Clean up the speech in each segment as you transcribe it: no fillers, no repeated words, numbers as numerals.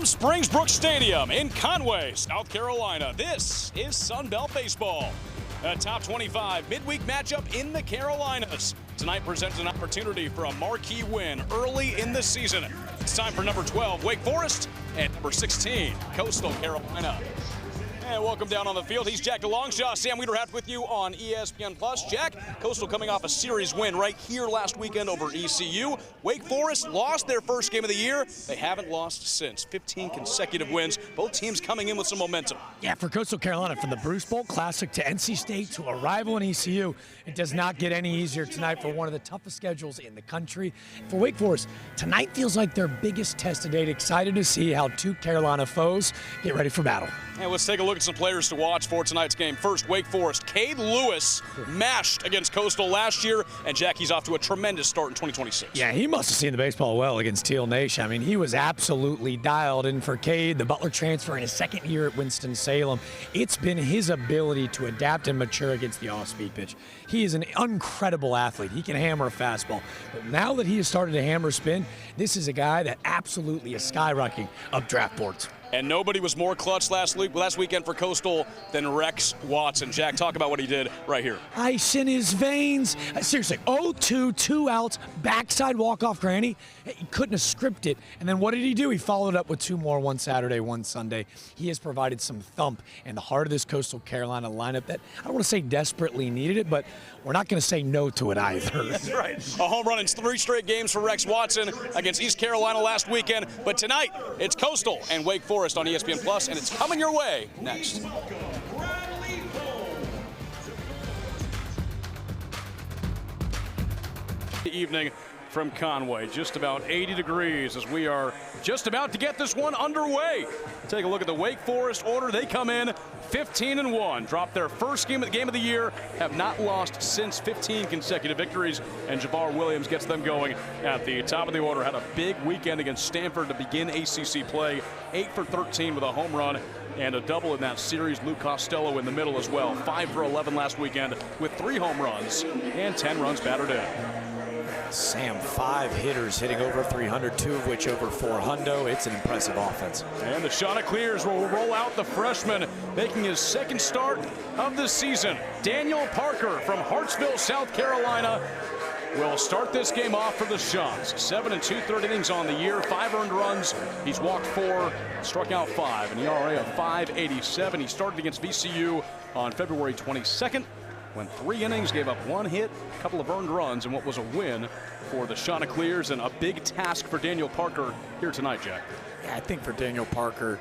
Springbrook Stadium in Conway, South Carolina. This is Sun Belt Baseball. A top 25 midweek matchup in the Carolinas. Tonight presents an opportunity for a marquee win early in the season. It's time for number 12, Wake Forest, and number 16, Coastal Carolina. And welcome down on the field. He's Jack DeLongchamp. Sam Wiederhaft with you on ESPN+. Jack, Coastal coming off a series win right here last weekend over ECU. Wake Forest lost their first game of the year. They haven't lost since. 15 consecutive wins. Both teams coming in with some momentum. Yeah, for Coastal Carolina, from the Bruce Bowl Classic to NC State to a rival in ECU, it does not get any easier tonight for one of the toughest schedules in the country. For Wake Forest, tonight feels like their biggest test to date. Excited to see how two Carolina foes get ready for battle. And let's take a look at some players to watch for tonight's game. First, Wake Forest. Cade Lewis mashed against Coastal last year, and Jack, he's off to a tremendous start in 2026. Yeah, he must have seen the baseball well against Teal Nation. I mean, he was absolutely dialed in for Cade, the Butler transfer in his second year at Winston-Salem. It's been his ability to adapt and mature against the off-speed pitch. He is an incredible athlete. He can hammer a fastball. But now that he has started to hammer spin, this is a guy that absolutely is skyrocketing up draft boards. And nobody was more clutch last weekend for Coastal than Rex Watson. Jack, talk about what he did right here. Ice in his veins. Seriously, 0-2, 2 outs, backside walk-off granny. He couldn't have scripted. And then what did he do? He followed up with two more, one Saturday, one Sunday. He has provided some thump in the heart of this Coastal Carolina lineup that I don't want to say desperately needed it, but we're not going to say no to it either. That's right. A home run in 3 straight games for Rex Watson against East Carolina last weekend. But tonight, it's Coastal and Wake Forest on ESPN+, and it's coming your way next. Evening from Conway, just about 80 degrees as we are just about to get this one underway. Take a look at the Wake Forest order. They come in 15-1, dropped their first game of the year, have not lost since 15 consecutive victories, and Jabbar Williams gets them going at the top of the order. Had a big weekend against Stanford to begin ACC play, 8 for 13 with a home run and a double in that series. Luke Costello in the middle as well, 5 for 11 last weekend with 3 home runs and 10 runs batted in. Sam, 5 hitters hitting over 300, 2 of which over 400. It's an impressive offense. And the Chanticleers will roll out the freshman, making his second start of the season. Daniel Parker from Hartsville, South Carolina, will start this game off for the Chants. 7 2/3 innings on the year, 5 earned runs. He's walked 4, struck out 5, an ERA of 5.87. He started against VCU on February 22nd. Went 3 innings, gave up 1 hit, a couple of earned runs, and what was a win for the Chanticleers, and a big task for Daniel Parker here tonight, Jack. Yeah, I think for Daniel Parker,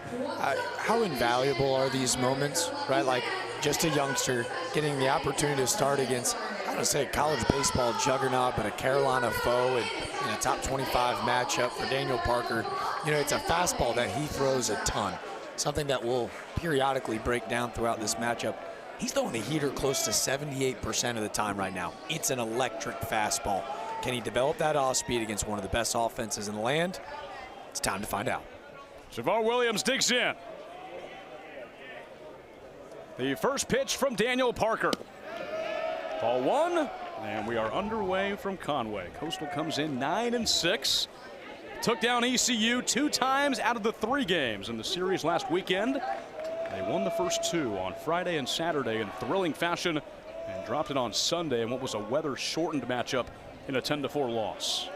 how invaluable are these moments, right? Like, just a youngster getting the opportunity to start against, I don't want to say college baseball juggernaut, but a Carolina foe in a top 25 matchup for Daniel Parker. You know, it's a fastball that he throws a ton, something that will periodically break down throughout this matchup. He's throwing the heater close to 78% of the time right now. It's an electric fastball. Can he develop that off speed against one of the best offenses in the land? It's time to find out. Jabbar Williams digs in. The first pitch from Daniel Parker. Ball 1, and we are underway from Conway. Coastal comes in 9-6. Took down ECU 2 times out of the 3 games in the series last weekend. They won the first 2 on Friday and Saturday in thrilling fashion and dropped it on Sunday in what was a weather-shortened matchup in a 10-4 loss.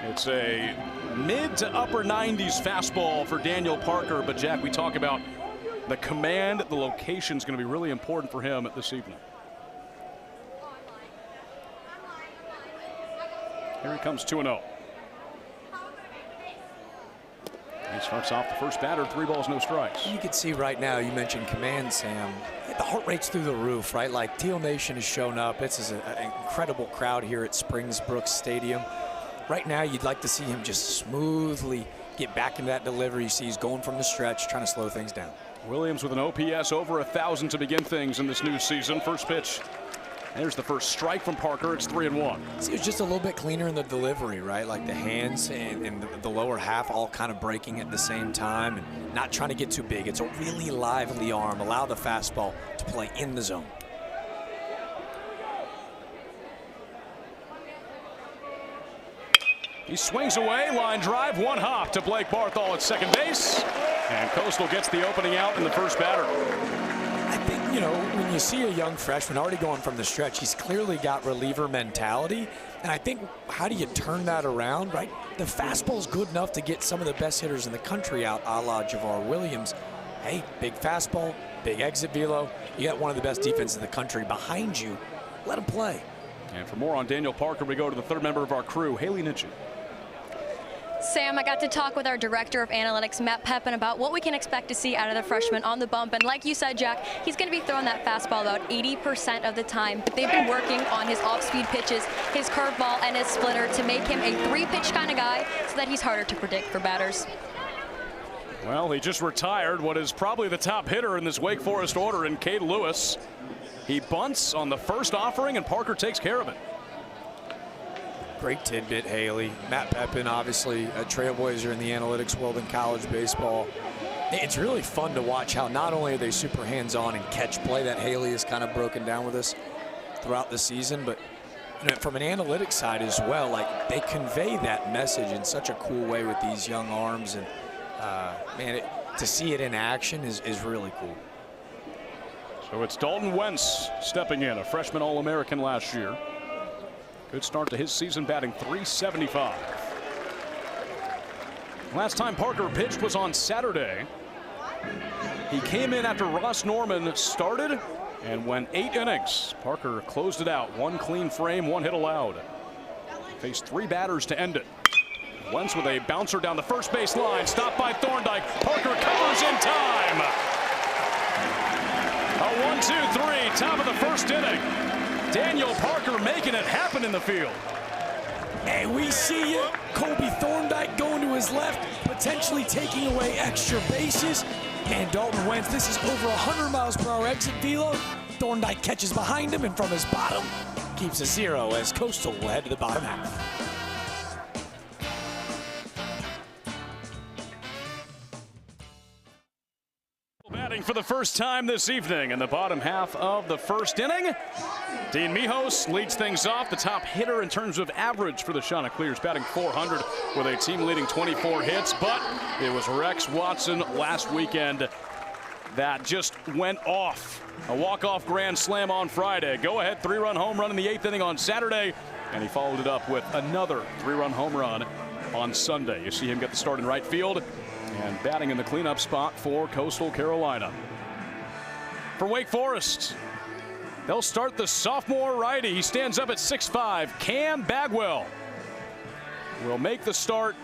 It's a mid to upper 90s fastball for Daniel Parker, but Jack, we talk about the command, the location is going to be really important for him this evening. Here he comes 2-0. He starts off the first batter, 3 balls, no strikes. You can see right now, you mentioned command, Sam. The heart rate's through the roof, right? Like, Teal Nation has shown up. This is an incredible crowd here at Springbrook Stadium. Right now, you'd like to see him just smoothly get back into that delivery. You see he's going from the stretch, trying to slow things down. Williams with an OPS over 1,000 to begin things in this new season. First pitch. There's the first strike from Parker. It's 3-1. See, it's just a little bit cleaner in the delivery, right? Like the hands and the lower half all kind of breaking at the same time and not trying to get too big. It's a really lively arm. Allow the fastball to play in the zone. He swings away, line drive, one hop to Blake Barthol at second base. And Coastal gets the opening out in the first batter. I think, you know, when you see a young freshman already going from the stretch, he's clearly got reliever mentality. And I think, how do you turn that around, right? The fastball's good enough to get some of the best hitters in the country out, a la Javar Williams. Hey, big fastball, big exit velo. You got one of the best defenses in the country behind you. Let him play. And for more on Daniel Parker, we go to the third member of our crew, Haley Nitchie. Sam, I got to talk with our director of analytics, Matt Pepin, about what we can expect to see out of the freshman on the bump. And like you said, Jack, he's going to be throwing that fastball about 80% of the time. But they've been working on his off-speed pitches, his curveball, and his splitter to make him a three-pitch kind of guy so that he's harder to predict for batters. Well, he just retired what is probably the top hitter in this Wake Forest order in Cade Lewis. He bunts on the first offering, and Parker takes care of it. Great tidbit, Haley. Matt Pepin, obviously a trailblazer in the analytics world in college baseball. It's really fun to watch how not only are they super hands-on and catch play that Haley has kind of broken down with us throughout the season, but you know, from an analytics side as well, like they convey that message in such a cool way with these young arms. And man, to see it in action is really cool. So it's Dalton Wentz stepping in, a freshman All-American last year. Good start to his season, batting .375. Last time Parker pitched was on Saturday. He came in after Ross Norman started and went 8 innings. Parker closed it out. 1 clean frame, 1 hit allowed. Faced 3 batters to end it. Wentz with a bouncer down the first base line. Stopped by Thorndike. Parker covers in time. A 1-2-3, top of the first inning. Daniel Parker making it happen in the field. Hey, we see it. Kobe Thorndike going to his left, potentially taking away extra bases. And Dalton Wentz, this is over 100 miles per hour exit velo. Thorndike catches behind him, and from his bottom, keeps a 0 as Coastal will head to the bottom half. Batting for the first time this evening in the bottom half of the first inning. Dean Mijos leads things off, the top hitter in terms of average for the Chanticleers, batting .400 with a team-leading 24 hits. But it was Rex Watson last weekend that just went off. A walk-off grand slam on Friday. Go-ahead 3-run home run in the 8th inning on Saturday, and he followed it up with another 3-run home run on Sunday. You see him get the start in right field and batting in the cleanup spot for Coastal Carolina. For Wake Forest, they'll start the sophomore righty. He stands up at 6'5". Cam Bagwell will make the start.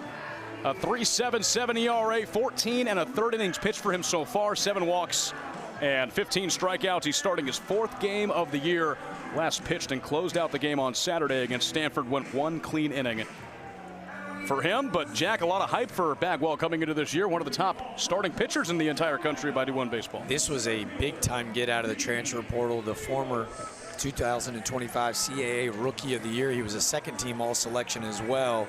A 3.77 ERA, 14 1/3 innings pitched for him so far, 7 walks and 15 strikeouts. He's starting his 4th game of the year. Last pitched and closed out the game on Saturday against Stanford, went 1 clean inning for him. But Jack, a lot of hype for Bagwell coming into this year, one of the top starting pitchers in the entire country by D1 baseball. This was a big-time get out of the transfer portal. The former 2025 CAA Rookie of the Year. He was a second-team All-Selection as well.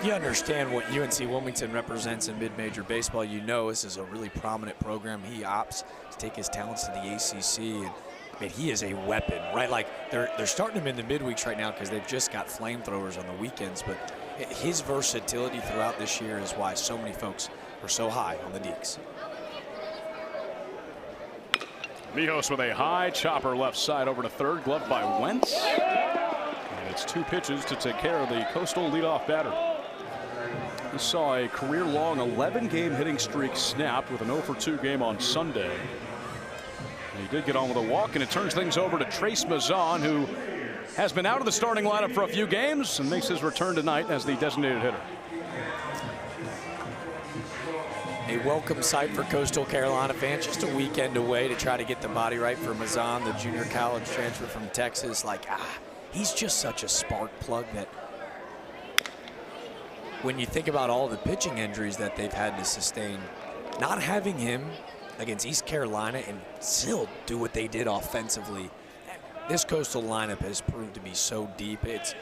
You understand what UNC Wilmington represents in mid-major baseball. You know this is a really prominent program. He opts to take his talents to the ACC. And I mean, he is a weapon, right? Like they're starting him in the midweeks right now because they've just got flamethrowers on the weekends. But his versatility throughout this year is why so many folks are so high on the Deeks. Mijos with a high chopper left side over to third, gloved by Wentz. And it's 2 pitches to take care of the Coastal leadoff batter. He saw a career-long 11-game hitting streak snapped with an 0-for-2 game on Sunday. And he did get on with a walk, and it turns things over to Trace Mazan, who has been out of the starting lineup for a few games and makes his return tonight as the designated hitter. A welcome sight for Coastal Carolina fans. Just a weekend away to try to get the body right for Mazan, the junior college transfer from Texas. He's just such a spark plug that when you think about all the pitching injuries that they've had to sustain, not having him against East Carolina and still do what they did offensively, this Coastal lineup has proved to be so deep. It's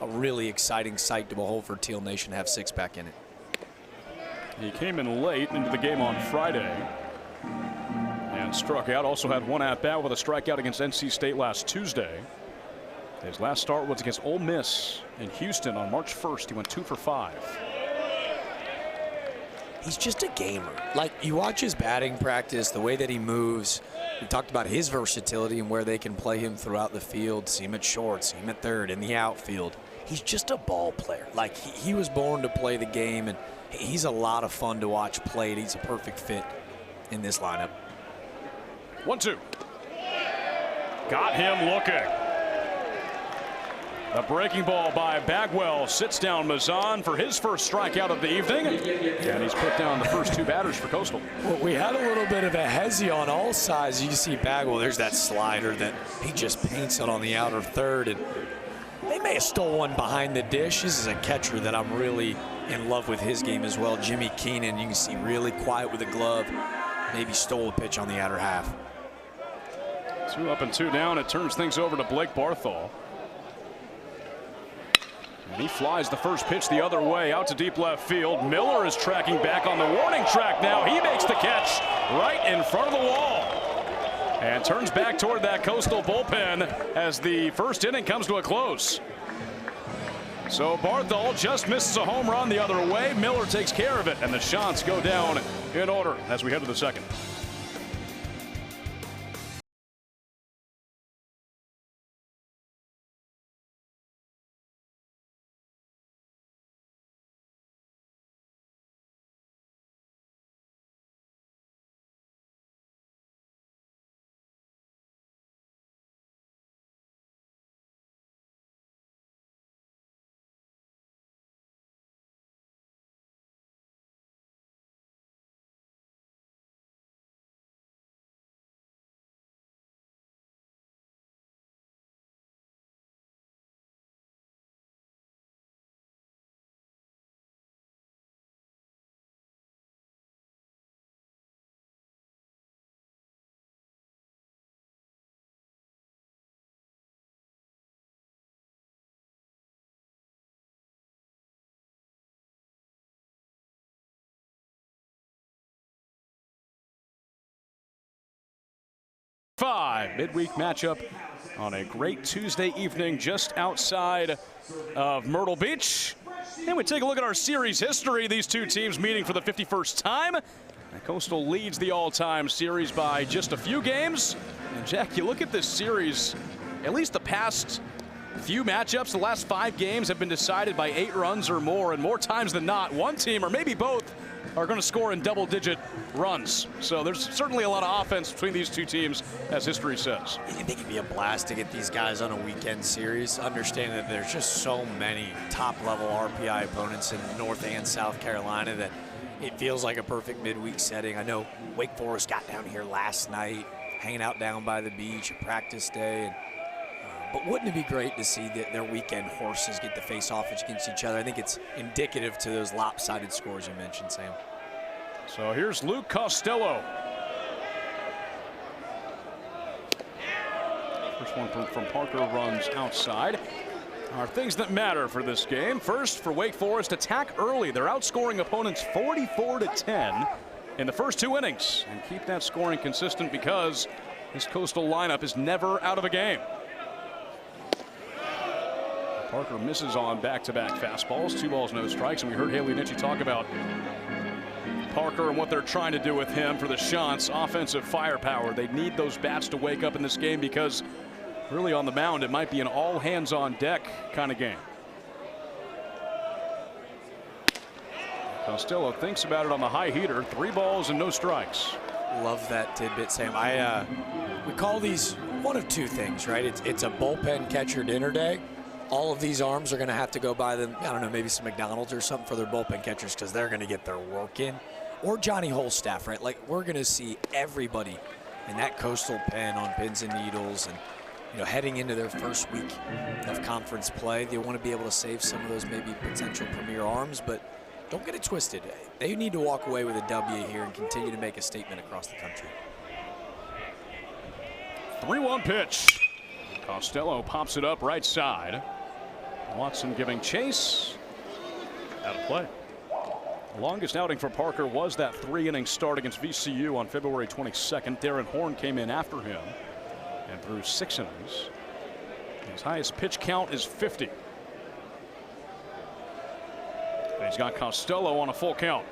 a really exciting sight to behold for Teal Nation to have 6 back in it. He came in late into the game on Friday and struck out. Also had 1 at-bat with a strikeout against NC State last Tuesday. His last start was against Ole Miss in Houston on March 1st. He went 2 for 5. He's just a gamer. Like, you watch his batting practice, the way that he moves. We talked about his versatility and where they can play him throughout the field. See him at short, see him at third, in the outfield. He's just a ball player. Like, he was born to play the game, and he's a lot of fun to watch played. He's a perfect fit in this lineup. 1-2. Got him looking. A breaking ball by Bagwell sits down Mazan for his first strikeout of the evening. And he's put down the first 2 batters for Coastal. Well, we had a little bit of a hezzy on all sides. You see Bagwell, there's that slider that he just paints it on the outer third. And they may have stole one behind the dish. This is a catcher that I'm really in love with his game as well. Jimmy Keenan, you can see really quiet with the glove. Maybe stole a pitch on the outer half. 2 up and 2 down. It turns things over to Blake Barthol. And he flies the first pitch the other way out to deep left field. Miller is tracking back on the warning track now. He makes the catch right in front of the wall. And turns back toward that Coastal bullpen as the first inning comes to a close. So Barthol just misses a home run the other way. Miller takes care of it, and the shots go down in order as we head to the second. Midweek matchup on a great Tuesday evening just outside of Myrtle Beach. And we take a look at our series history. These two teams meeting for the 51st time. And Coastal leads the all-time series by just a few games. And Jack, you look at this series, at least the past few matchups, the last 5 games have been decided by 8 runs or more, and more times than not, one team or maybe both are going to score in double-digit runs. So there's certainly a lot of offense between these two teams, as history says. I think it'd be a blast to get these guys on a weekend series. Understand that there's just so many top-level RPI opponents in North and South Carolina that it feels like a perfect midweek setting. I know Wake Forest got down here last night, hanging out down by the beach, a practice day. But wouldn't it be great to see that their weekend horses get to face off against each other? I think it's indicative to those lopsided scores you mentioned, Sam. So here's Luke Costello. First one from Parker runs outside. Are things that matter for this game. First, for Wake Forest, attack early. They're outscoring opponents 44-10 in the first 2 innings. And keep that scoring consistent because this Coastal lineup is never out of a game. Parker misses on back-to-back fastballs, 2 balls, no strikes, and we heard Haley Nitchie talk about Parker and what they're trying to do with him for the Shants. Offensive firepower. They need those bats to wake up in this game because really on the mound it might be an all-hands-on-deck kind of game. Costello thinks about it on the high heater. 3 balls and no strikes. Love that tidbit, Sam. We call these one of 2 things, right? It's a bullpen catcher dinner day. All of these arms are going to have to go buy them, I don't know, maybe some McDonald's or something for their bullpen catchers because they're going to get their work in. Or Johnny Holstaff, right? Like, we're going to see everybody in that Coastal pen on pins and needles, and, you know, heading into their first week of conference play, they want to be able to save some of those maybe potential premier arms, but don't get it twisted. They need to walk away with a W here and continue to make a statement across the country. 3-1 pitch. Costello pops it up right side. Watson giving chase. Out of play. The longest outing for Parker was that 3-inning start against VCU on February 22nd. Darren Horn came in after him and threw 6 innings. His highest pitch count is 50. And he's got Costello on a full count.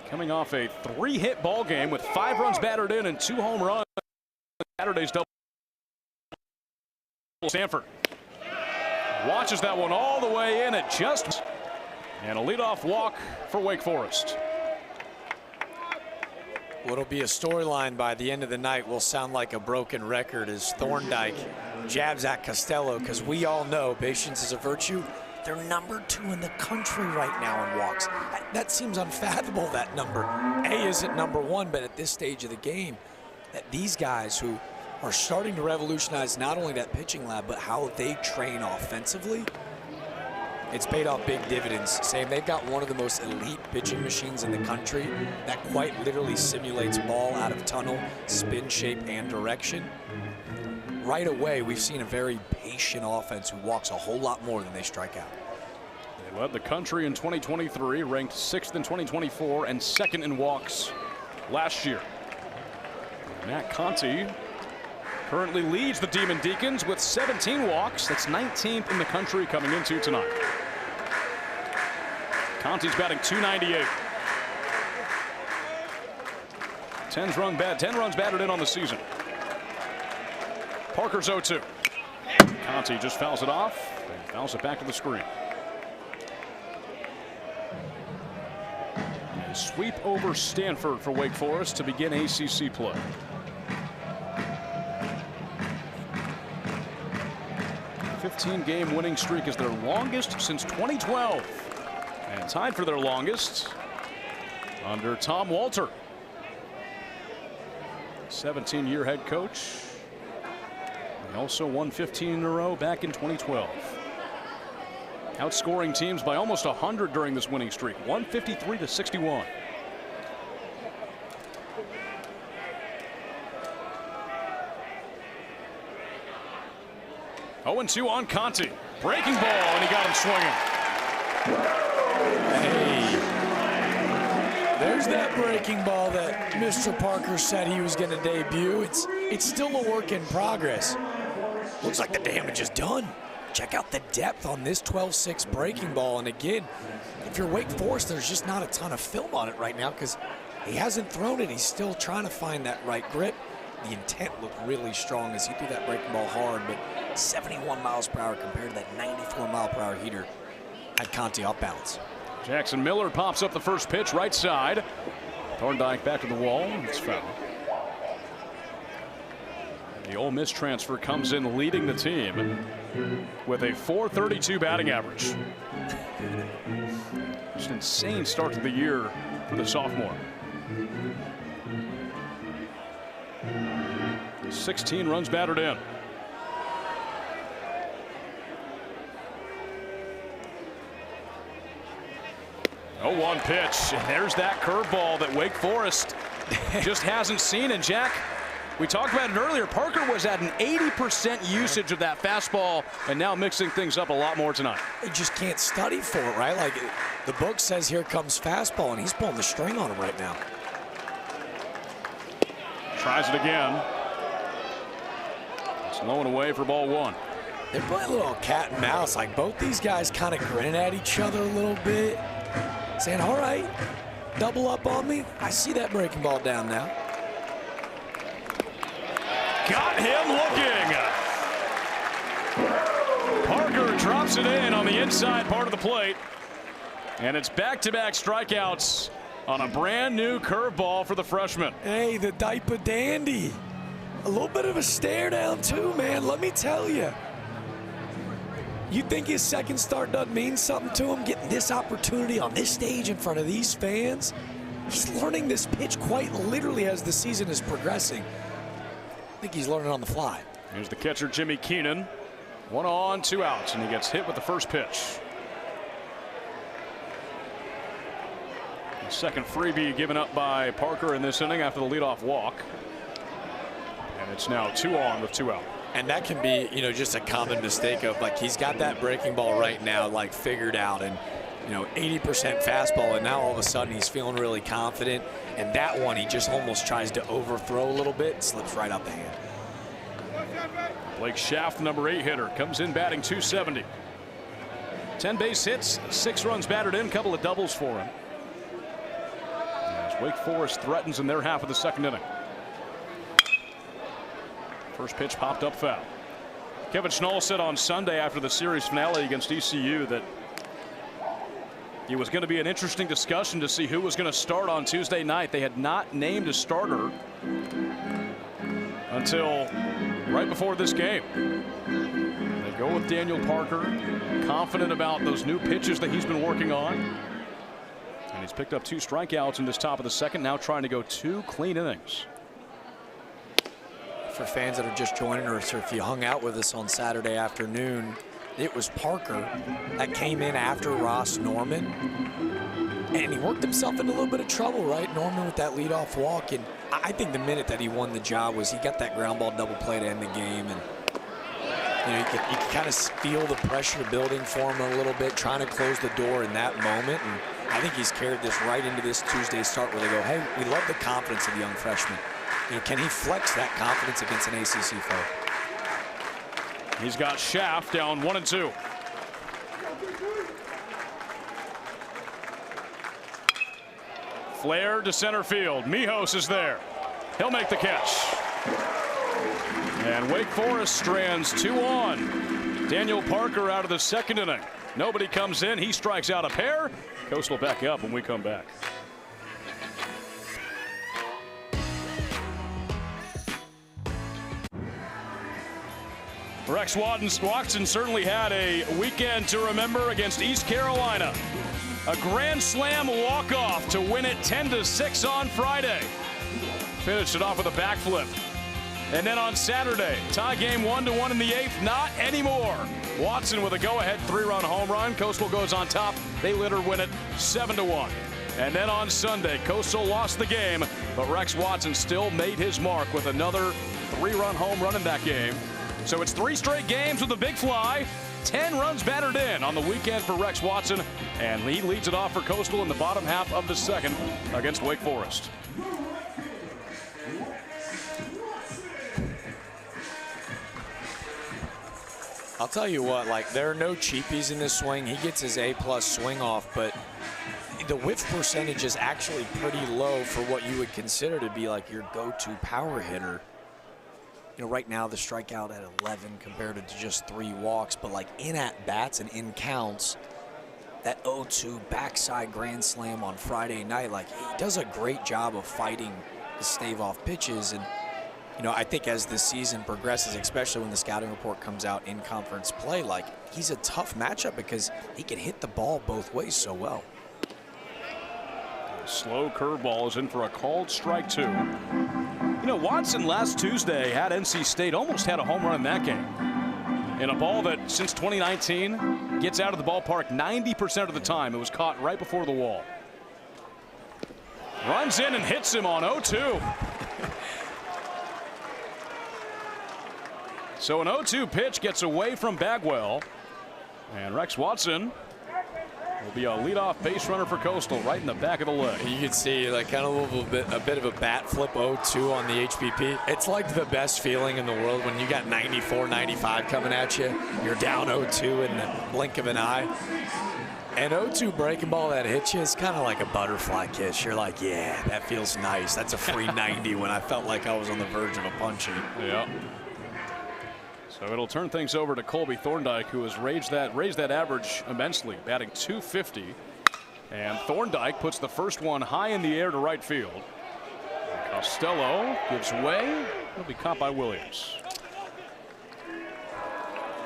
Coming off a 3-hit ball game with 5 runs batted in and 2 home runs. Saturday's double. Stanford watches that one all the way in. It just and a leadoff walk for Wake Forest. What'll be a storyline by the end of the night will sound like a broken record as Thorndike jabs at Costello, because we all know patience is a virtue. They're #2 in the country right now in walks. That seems unfathomable, that number. A isn't #1, but at this stage of the game, that these guys who are starting to revolutionize not only that pitching lab, but how they train offensively, it's paid off big dividends. Saying they've got one of the most elite pitching machines in the country that quite literally simulates ball out of tunnel, spin, shape, and direction. Right away, we've seen a very patient offense who walks a whole lot more than they strike out. They led the country in 2023, ranked 6th in 2024, and 2nd in walks last year. Matt Conti currently leads the Demon Deacons with 17 walks. That's 19th in the country coming into tonight. Conti's batting .298. 10 runs batted in on the season. Parker's 0-2. Conti just fouls it off and fouls it back to the screen. A sweep over Stanford for Wake Forest to begin ACC play. A 15-game winning streak is their longest since 2012. And tied for their longest under Tom Walter. 17-year head coach. He also won 15 in a row back in 2012. Outscoring teams by almost 100 during this winning streak, 153-61. Oh, 0-2 on Conti. Breaking ball, and he got him swinging. Hey, there's that breaking ball that Mr. Parker said he was going to debut. It's still a work in progress. Looks like the damage is done. Check out the depth on this 12-6 breaking ball. And again, if you're Wake Forest, there's just not a ton of film on it right now because he hasn't thrown it. He's still trying to find that right grip. The intent looked really strong as he threw that breaking ball hard, but 71 miles per hour compared to that 94 mile per hour heater had Conti off balance. Jackson Miller pops up the first pitch right side. Thorndike back to the wall. It's foul. The Ole Miss transfer comes in leading the team with a .432 batting average. Just an insane start to the year for the sophomore. 16 runs batted in. Oh, 1 pitch. And there's that curveball that Wake Forest just hasn't seen. And Jack, we talked about it earlier. Parker was at an 80% usage of that fastball and now mixing things up a lot more tonight. He just can't study for it, right? Like the book says, here comes fastball, and he's pulling the string on him right now. Tries it again. It's low and away for ball 1. They're playing a little cat and mouse. Like both these guys kind of grinning at each other a little bit, saying, all right, double up on me. I see that breaking ball down now. Got him looking. Parker drops it in on the inside part of the plate. And it's back-to-back strikeouts on a brand new curveball for the freshman. Hey, the diaper dandy. A little bit of a stare down too, man. Let me tell you. You think his second start doesn't mean something to him? Getting this opportunity on this stage in front of these fans? He's learning this pitch quite literally as the season is progressing. I think he's learning on the fly. Here's the catcher, Jimmy Keenan. 1 on, 2 outs, and he gets hit with the first pitch. The second freebie given up by Parker in this inning after the leadoff walk. And it's now 2 on with 2 out. And that can be, you know, just a common mistake of like he's got that breaking ball right now like figured out, and you know 80% fastball, and now all of a sudden he's feeling really confident, and that one he just almost tries to overthrow a little bit, slips right out the hand. Blake Schaff, number 8 hitter, comes in batting .270. 10 base hits, 6 runs batted in, a couple of doubles for him. As Wake Forest threatens in their half of the second inning. First pitch popped up foul. Kevin Schnall said on Sunday after the series finale against ECU that it was going to be an interesting discussion to see who was going to start on Tuesday night. They had not named a starter until right before this game. They go with Daniel Parker, confident about those new pitches that he's been working on. And he's picked up 2 strikeouts in this top of the second, now trying to go 2 clean innings. For fans that are just joining us, or if you hung out with us on Saturday afternoon, it was Parker that came in after Ross Norman, and he worked himself into a little bit of trouble, right? Norman with that leadoff walk, and I think the minute that he won the job was he got that ground ball double play to end the game, and you could kind of feel the pressure building for him a little bit, trying to close the door in that moment, and I think he's carried this right into this Tuesday start where they go, hey, we love the confidence of the young freshman. Can he flex that confidence against an ACC foe? He's got Schaff down 1-2. Flare to center field. Mijos is there. He'll make the catch. And Wake Forest strands 2 on. Daniel Parker out of the second inning. Nobody comes in. He strikes out a pair. Coastal back up when we come back. Rex Watson certainly had a weekend to remember against East Carolina. A grand slam walk-off to win it 10-6 on Friday. Finished it off with a backflip. And then on Saturday, tie game 1-1 in the 8th. Not anymore. Watson with a go-ahead 3-run home run. Coastal goes on top. They later win it 7-1. And then on Sunday, Coastal lost the game, but Rex Watson still made his mark with another 3-run home run in that game. So it's 3 straight games with a big fly. 10 runs battered in on the weekend for Rex Watson, and he leads it off for Coastal in the bottom half of the second against Wake Forest. I'll tell you what, like, there are no cheapies in this swing. He gets his A+ swing off, but the whiff percentage is actually pretty low for what you would consider to be like your go-to power hitter. You know, right now the strikeout at 11 compared to just 3 walks, but like in at-bats and in counts, that 0-2 backside grand slam on Friday night, like he does a great job of fighting the stave-off pitches. And, you know, I think as the season progresses, especially when the scouting report comes out in conference play, like he's a tough matchup because he can hit the ball both ways so well. Slow curveball is in for a called strike 2. You know, Watson last Tuesday had NC State almost had a home run in that game. In a ball that since 2019 gets out of the ballpark 90% of the time. It was caught right before the wall. Runs in and hits him on 0-2. So an 0-2 pitch gets away from Bagwell. And Rex Watson will be a leadoff base runner for Coastal right in the back of the leg. You can see like kind of a bit of a bat flip 0-2 on the HBP. It's like the best feeling in the world when you got 94, 95 coming at you. You're down 0-2 in the blink of an eye. And 0-2 breaking ball that hits you is kind of like a butterfly kiss. You're like, yeah, that feels nice. That's a free 90 when I felt like I was on the verge of a punching. Yeah. So it'll turn things over to Colby Thorndike, who has raised that average immensely, batting .250. And Thorndike puts the first one high in the air to right field. Costello gives way. He'll be caught by Williams.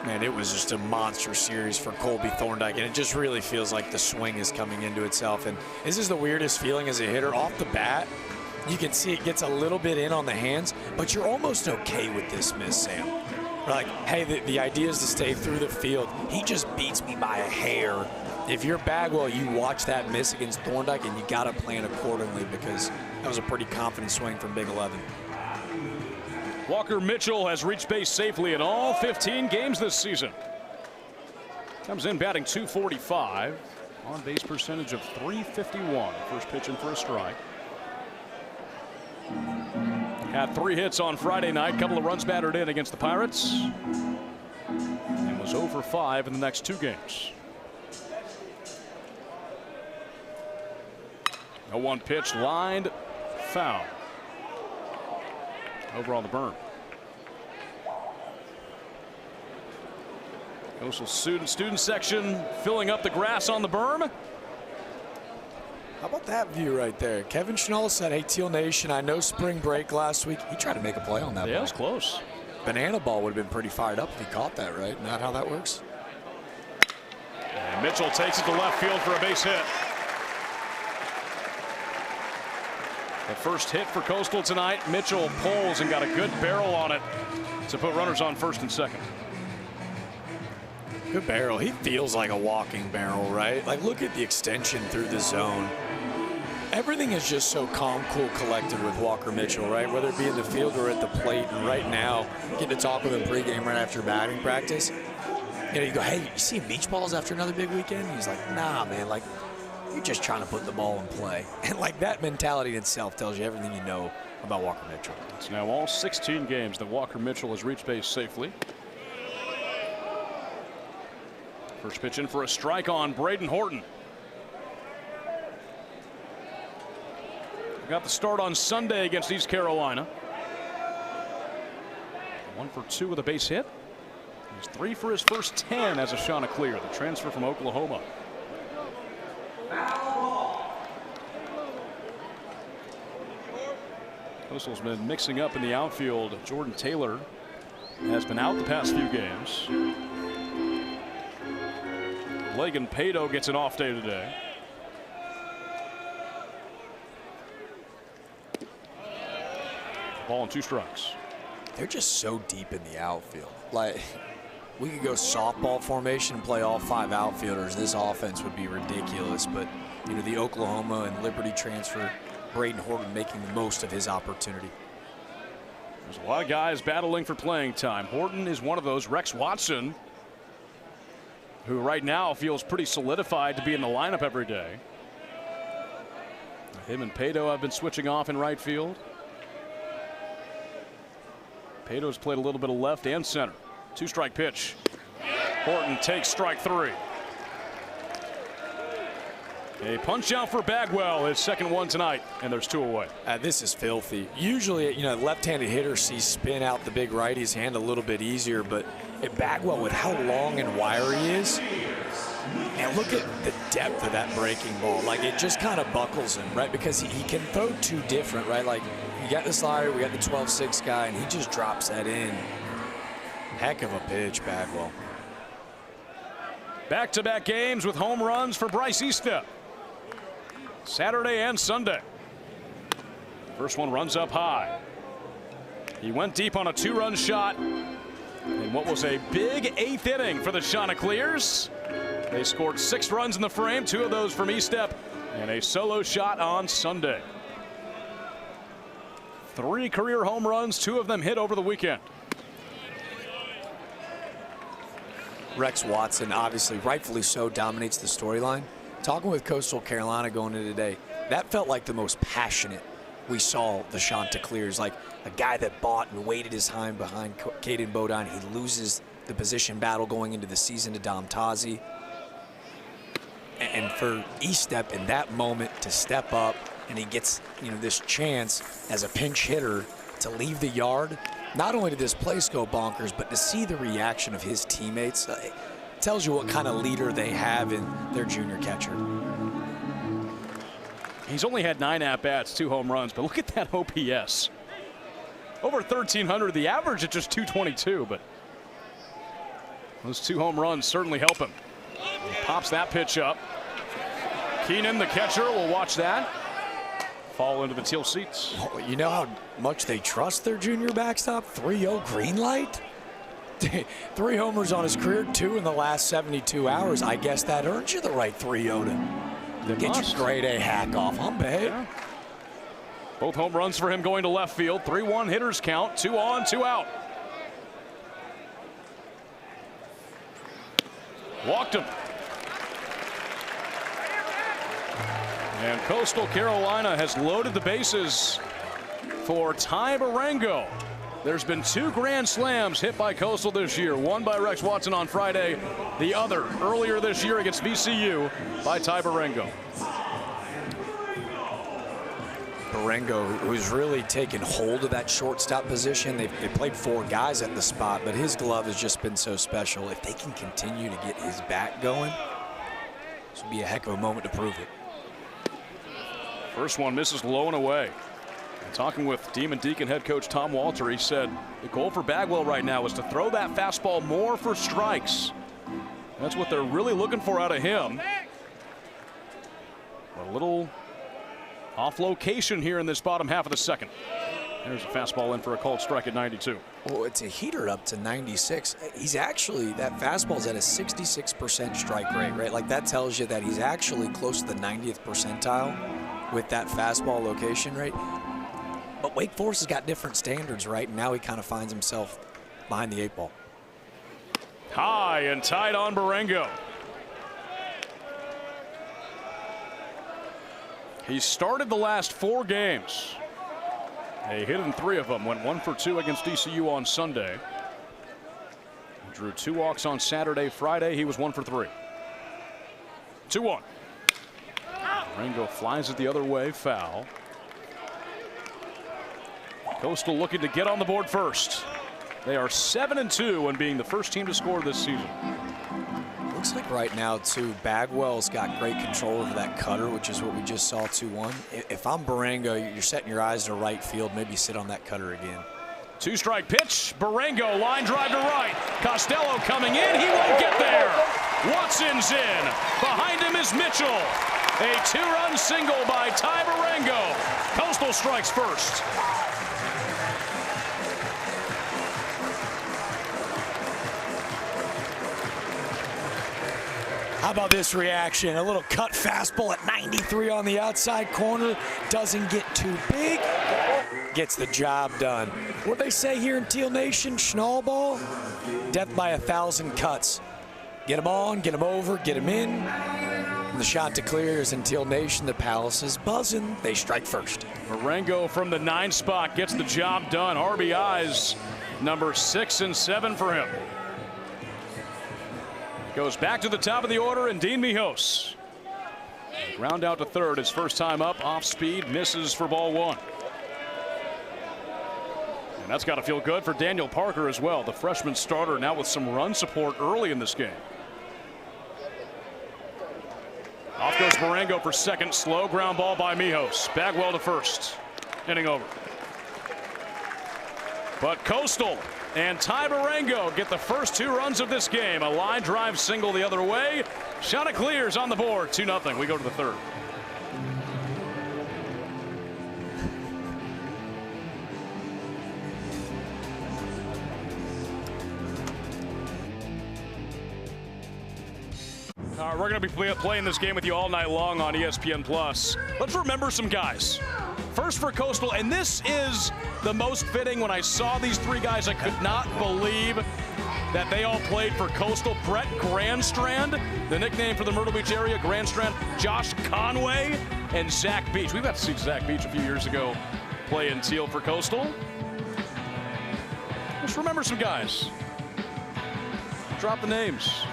Man, it was just a monster series for Colby Thorndike, and it just really feels like the swing is coming into itself. And this is the weirdest feeling as a hitter. Off the bat, you can see it gets a little bit in on the hands, but you're almost okay with this miss, Sam. Like, hey, the idea is to stay through the field. He just beats me by a hair. If you're Bagwell, you watch that miss against Thorndike, and you got to plan accordingly because that was a pretty confident swing from Big 11. Walker Mitchell has reached base safely in all 15 games this season. Comes in batting .245. On base percentage of .351. First pitch in for a strike. Had 3 hits on Friday night, couple of runs battered in against the Pirates, and was 0 for 5 in the next 2 games. 0-1 pitch, lined, foul. Over on the berm. Coastal student section filling up the grass on the berm. How about that view right there? Kevin Schnall said, hey, Teal Nation, I know spring break last week. He tried to make a play on that. Yeah, it was close. Banana ball would have been pretty fired up if he caught that, right? Not how that works. And Mitchell takes it to left field for a base hit. The first hit for Coastal tonight. Mitchell pulls and got a good barrel on it to put runners on first and second. Good barrel. He feels like a walking barrel, right? Like, look at the extension through the zone. Everything is just so calm, cool, collected with Walker Mitchell, right? Whether it be in the field or at the plate. And right now, getting to talk with him pregame right after batting practice. You know, you go, hey, you see beach balls after another big weekend? He's like, nah, man, like, you're just trying to put the ball in play. And, like, that mentality in itself tells you everything you know about Walker Mitchell. It's now all 16 games that Walker Mitchell has reached base safely. First pitch in for a strike on Braden Horton. Got the start on Sunday against East Carolina. 1 for 2 with a base hit. He's 3 for his first 10 as a Chanticleer, the transfer from Oklahoma. Coastal's been mixing up in the outfield. Jordan Taylor has been out the past few games. Legan Pato gets an off day today. Ball and 2 strikes. They're just so deep in the outfield. Like, we could go softball formation and play all 5 outfielders. This offense would be ridiculous. But, you know, the Oklahoma and Liberty transfer, Braden Horton making the most of his opportunity. There's a lot of guys battling for playing time. Horton is one of those. Rex Watson, who right now feels pretty solidified to be in the lineup every day. Him and Pato have been switching off in right field. Pato's played a little bit of left and center. 2-strike pitch. Horton takes strike 3. A punch out for Bagwell, his second one tonight, and there's 2 away. This is filthy. Usually, you know, left-handed hitters see spin out the big righty's hand a little bit easier, but at Bagwell, with how long and wiry he is, and look at the depth of that breaking ball. Like, it just kind of buckles him, right? Because he can throw 2 different, right? Like, you got the slider, we got the 12-6 guy, and he just drops that in. Heck of a pitch, Bagwell. Back-to-back games with home runs for Bryce Eastep. Saturday and Sunday. First one runs up high. He went deep on a 2-run shot in what was a big 8th inning for the Chanticleers. They scored 6 runs in the frame, 2 of those from Eastep, and a solo shot on Sunday. 3 career home runs, 2 of them hit over the weekend. Rex Watson, obviously, rightfully so, dominates the storyline. Talking with Coastal Carolina going into today, that felt like the most passionate we saw the Chanticleers. Like a guy that bought and waited his time behind Caden Bodine. He loses the position battle going into the season to Dom Tazi. And for Eastep in that moment to step up, and he gets, you know, this chance as a pinch hitter to leave the yard. Not only did this place go bonkers, but to see the reaction of his teammates, it tells you what kind of leader they have in their junior catcher. He's only had 9 at-bats, 2 home runs, but look at that OPS. Over 1,300, the average at just 222, but those 2 home runs certainly help him. He pops that pitch up. Keenan, the catcher, will watch that. Fall into the teal seats. Oh, you know how much they trust their junior backstop? 3-0 green light? 3 homers on his career, 2 in the last 72 hours. I guess that earns you the right 3-0 to get your grade A hack off, huh, babe? Yeah. Both home runs for him going to left field. 3-1 hitters count, 2 on, 2 out. Walked him. And Coastal Carolina has loaded the bases for Ty Barengo. There's been 2 grand slams hit by Coastal this year. One by Rex Watson on Friday. The other earlier this year against VCU by Ty Barengo. Barengo, who's really taken hold of that shortstop position. They played 4 guys at the spot, but his glove has just been so special. If they can continue to get his bat going, this would be a heck of a moment to prove it. First one misses low and away. And talking with Demon Deacon head coach Tom Walter, he said the goal for Bagwell right now is to throw that fastball more for strikes. That's what they're really looking for out of him. A little off location here in this bottom half of the second. There's a fastball in for a called strike at 92. Well, it's a heater up to 96. He's actually, that fastball's at a 66% strike rate, right? Like that tells you that he's actually close to the 90th percentile with that fastball location rate. But Wake Forest has got different standards, right? And now he kind of finds himself behind the 8 ball. High and tight on Barengo. He started the last 4 games. He hit in 3 of them, went 1 for 2 against DCU on Sunday. Drew 2 walks on Saturday. Friday, he was 1 for 3. 2-1. Barengo flies it the other way, foul. Coastal looking to get on the board first. They are 7-2 and being the first team to score this season. Looks like right now, too, Bagwell's got great control over that cutter, which is what we just saw 2-1. If I'm Barengo, you're setting your eyes to right field, maybe sit on that cutter again. 2-strike pitch. Barengo, line drive to right. Costello coming in. He won't get there. Watson's in. Behind him is Mitchell. A 2-run single by Ty Barengo. Coastal strikes first. How about this reaction? A little cut fastball at 93 on the outside corner. Doesn't get too big. Gets the job done. What they say here in Teal Nation? Schnallball? Death by 1,000 cuts. Get him on, get him over, get him in. And the shot to clear is in Teal Nation. The Palace is buzzing. They strike first. Barengo from the 9 spot gets the job done. RBIs number 6 and 7 for him. Goes back to the top of the order, and Dean Mijos. Ground out to third, his first time up, off speed, misses for ball 1. And that's got to feel good for Daniel Parker as well, the freshman starter, now with some run support early in this game. Off goes Barengo for second, slow ground ball by Mijos. Bagwell to first, inning over. But Coastal and Ty Barengo get the first 2 runs of this game. A line drive single the other way. Shot clears on the board. 2-0. We go to the third. We're going to be playing this game with you all night long on ESPN+. Let's remember some guys. First for Coastal, and this is the most fitting. When I saw these 3 guys, I could not believe that they all played for Coastal. Brett Grandstrand, the nickname for the Myrtle Beach area, Grandstrand, Josh Conway, and Zach Beach. We got to see Zach Beach a few years ago play in Teal for Coastal. Just remember some guys. Drop the names.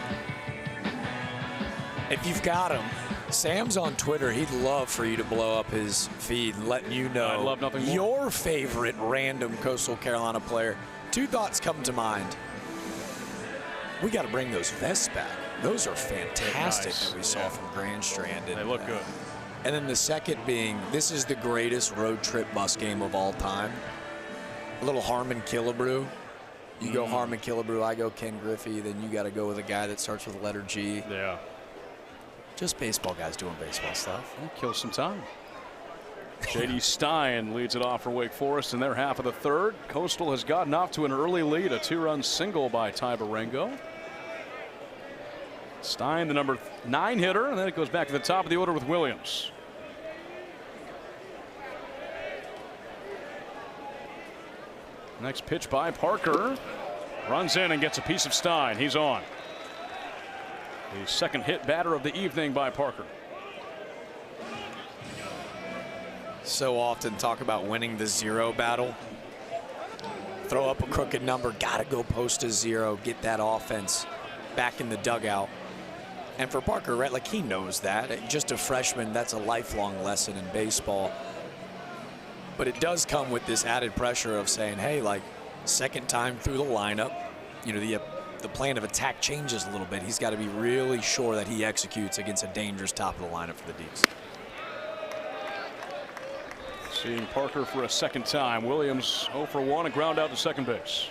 If you've got him, Sam's on Twitter. He'd love for you to blow up his feed and let you know I'd love nothing more. Your favorite random Coastal Carolina player. 2 thoughts come to mind. We got to bring those vests back. Those are fantastic nice. that we saw from Grandstrand. They look good. And then the second being, this is the greatest road trip bus game of all time. A little Harmon Killebrew. You go Harmon Killebrew, I go Ken Griffey, then you got to go with a guy that starts with the letter G. Yeah. Just baseball guys doing baseball stuff. Kill some time. J.D. Stein leads it off for Wake Forest in their half of the third. Coastal has gotten off to an early lead, a 2-run single by Ty Barengo. Stein, the number 9 hitter, and then it goes back to the top of the order with Williams. Next pitch by Parker. Runs in and gets a piece of Stein. He's on. The second hit batter of the evening by Parker. So often talk about winning the zero battle. Throw up a crooked number, gotta go post a zero, get that offense back in the dugout. And for Parker, right, like he knows that. Just a freshman, that's a lifelong lesson in baseball. But it does come with this added pressure of saying, hey, like, second time through the lineup, you know, the plan of attack changes a little bit. He's got to be really sure that he executes against a dangerous top of the lineup for the Deeks. Seeing Parker for a second time. Williams 0 for 1, a ground out to second base.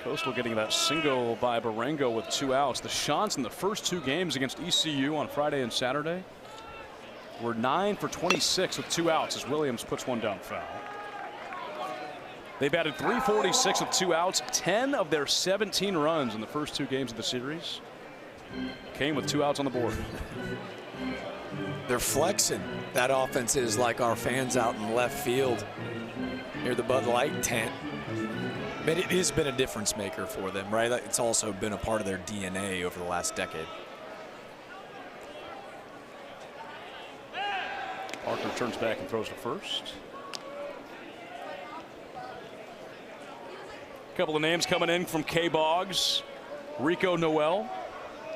Coastal getting that single by Barango with 2 outs. The shots in the first 2 games against ECU on Friday and Saturday were 9 for 26 with 2 outs as Williams puts one down foul. They batted .346 with 2 outs. 10 of their 17 runs in the first 2 games of the series came with 2 outs on the board. They're flexing. That offense is like our fans out in left field near the Bud Light tent. But it has been a difference maker for them, right? It's also been a part of their DNA over the last decade. Parker turns back and throws to first. A couple of names coming in from K-Boggs. Rico Noel.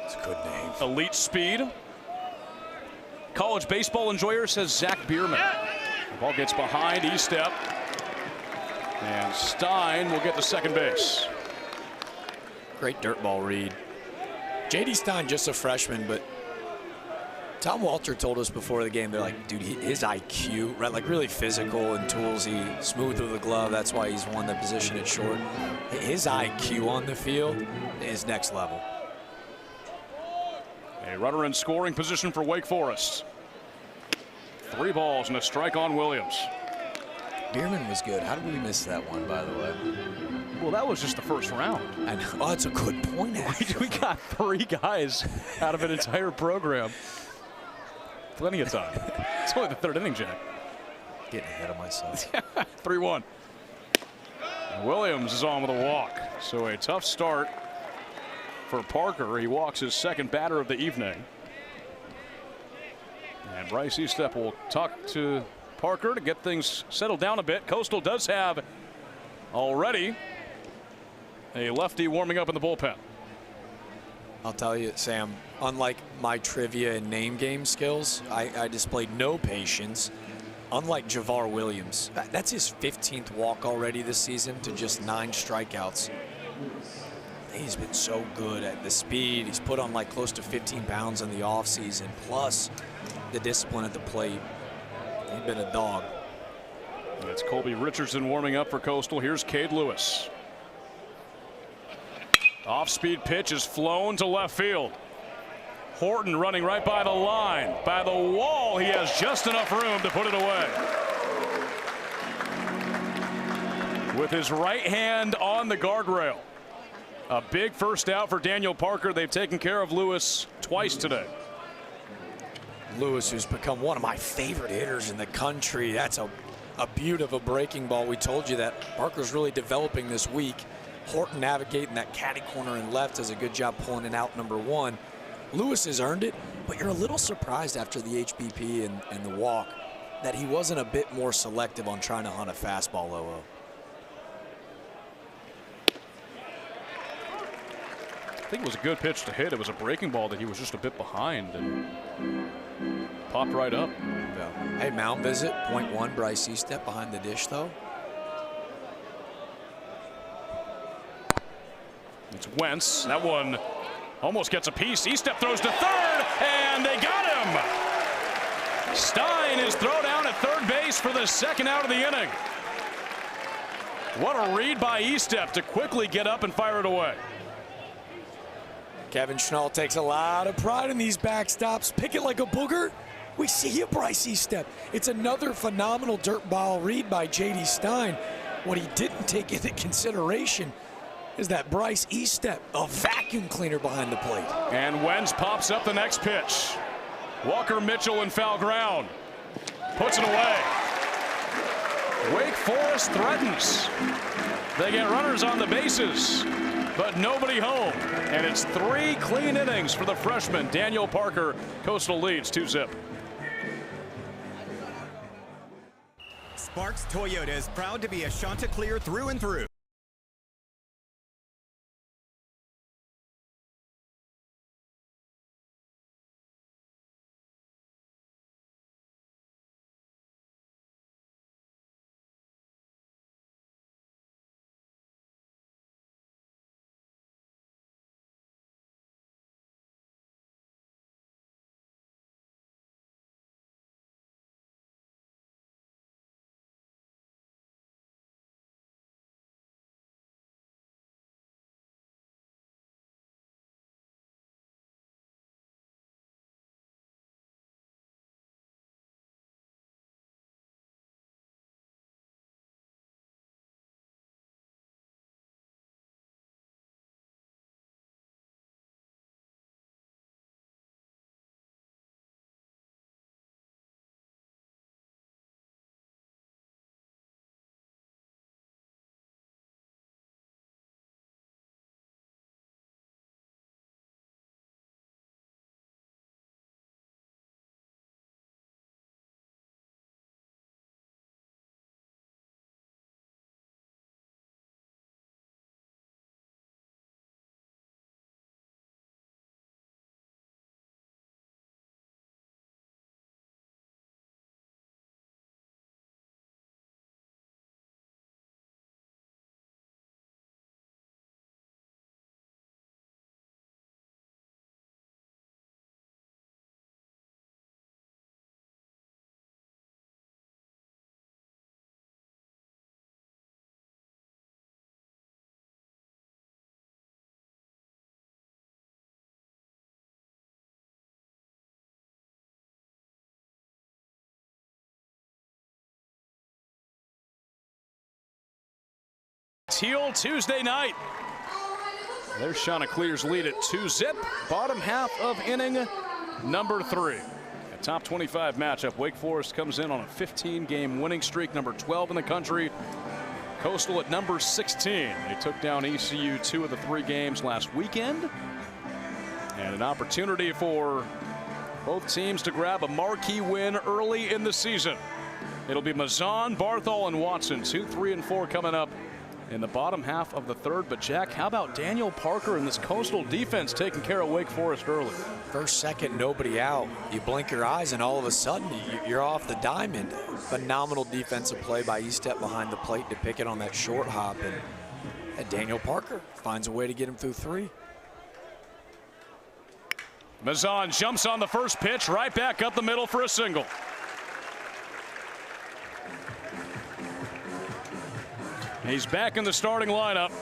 It's a good name. Elite speed. College baseball enjoyer says Zach Bierman. The ball gets behind E-step. And Stein will get to second base. Great dirt ball read. J.D. Stein, just a freshman, but Tom Walter told us before the game, they're like, dude, his IQ, right, like really physical and toolsy, smooth with the glove. That's why he's won the position at short. His IQ on the field is next level. A runner in scoring position for Wake Forest. 3 balls and a strike on Williams. Bierman was good. How did we miss that one, by the way? Well, that was just the first round. I know. Oh, that's a good point. We got 3 guys out of an entire program. Plenty of time. It's only the 3rd inning, Jack. Getting ahead of myself. 3-1. Williams is on with a walk. So a tough start for Parker. He walks his second batter of the evening. And Bryce Eastep will talk to Parker to get things settled down a bit. Coastal does have already a lefty warming up in the bullpen. I'll tell you, Sam, unlike my trivia and name game skills, I displayed no patience. Unlike Javar Williams, that's his 15th walk already this season to just 9 strikeouts. He's been so good at the speed. He's put on like close to 15 pounds in the offseason, plus the discipline at the plate. He's been a dog. It's Colby Richardson warming up for Coastal. Here's Cade Lewis. Off-speed pitch is flown to left field. Horton running right by the line. By the wall, he has just enough room to put it away. With his right hand on the guardrail. A big first out for Daniel Parker. They've taken care of Lewis twice today. Lewis, who's become one of my favorite hitters in the country. That's a beaut of a breaking ball. We told you that Parker's really developing this week. Horton navigating that catty corner and left does a good job pulling it out number 1. Lewis has earned it, but you're a little surprised after the HBP and the walk that he wasn't a bit more selective on trying to hunt a fastball low. I think it was a good pitch to hit. It was a breaking ball that he was just a bit behind and popped right up. Yeah. Hey, mound visit, 0.1, Bryce Eastep behind the dish, though. It's Wentz. That one almost gets a piece. Eastep throws to third, and they got him. Stein is thrown out at third base for the second out of the inning. What a read by Eastep to quickly get up and fire it away. Kevin Schnall takes a lot of pride in these backstops. Pick it like a booger. We see you, Bryce Eastep. It's another phenomenal dirt ball read by J.D. Stein. What he didn't take into consideration is that Bryce Eastep, a vacuum cleaner behind the plate. And Wentz pops up the next pitch. Walker Mitchell in foul ground. Puts it away. Wake Forest threatens. They get runners on the bases, but nobody home. And it's 3 clean innings for the freshman, Daniel Parker. Coastal leads 2-0. Sparks Toyota is proud to be a Chanticleer through and through. Teal Tuesday night. There's Chanticleer's lead at 2-zip. Bottom half of inning number 3. A top 25 matchup. Wake Forest comes in on a 15-game winning streak, number 12 in the country. Coastal at number 16. They took down ECU 2 of the 3 games last weekend. And an opportunity for both teams to grab a marquee win early in the season. It'll be Mazan, Barthol, and Watson, 2, 3, and 4 coming up in the bottom half of the 3rd. But Jack, how about Daniel Parker and this Coastal defense taking care of Wake Forest early? First, second, nobody out. You blink your eyes and all of a sudden you're off the diamond. Phenomenal defensive play by Estep behind the plate to pick it on that short hop. And Daniel Parker finds a way to get him through 3. Mazan jumps on the first pitch, right back up the middle for a single. He's back in the starting lineup.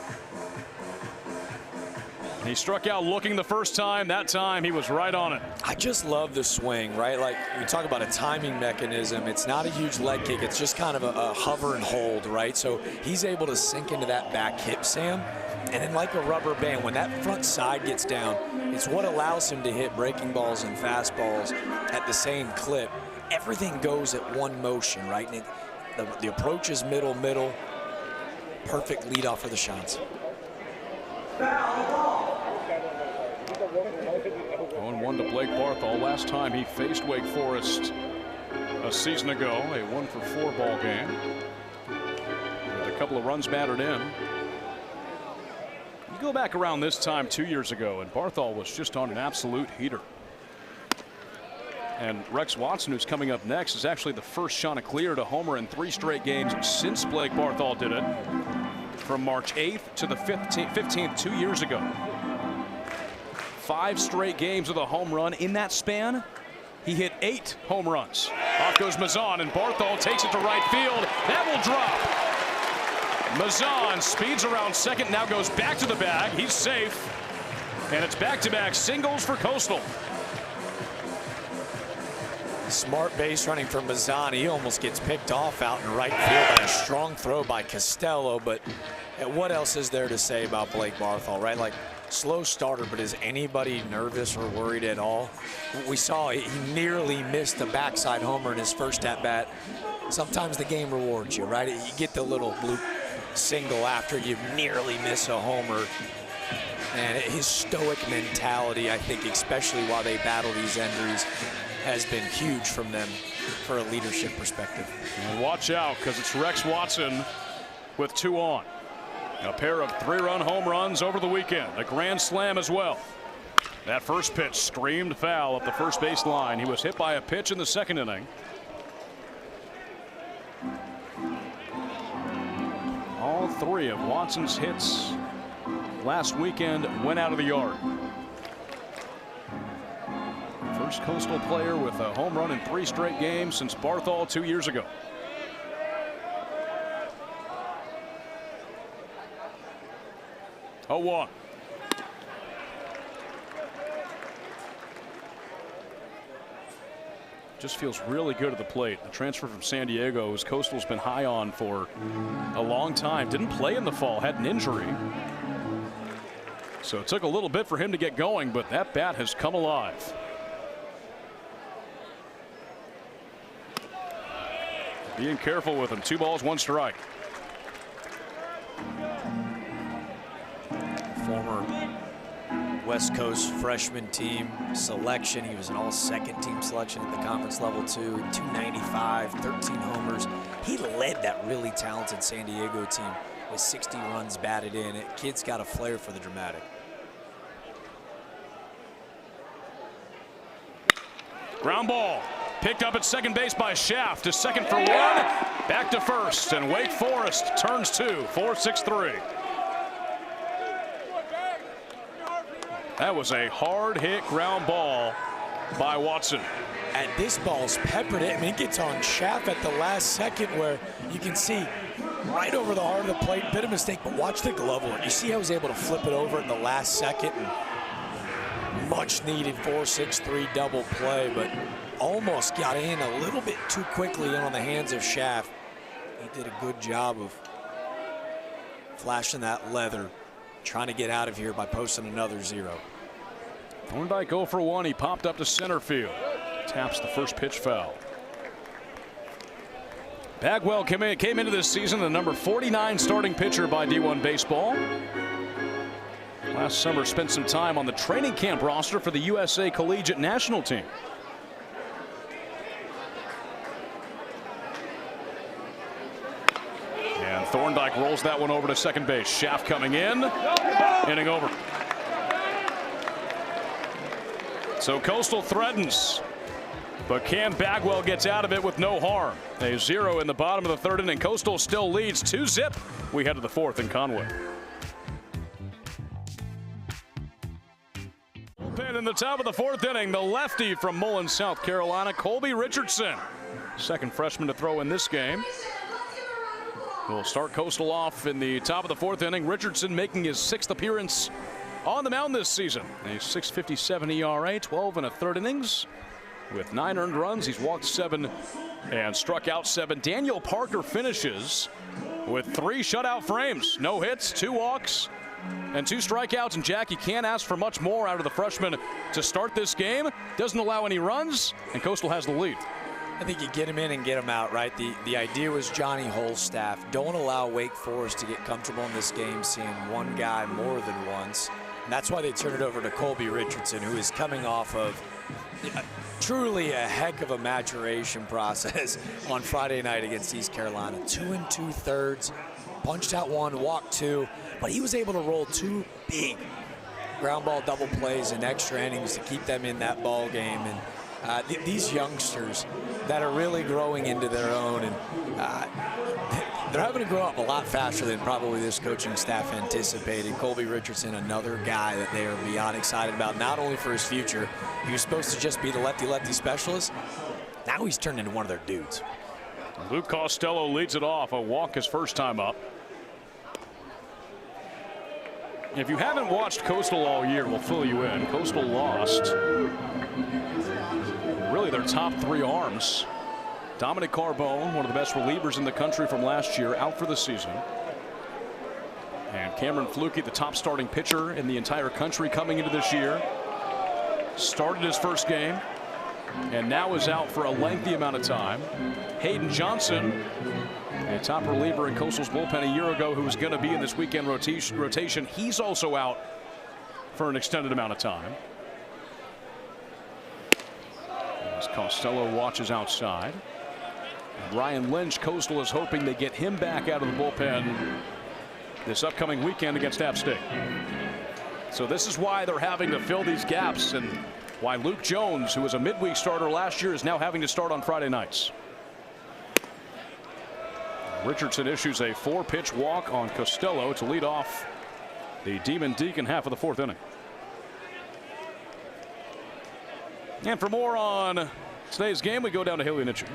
He struck out looking the first time. That time he was right on it. I just love the swing, right? Like we talk about a timing mechanism. It's not a huge leg kick. It's just kind of a hover and hold, right? So he's able to sink into that back hip, Sam. And then like a rubber band, when that front side gets down, it's what allows him to hit breaking balls and fastballs at the same clip. Everything goes at one motion, right? And the approach is middle. Perfect leadoff for the Shants. 0-1 to Blake Barthol. Last time he faced Wake Forest a season ago, a 1-for-4 ball game with a couple of runs battered in. You go back around this time 2 years ago, and Barthol was just on an absolute heater. And Rex Watson, who's coming up next, is actually the first Chanticleer to homer in 3 straight games since Blake Barthol did it, from March 8th to the 15th 2 years ago. 5 straight games with a home run. In that span, he hit 8 home runs. Off goes Mazan, and Barthol takes it to right field. That will drop. Mazan speeds around second, now goes back to the bag. He's safe. And it's back-to-back singles for Coastal. Smart base running from Mazan. He almost gets picked off out in right field by a strong throw by Costello. But what else is there to say about Blake Barthol, right? Like, slow starter, but is anybody nervous or worried at all? We saw he nearly missed a backside homer in his first at-bat. Sometimes the game rewards you, right? You get the little bloop single after you nearly miss a homer. And his stoic mentality, I think, especially while they battle these injuries, has been huge from them for a leadership perspective. And watch out, because it's Rex Watson with 2 on. A pair of 3-run home runs over the weekend. A grand slam as well. That first pitch screamed foul up the first base line. He was hit by a pitch in the second inning. All 3 of Watson's hits last weekend went out of the yard. First Coastal player with a home run in 3 straight games since Barthol 2 years ago. Oh, 1. Just feels really good at the plate. The transfer from San Diego, as Coastal's been high on for a long time. Didn't play in the fall, had an injury. So it took a little bit for him to get going, but that bat has come alive. Being careful with him. 2 balls, 1 strike. Former West Coast freshman team selection. He was an all-second team selection at the conference level too. 295, 13 homers. He led that really talented San Diego team with 60 runs batted in. Kid's got a flair for the dramatic. Ground ball. Picked up at second base by Schaff. To second for 1. Back to first. And Wake Forest turns 2. 4-6-3. That was a hard-hit ground ball by Watson. And this ball's peppered it. I mean, it gets on Schaff at the last second where you can see right over the heart of the plate. Bit of mistake, but watch the glove work. You see how he was able to flip it over in the last second. And much needed 4-6-3 double play, but almost got in a little bit too quickly on the hands of Schaff. He did a good job of flashing that leather, trying to get out of here by posting another 0. Thorndike 0 for 1. He popped up to center field. Taps the first pitch foul. Bagwell came into this season the number 49 starting pitcher by D1 baseball. Last summer spent some time on the training camp roster for the USA Collegiate National Team. And Thorndike rolls that one over to second base. Schaff coming in. Inning over. So Coastal threatens, but Cam Bagwell gets out of it with no harm. A 0 in the bottom of the 3rd inning. Coastal still leads 2-zip. We head to the 4th in Conway. Bullpen in the top of the 4th inning. The lefty from Mullins, South Carolina, Colby Richardson. Second freshman to throw in this game. We'll start Coastal off in the top of the 4th inning. Richardson making his 6th appearance on the mound this season. A 6.57 ERA, 12 1/3 innings. With 9 earned runs, he's walked 7 and struck out 7. Daniel Parker finishes with 3 shutout frames. No hits, 2 walks, and 2 strikeouts. And Jack, you can't ask for much more out of the freshman to start this game. Doesn't allow any runs, and Coastal has the lead. I think you get him in and get him out, right? The idea was Johnny Hull's staff. Don't allow Wake Forest to get comfortable in this game, seeing one guy more than once. And that's why they turned it over to Colby Richardson, who is coming off of truly a heck of a maturation process on Friday night against East Carolina. 2 2/3, punched out 1, walked 2, but he was able to roll 2 big ground ball double plays in extra innings to keep them in that ball game. And these youngsters that are really growing into their own, and they're having to grow up a lot faster than probably this coaching staff anticipated. Colby Richardson, another guy that they are beyond excited about, not only for his future. He was supposed to just be the lefty-lefty specialist. Now he's turned into one of their dudes. Luke Costello leads it off. A walk his first time up. If you haven't watched Coastal all year, we'll fill you in. Coastal lost really their top 3 arms. Dominic Carbone, one of the best relievers in the country from last year, out for the season. And Cameron Fluke, the top starting pitcher in the entire country coming into this year, started his first game and now is out for a lengthy amount of time. Hayden Johnson, a top reliever in Coastal's bullpen a year ago, who was going to be in this weekend rotation, he's also out for an extended amount of time. As Costello watches outside. And Ryan Lynch, Coastal is hoping they get him back out of the bullpen this upcoming weekend against App State. So this is why they're having to fill these gaps, and why Luke Jones, who was a midweek starter last year, is now having to start on Friday nights. Richardson issues a 4-pitch walk on Costello to lead off the Demon Deacon half of the 4th inning. And for more on today's game, we go down to Haley Nitschke.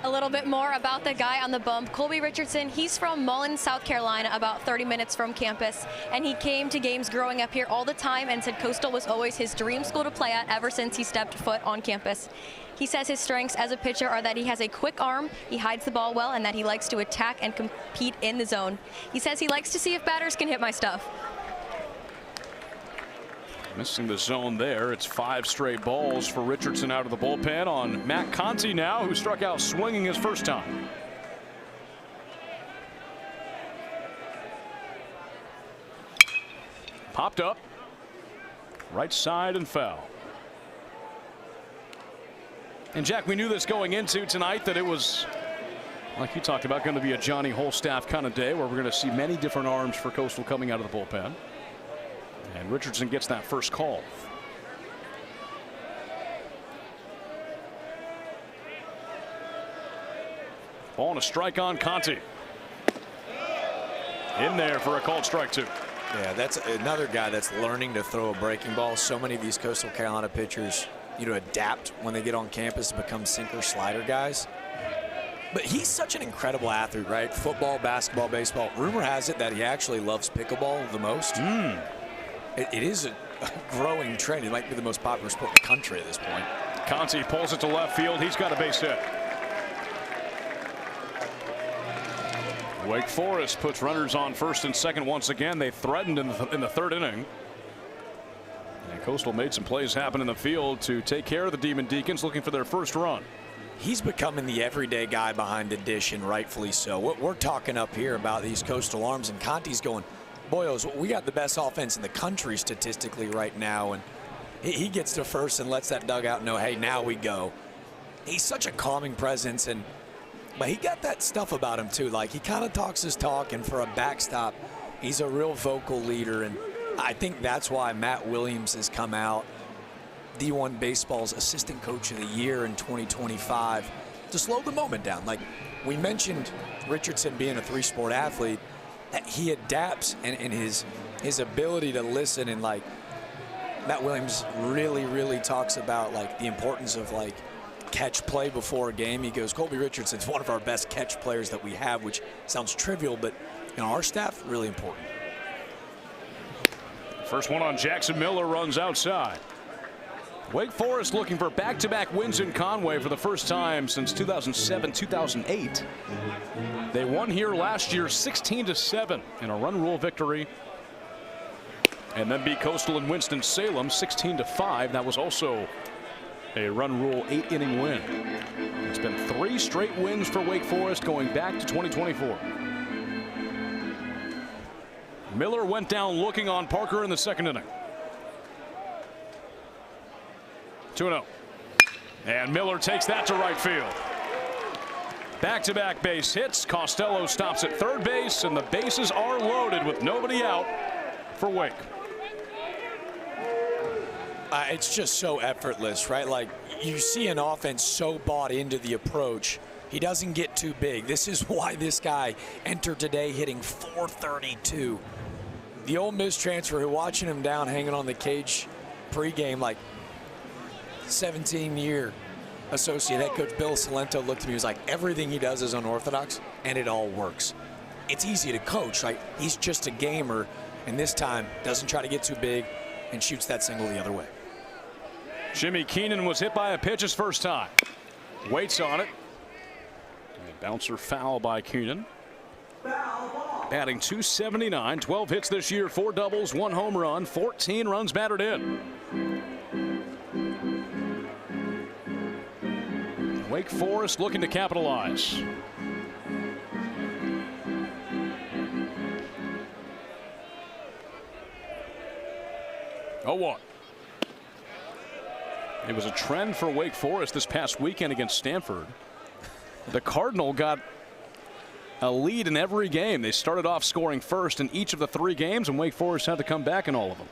A little bit more about the guy on the bump, Colby Richardson. He's from Mullen, South Carolina, about 30 minutes from campus, and he came to games growing up here all the time and said Coastal was always his dream school to play at ever since he stepped foot on campus. He says his strengths as a pitcher are that he has a quick arm, he hides the ball well, and that he likes to attack and compete in the zone. He says he likes to see if batters can hit my stuff. Missing the zone there. It's 5 straight balls for Richardson out of the bullpen on Matt Conti now, who struck out swinging his first time. Popped up. Right side and foul. And Jack, we knew this going into tonight, that it was, like you talked about, going to be a Johnny Holstaff kind of day where we're going to see many different arms for Coastal coming out of the bullpen. And Richardson gets that first call. Ball and a strike on Conti. In there for a called strike 2. Yeah, that's another guy that's learning to throw a breaking ball. So many of these Coastal Carolina pitchers, adapt when they get on campus and become sinker slider guys. But he's such an incredible athlete, right? Football, basketball, baseball. Rumor has it that he actually loves pickleball the most. It is a growing trend. It might be the most popular sport in the country at this point. Conti pulls it to left field. He's got a base hit. Wake Forest puts runners on first and second once again. They threatened in the 3rd inning. And Coastal made some plays happen in the field to take care of the Demon Deacons, looking for their first run. He's becoming the everyday guy behind the dish, and rightfully so. We're talking up here about these Coastal arms, and Conti's going, boyos, we got the best offense in the country statistically right now, and he gets to first and lets that dugout know, hey, now we go. He's such a calming presence, but he got that stuff about him too. Like, he kind of talks his talk, and for a backstop, he's a real vocal leader, and I think that's why Matt Williams has come out, D1 Baseball's Assistant Coach of the Year in 2025, to slow the moment down. Like, we mentioned Richardson being a 3-sport athlete. He adapts, and his ability to listen, and like Matt Williams really talks about like the importance of like catch play before a game. He goes, Colby Richardson's one of our best catch players that we have, which sounds trivial, but our staff, really important. First one on Jackson Miller, runs outside. Wake Forest looking for back-to-back wins in Conway for the first time since 2007-2008. They won here last year 16-7 in a run rule victory, and then beat Coastal in Winston-Salem 16-5. That was also a run rule 8-inning win. It's been 3 straight wins for Wake Forest going back to 2024. Miller went down looking on Parker in the 2nd inning. 2-0. And Miller takes that to right field. Back-to-back base hits. Costello stops at 3rd base, and the bases are loaded with nobody out for Wake. It's just so effortless, right? Like, you see an offense so bought into the approach. He doesn't get too big. This is why this guy entered today hitting .432. The Ole Miss transfer, who watching him down hanging on the cage pregame, like 17-year associate head coach Bill Salento looked at me, he was like, everything he does is unorthodox, and it all works. It's easy to coach, right? He's just a gamer, and this time doesn't try to get too big and shoots that single the other way. Jimmy Keenan was hit by a pitch his first time. Waits on it. And bouncer foul by Keenan. Batting .279, 12 hits this year, 4 doubles, 1 home run, 14 runs batted in. Wake Forest looking to capitalize. Oh, 1. It was a trend for Wake Forest this past weekend against Stanford. The Cardinal got a lead in every game. They started off scoring first in each of the 3 games, and Wake Forest had to come back in all of them.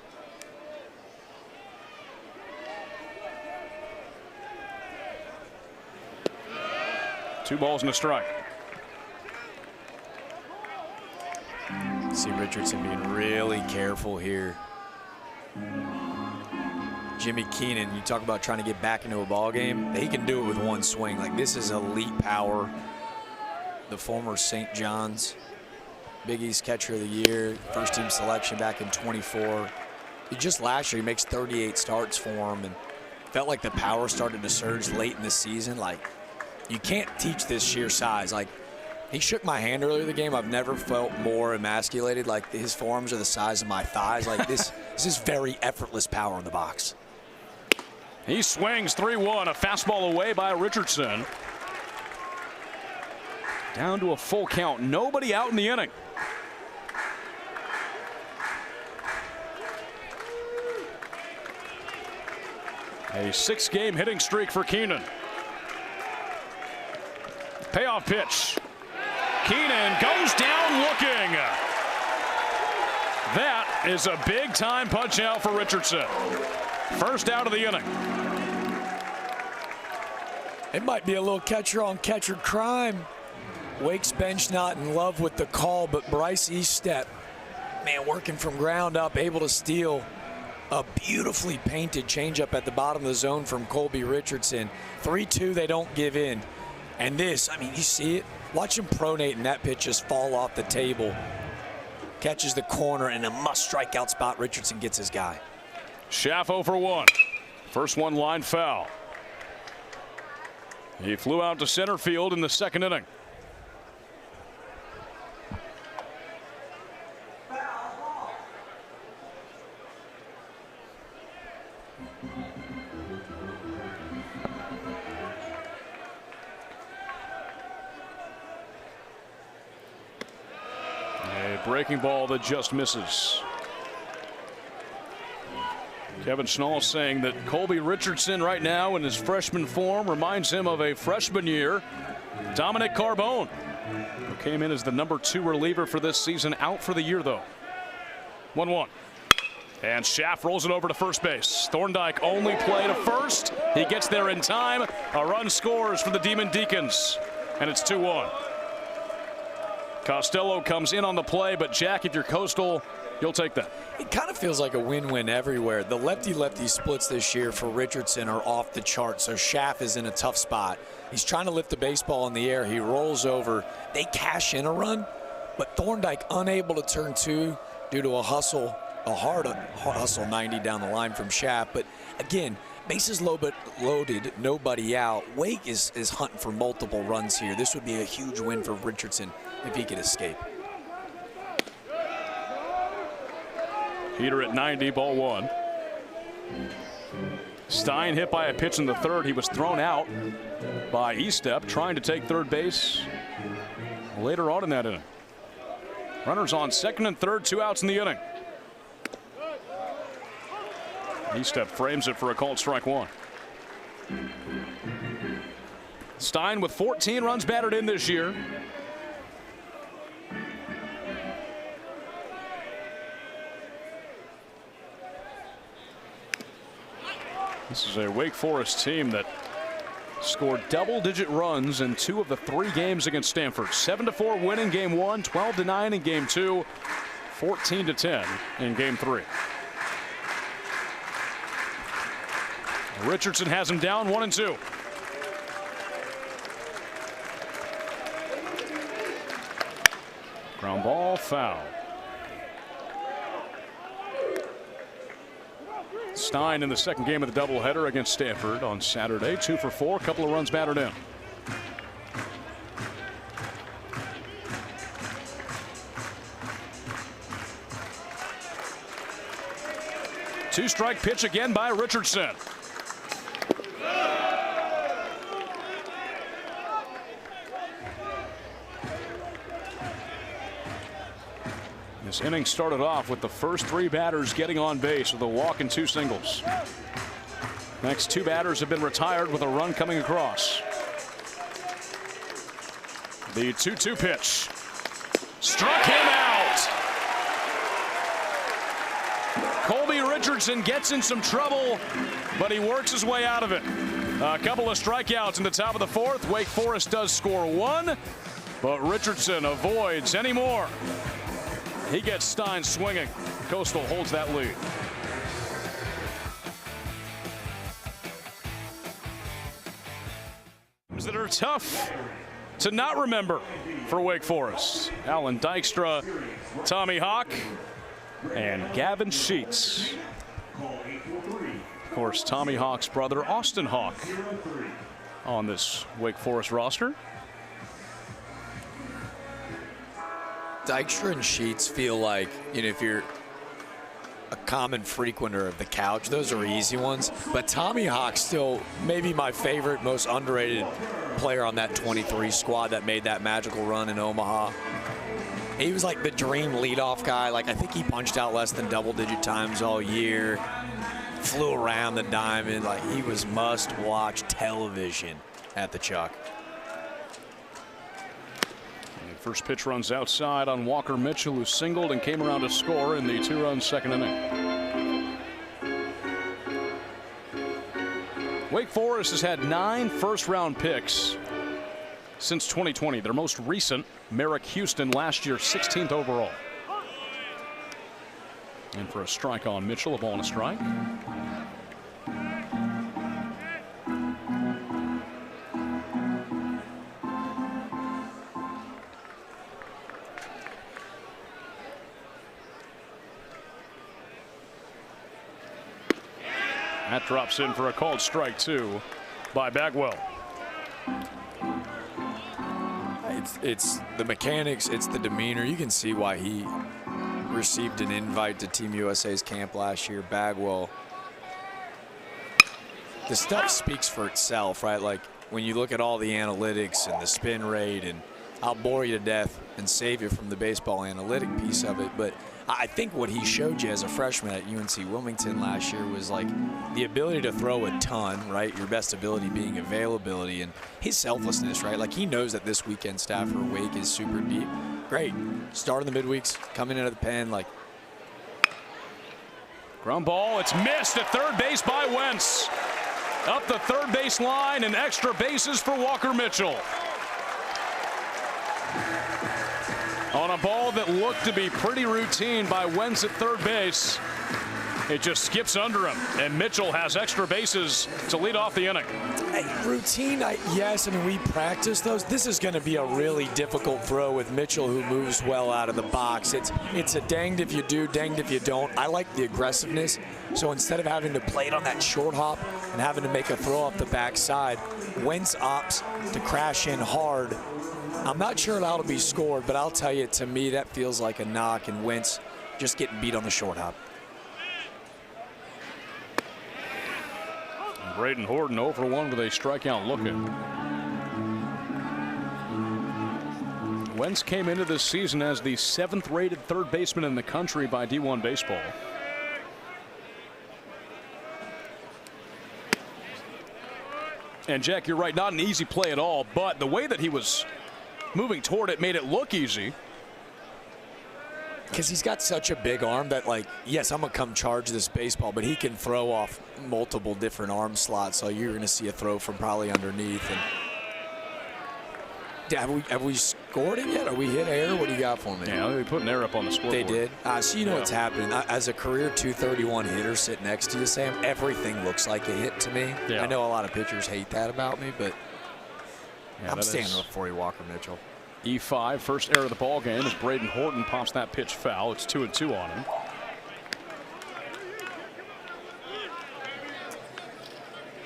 Two balls and a strike. See Richardson being really careful here. Jimmy Keenan, you talk about trying to get back into a ball game. He can do it with one swing. Like, this is elite power. The former St. John's Big East Catcher of the Year, first team selection back in 24. Just last year, he makes 38 starts for him, and felt like the power started to surge late in the season. Like, you can't teach this sheer size. Like, he shook my hand earlier in the game. I've never felt more emasculated. Like, his forearms are the size of my thighs. Like, this is very effortless power in the box. He swings 3-1, a fastball away by Richardson. Down to a full count. Nobody out in the inning. A 6-game hitting streak for Keenan. Payoff pitch. Keenan goes down looking. That is a big time punch out for Richardson. First out of the inning. It might be a little catcher on catcher crime. Wake's bench not in love with the call, but Bryce Eastep, man, working from ground up, able to steal a beautifully painted changeup at the bottom of the zone from Colby Richardson. 3-2, they don't give in. And this, I mean, you see it. Watch him pronate and that pitch just fall off the table. Catches the corner and a must strikeout spot. Richardson gets his guy. Schaff 0 for 1. First one line foul. He flew out to center field in the 2nd inning. A breaking ball that just misses. Kevin Schnall saying that Colby Richardson right now in his freshman form reminds him of a freshman year. Dominic Carbone, who came in as the #2 reliever for this season, out for the year though. 1-1. And Schaff rolls it over to first base. Thorndike only play to first. He gets there in time. A run scores for the Demon Deacons. And it's 2-1. Costello comes in on the play, but Jack, if you're Coastal, you'll take that. It kind of feels like a win-win everywhere. The lefty-lefty splits this year for Richardson are off the chart, so Schaff is in a tough spot. He's trying to lift the baseball in the air. He rolls over. They cash in a run, but Thorndike unable to turn 2 due to a hustle, a hard hustle 90 down the line from Schaff. But again, bases loaded, nobody out. Wake is hunting for multiple runs here. This would be a huge win for Richardson if he could escape. Heater at 90, ball 1. Stein hit by a pitch in the 3rd. He was thrown out by Eastep trying to take third base later on in that inning. Runners on 2nd and 3rd, 2 outs in the inning. Eastep frames it for a called strike 1. Stein with 14 runs batted in this year. This is a Wake Forest team that scored double-digit runs in 2 of the 3 games against Stanford. 7-4 win in game 1, 12-9 in game 2, 14-10 in game 3. Richardson has him down 1-2. Ground ball, foul. Stein in the 2nd game of the doubleheader against Stanford on Saturday. 2 for 4, a couple of runs batted in. Two-strike pitch again by Richardson. This inning started off with the first 3 batters getting on base with a walk and 2 singles. Next two batters have been retired with a run coming across. The 2-2 pitch. Struck him out. Colby Richardson gets in some trouble, but he works his way out of it. A couple of strikeouts in the top of the fourth. Wake Forest does score one, but Richardson avoids any more. He gets Stein swinging. Coastal holds that lead. That are tough to not remember for Wake Forest. Alan Dykstra, Tommy Hawk, and Gavin Sheets. Of course, Tommy Hawk's brother, Austin Hawk, on this Wake Forest roster. Dykstra and Sheets feel like, you know, if you're a common frequenter of the couch, those are easy ones. But Tommy Hawk still maybe my favorite, most underrated player on that 23 squad that made that magical run in Omaha. He was like the dream leadoff guy. Like, I think he punched out less than double-digit times all year. Flew around the diamond. Like, he was must-watch television at the Chuck. First pitch runs outside on Walker Mitchell, who singled and came around to score in the 2-run second inning. Wake Forest has had 9 first-round picks since 2020. Their most recent, Merrick Houston, last year 16th overall. And for a strike on Mitchell, a ball and a strike. That drops in for a called strike two by Bagwell. It's the mechanics, it's the demeanor. You can see why he received an invite to Team USA's camp last year. Bagwell. The stuff speaks for itself, right? Like, when you look at all the analytics and the spin rate, and I'll bore you to death and save you from the baseball analytic piece of it, but I think what he showed you as a freshman at UNC Wilmington last year was like the ability to throw a ton, right? Your best ability being availability, and his selflessness, right? Like, he knows that this weekend staff for Wake is super deep. Great. Start in the midweeks, coming into the pen, like. Ground ball, it's missed at third base by Wentz. Up the third base line and extra bases for Walker Mitchell. On a ball that looked to be pretty routine by Wentz at third base, it just skips under him, and Mitchell has extra bases to lead off the inning. Hey, routine, yes, I mean, we practice those. This is going to be a really difficult throw with Mitchell, who moves well out of the box. It's a danged if you do, danged if you don't. I like the aggressiveness, so instead of having to play it on that short hop and having to make a throw off the backside, Wentz opts to crash in hard. I'm not sure it ought to be scored, but I'll tell you, to me, that feels like a knock, and Wentz just getting beat on the short hop. Braden Horton 0 for 1 with a strikeout looking. Wentz came into this season as the 7th rated third baseman in the country by D1 Baseball. And Jack, you're right, not an easy play at all, but the way that he was moving toward it made it look easy. Because he's got such a big arm that, like, yes, I'm going to come charge this baseball, but he can throw off multiple different arm slots, so you're going to see a throw from probably underneath. And have we scored it yet? Are we hit air? What do you got for me? Yeah, they put an air up on the scoreboard. They did? So you know what's happening. As a career 231 hitter sitting next to you, Sam, everything looks like a hit to me. Yeah. I know a lot of pitchers hate that about me, but yeah, I'm standing up for you, Walker Mitchell. E5, first error of the ball game as Braden Horton pops that pitch foul. It's 2-2 on him.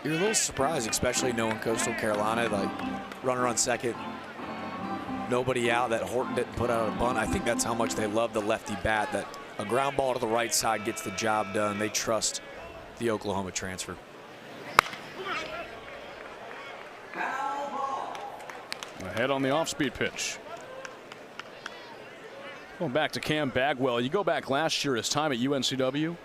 You're a little surprised, especially knowing Coastal Carolina, like, runner on second, nobody out, that Horton didn't put out a bunt. I think that's how much they love the lefty bat, that a ground ball to the right side gets the job done. They trust the Oklahoma transfer. Ahead on the off-speed pitch. Going back to Cam Bagwell. You go back last year, his time at UNCW.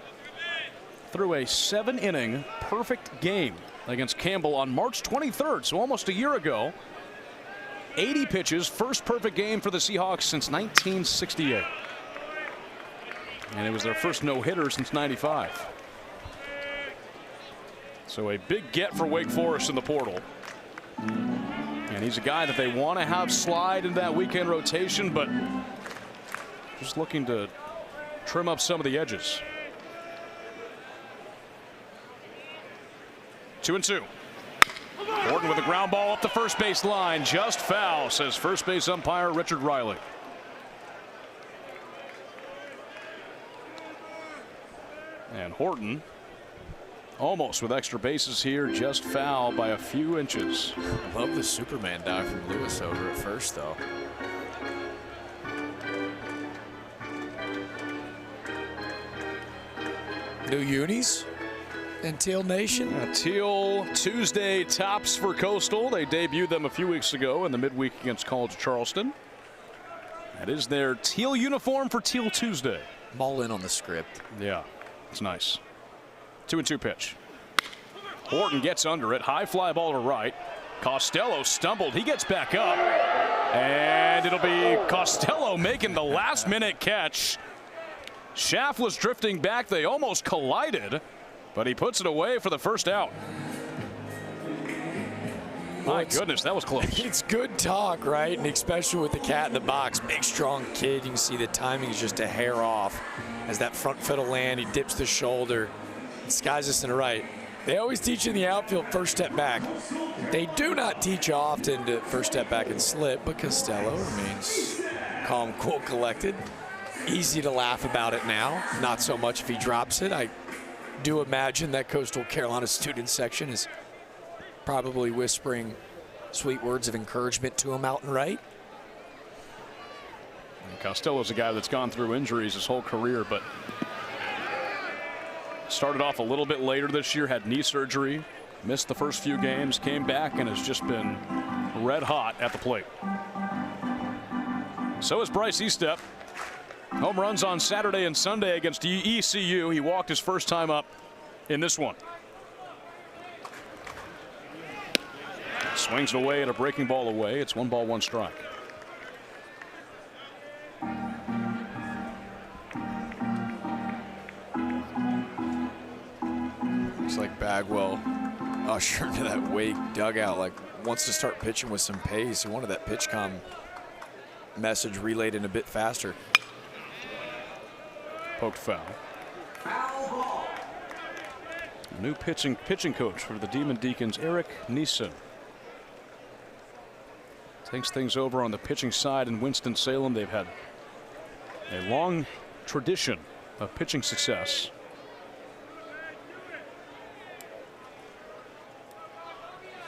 threw a 7-inning perfect game against Campbell on March 23rd, so almost a year ago. 80 pitches, first perfect game for the Seahawks since 1968. And it was their first no-hitter since '95. So a big get for Wake Forest in the portal. And he's a guy that they want to have slide into that weekend rotation, but just looking to trim up some of the edges. 2-2. Horton with a ground ball up the first base line, just foul, says first base umpire Richard Riley. And Horton almost with extra bases here, just foul by a few inches. I love the Superman dive from Lewis over at first, though. New unis and Teal Nation. Teal Tuesday tops for Coastal. They debuted them a few weeks ago in the midweek against College of Charleston. That is their teal uniform for Teal Tuesday. I'm all in on the script. Yeah, it's nice. 2-2 pitch. Horton gets under it. High fly ball to right. Costello stumbled. He gets back up. And it'll be Costello making the last-minute catch. Schaff was drifting back. They almost collided, but he puts it away for the first out. My goodness, that was close. It's good talk, right? And especially with the cat in the box. Big, strong kid. You can see the timing is just a hair off. As that front foot will land, he dips the shoulder. Skies us in the right. They always teach you in the outfield first step back. They do not teach you often to first step back and slip, but Costello remains calm, cool, collected. Easy to laugh about it now. Not so much if he drops it. I do imagine that Coastal Carolina student section is probably whispering sweet words of encouragement to him out and right. And Costello's a guy that's gone through injuries his whole career, but started off a little bit later this year, had knee surgery, missed the first few games, came back, and has just been red hot at the plate. So is Bryce Estep. Home runs on Saturday and Sunday against ECU. He walked his first time up in this one. Swings it away and a breaking ball away. It's 1 ball, 1 strike. Looks like Bagwell usher into that Wake dugout, like wants to start pitching with some pace. He wanted that pitch com message relayed in a bit faster. Poked foul. New pitching coach for the Demon Deacons, Eric Neeson. Takes things over on the pitching side in Winston-Salem. They've had a long tradition of pitching success.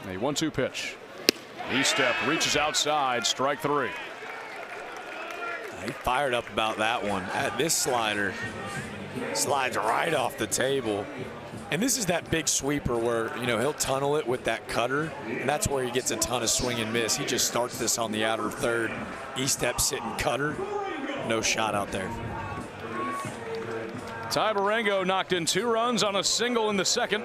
A 1-2 pitch. Estep reaches outside, strike 3. He fired up about that one. This slider slides right off the table. And this is that big sweeper where, you know, he'll tunnel it with that cutter, and that's where he gets a ton of swing and miss. He just starts this on the outer third. Estep sitting cutter. No shot out there. Ty Barango knocked in 2 runs on a single in the second.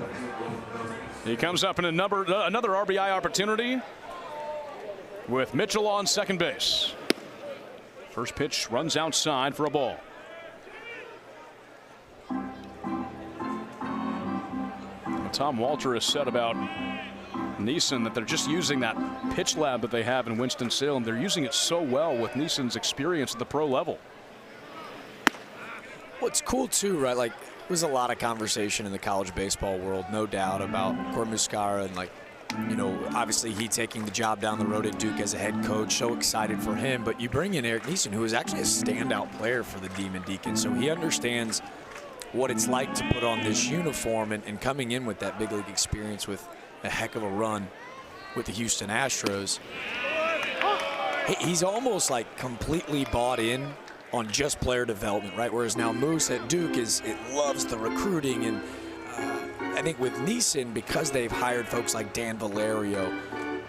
He comes up in another RBI opportunity with Mitchell on second base. First pitch runs outside for a ball. Tom Walter has said about Neeson that they're just using that pitch lab that they have in Winston-Salem. They're using it so well with Neeson's experience at the pro level. Well, it's cool too, right? Like, there's a lot of conversation in the college baseball world, no doubt, about Court Muscara and, like, you know, obviously he taking the job down the road at Duke as a head coach. So excited for him. But you bring in Eric Neeson, who is actually a standout player for the Demon Deacons. So he understands what it's like to put on this uniform and coming in with that big league experience with a heck of a run with the Houston Astros. He's almost like completely bought in on just player development, right? Whereas now Moose at Duke loves the recruiting. And I think with Neeson, because they've hired folks like Dan Valerio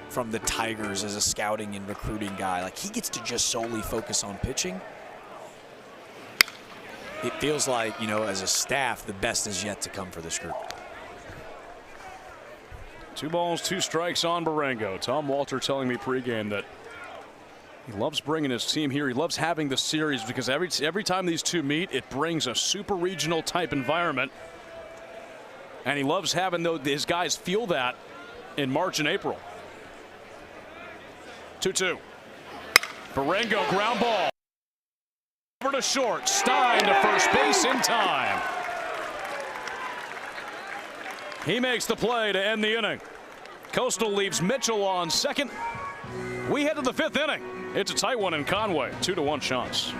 from the Tigers as a scouting and recruiting guy, like he gets to just solely focus on pitching. it feels like, as a staff, the best is yet to come for this group. 2 balls, 2 strikes on Marengo. Tom Walter telling me pregame that he loves bringing his team here. He loves having the series because every time these two meet, it brings a super regional type environment. And he loves having his guys feel that in March and April. 2-2. Marengo ground ball. Over to short. Stein to first base in time. He makes the play to end the inning. Coastal leaves Mitchell on second. We head to the 5th inning. It's a tight one in Conway. 2-1 shots.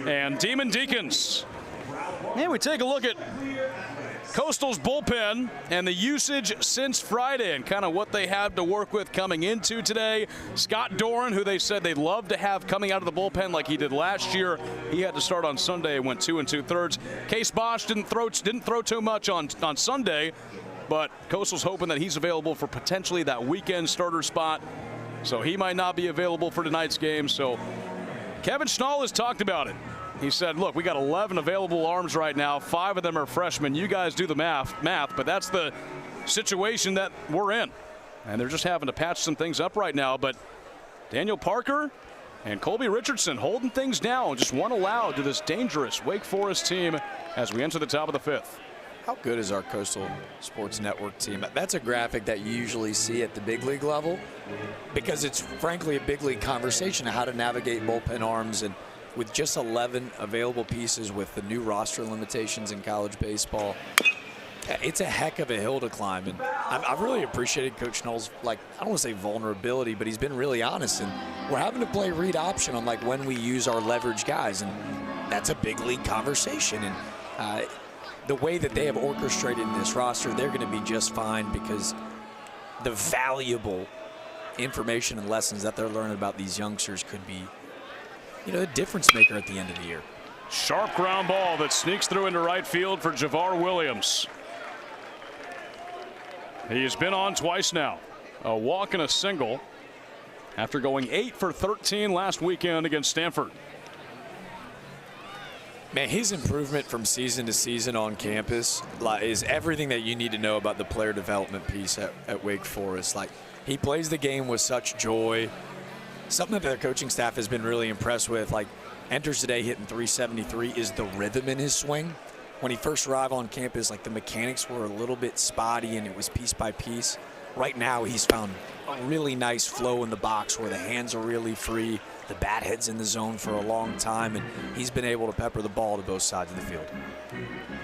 And Demon Deacons. And we take a look at Coastal's bullpen and the usage since Friday and kind of what they have to work with coming into today. Scott Doran, who they said they'd love to have coming out of the bullpen like he did last year. He had to start on Sunday and went 2 2/3. Case Bosch didn't throw too much on Sunday, but Coastal's hoping that he's available for potentially that weekend starter spot. So he might not be available for tonight's game. So Kevin Schnall has talked about it. He said, look, we got 11 available arms right now. 5 of them are freshmen. You guys do the math, but that's the situation that we're in. And they're just having to patch some things up right now. But Daniel Parker and Colby Richardson holding things down. Just one allowed to this dangerous Wake Forest team as we enter the top of the 5th. How good is our Coastal Sports Network team? That's a graphic that you usually see at the big league level because it's frankly a big league conversation of how to navigate bullpen arms. And with just 11 available pieces with the new roster limitations in college baseball, it's a heck of a hill to climb. And I've really appreciated Coach Schnall's, I don't want to say vulnerability, but he's been really honest. And we're having to play read option on when we use our leverage guys. And that's a big league conversation. And the way that they have orchestrated this roster, they're going to be just fine because the valuable information and lessons that they're learning about these youngsters could be, a difference maker at the end of the year. Sharp ground ball that sneaks through into right field for Javar Williams. He's been on twice now. A walk and a single after going 8 for 13 last weekend against Stanford. Man, his improvement from season to season on campus is everything that you need to know about the player development piece at Wake Forest. He plays the game with such joy. Something that their coaching staff has been really impressed with, enters today hitting .373, is the rhythm in his swing. When he first arrived on campus, the mechanics were a little bit spotty and it was piece by piece. Right now, he's found a really nice flow in the box where the hands are really free. the bat heads in the zone for a long time, and he's been able to pepper the ball to both sides of the field.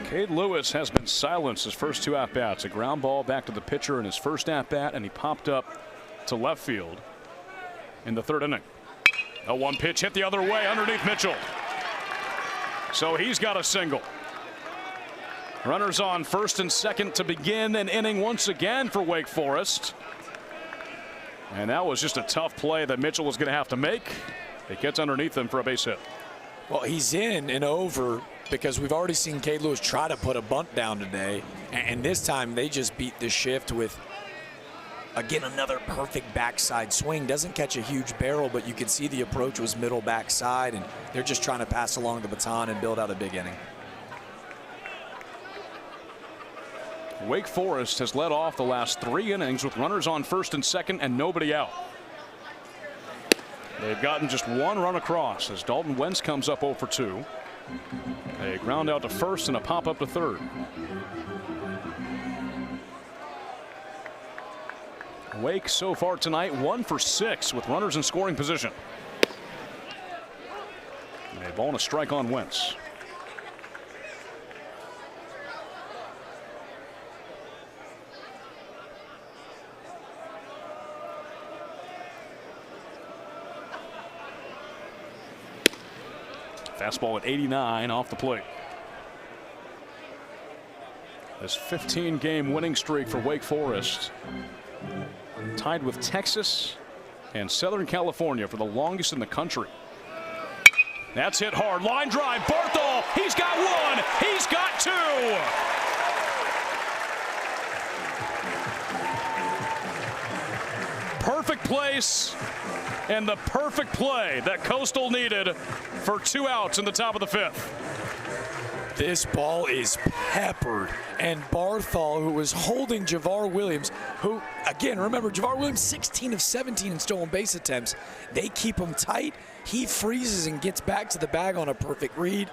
Cade Lewis has been silenced his first 2 at-bats. A ground ball back to the pitcher in his first at-bat, and he popped up to left field in the 3rd inning. A 1 pitch hit the other way underneath Mitchell. So he's got a single. Runners on 1st and 2nd to begin an inning once again for Wake Forest. And that was just a tough play that Mitchell was going to have to make. It gets underneath him for a base hit. Well, he's in and over because we've already seen Cade Lewis try to put a bunt down today. And this time they just beat the shift with, again, another perfect backside swing. Doesn't catch a huge barrel, but you can see the approach was middle backside, and they're just trying to pass along the baton and build out a big inning. Wake Forest has led off the last 3 innings with runners on 1st and 2nd and nobody out. They've gotten just 1 run across as Dalton Wentz comes up 0 for 2. A ground out to 1st and a pop up to 3rd. Wake so far tonight 1 for 6 with runners in scoring position. A ball and a strike on Wentz. Fastball at 89 off the plate. This 15-game winning streak for Wake Forest, tied with Texas and Southern California for the longest in the country. That's hit hard. Line drive. Barthol. He's got 1. He's got 2. Perfect place and the perfect play that Coastal needed for 2 outs in the top of the 5th. This ball is peppered, and Barthol, who was holding Javar Williams, who, again, remember, Javar Williams 16 of 17 in stolen base attempts. They keep him tight. He freezes and gets back to the bag on a perfect read.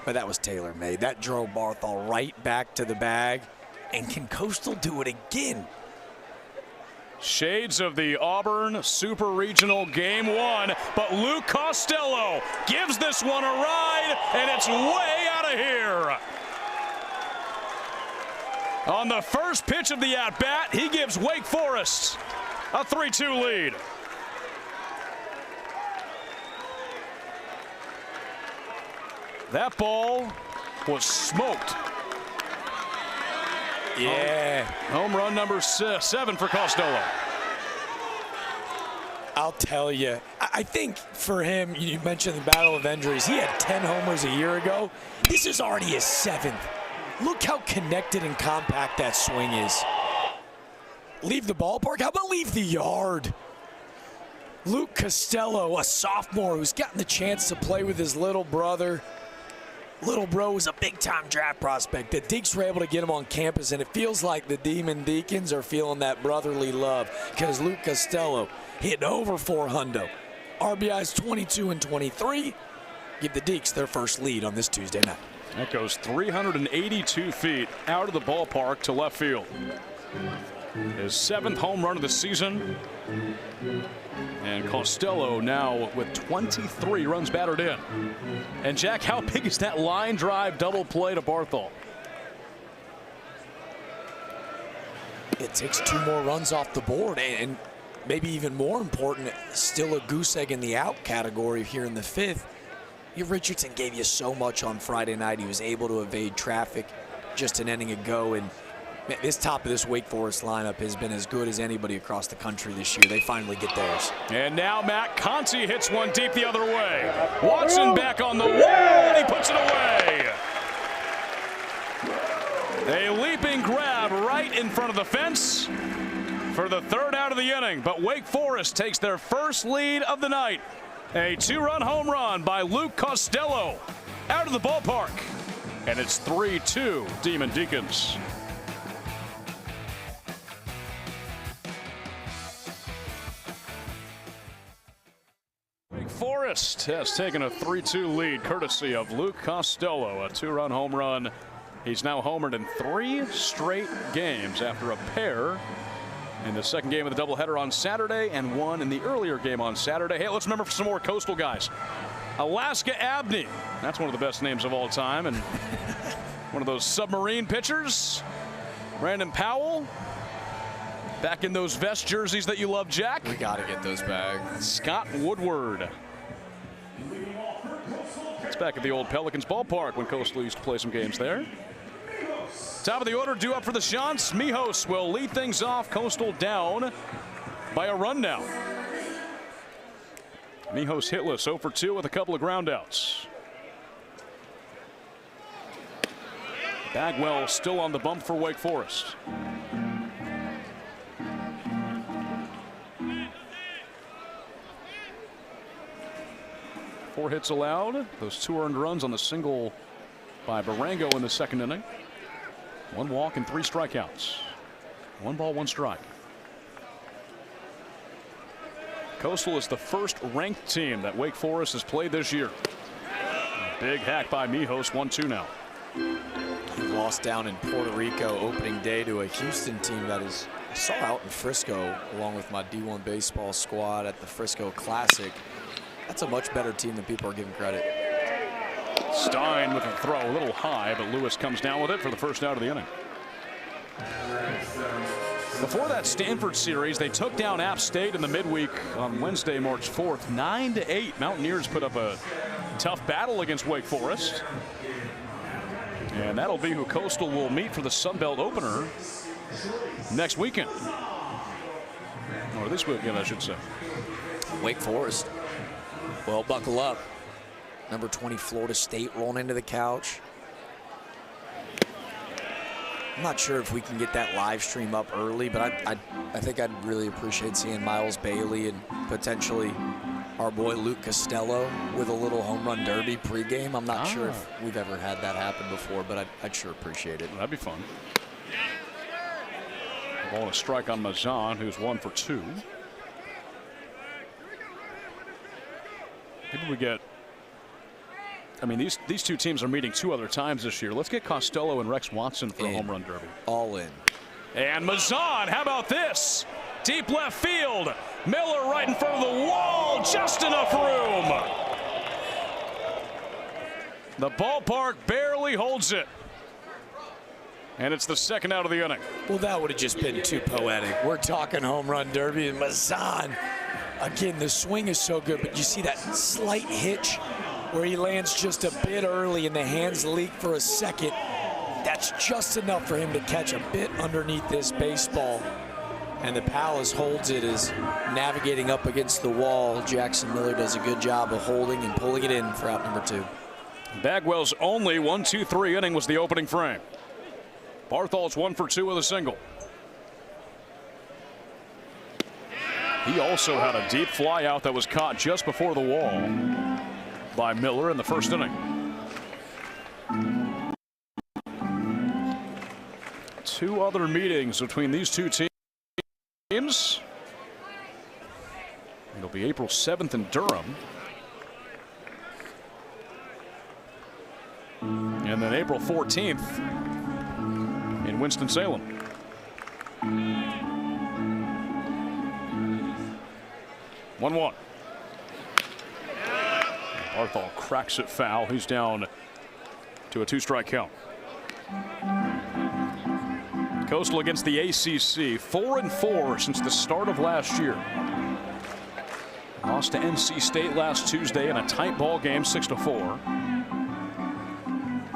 But that was tailor-made. That drove Barthol right back to the bag. And can Coastal do it again? Shades of the Auburn Super Regional Game 1, but Luke Costello gives this one a ride, and it's way out of here. On the first pitch of the at-bat, he gives Wake Forest a 3-2 lead. That ball was smoked. Yeah. Home run number 7 for Costello. I'll tell you, I think for him, you mentioned the battle of injuries. He had 10 homers a year ago. This is already his 7th. Look how connected and compact that swing is. Leave the ballpark? How about leave the yard? Luke Costello, a sophomore who's gotten the chance to play with his little brother. Little bro was a big-time draft prospect. The Deeks were able to get him on campus, and it feels like the Demon Deacons are feeling that brotherly love because Luke Costello hit over 400. RBIs 22 and 23. Give the Deeks their first lead on this Tuesday night. That goes 382 feet out of the ballpark to left field. His 7th home run of the season. And Costello now with 23 runs batted in. And Jack, how big is that line drive double play to Barthol? It takes 2 more runs off the board, and maybe even more important, still a goose egg in the out category here in the 5th. Richardson gave you so much on Friday night. He was able to evade traffic just an inning ago, and this top of this Wake Forest lineup has been as good as anybody across the country this year. They finally get theirs. And now Matt Conti hits one deep the other way. Watson back on the wall, and he puts it away. A leaping grab right in front of the fence for the 3rd out of the inning. But Wake Forest takes their first lead of the night. A 2-run home run by Luke Costello out of the ballpark. And it's 3-2 Demon Deacons. Wake Forest has taken a 3-2 lead courtesy of Luke Costello, a 2-run home run. He's now homered in 3 straight games after a pair in the second game of the doubleheader on Saturday and one in the earlier game on Saturday. Hey, let's remember some more Coastal guys. Alaska Abney, that's one of the best names of all time, and one of those submarine pitchers. Brandon Powell, back in those vest jerseys that you love, Jack. We got to get those back. Scott Woodward. It's back at the old Pelicans ballpark when Coastal used to play some games there. Top of the order, due up for the shots. Mijos will lead things off. Coastal down by a run now. Mijos hitless, 0 for 2 with a couple of groundouts. Bagwell still on the bump for Wake Forest. Four hits allowed. Those 2 earned runs on the single by Barango in the second inning. 1 walk and 3 strikeouts. 1 ball, 1 strike. Coastal is the first ranked team that Wake Forest has played this year. Big hack by Mijos, 1-2 now. He lost down in Puerto Rico opening day to a Houston team that is I saw out in Frisco along with my D1 baseball squad at the Frisco Classic. That's a much better team than people are giving credit. Stein with a throw a little high, but Lewis comes down with it for the first out of the inning. Before that Stanford series, they took down App State in the midweek on Wednesday, March 4th, 9-8. Mountaineers put up a tough battle against Wake Forest. And that'll be who Coastal will meet for the Sun Belt opener next weekend. Or this weekend, I should say. Wake Forest. Well, buckle up. Number 20 Florida State rolling into the couch. I'm not sure if we can get that live stream up early, but I think I'd really appreciate seeing Miles Bailey and potentially our boy Luke Costello with a little home run derby pregame. I'm not sure if we've ever had that happen before, but I'd sure appreciate it. That'd be fun. Ball and a strike on Mazan, who's 1 for 2. Maybe we get. I mean, these two teams are meeting 2 other times this year. Let's get Costello and Rex Watson for a home run derby. All in. And Mazan, how about this? Deep left field. Miller right in front of the wall. Just enough room. The ballpark barely holds it. And it's the second out of the inning. Well, that would have just been too poetic. We're talking home run derby, and Mazan, again, the swing is so good, but you see that slight hitch where he lands just a bit early and the hands leak for a second. That's just enough for him to catch a bit underneath this baseball. And the Palace holds it as navigating up against the wall. Jackson Miller does a good job of holding and pulling it in for out number 2. Bagwell's only 1-2-3 inning was the opening frame. Barthol's 1 for 2 with a single. He also had a deep fly out that was caught just before the wall by Miller in the first inning. 2 other meetings between these 2 teams. It'll be April 7th in Durham. And then April 14th in Winston-Salem. 1-1. Barthol cracks it foul. He's down to a 2-strike count. Coastal against the ACC, 4-4 since the start of last year. Lost to NC State last Tuesday in a tight ball game, 6-4.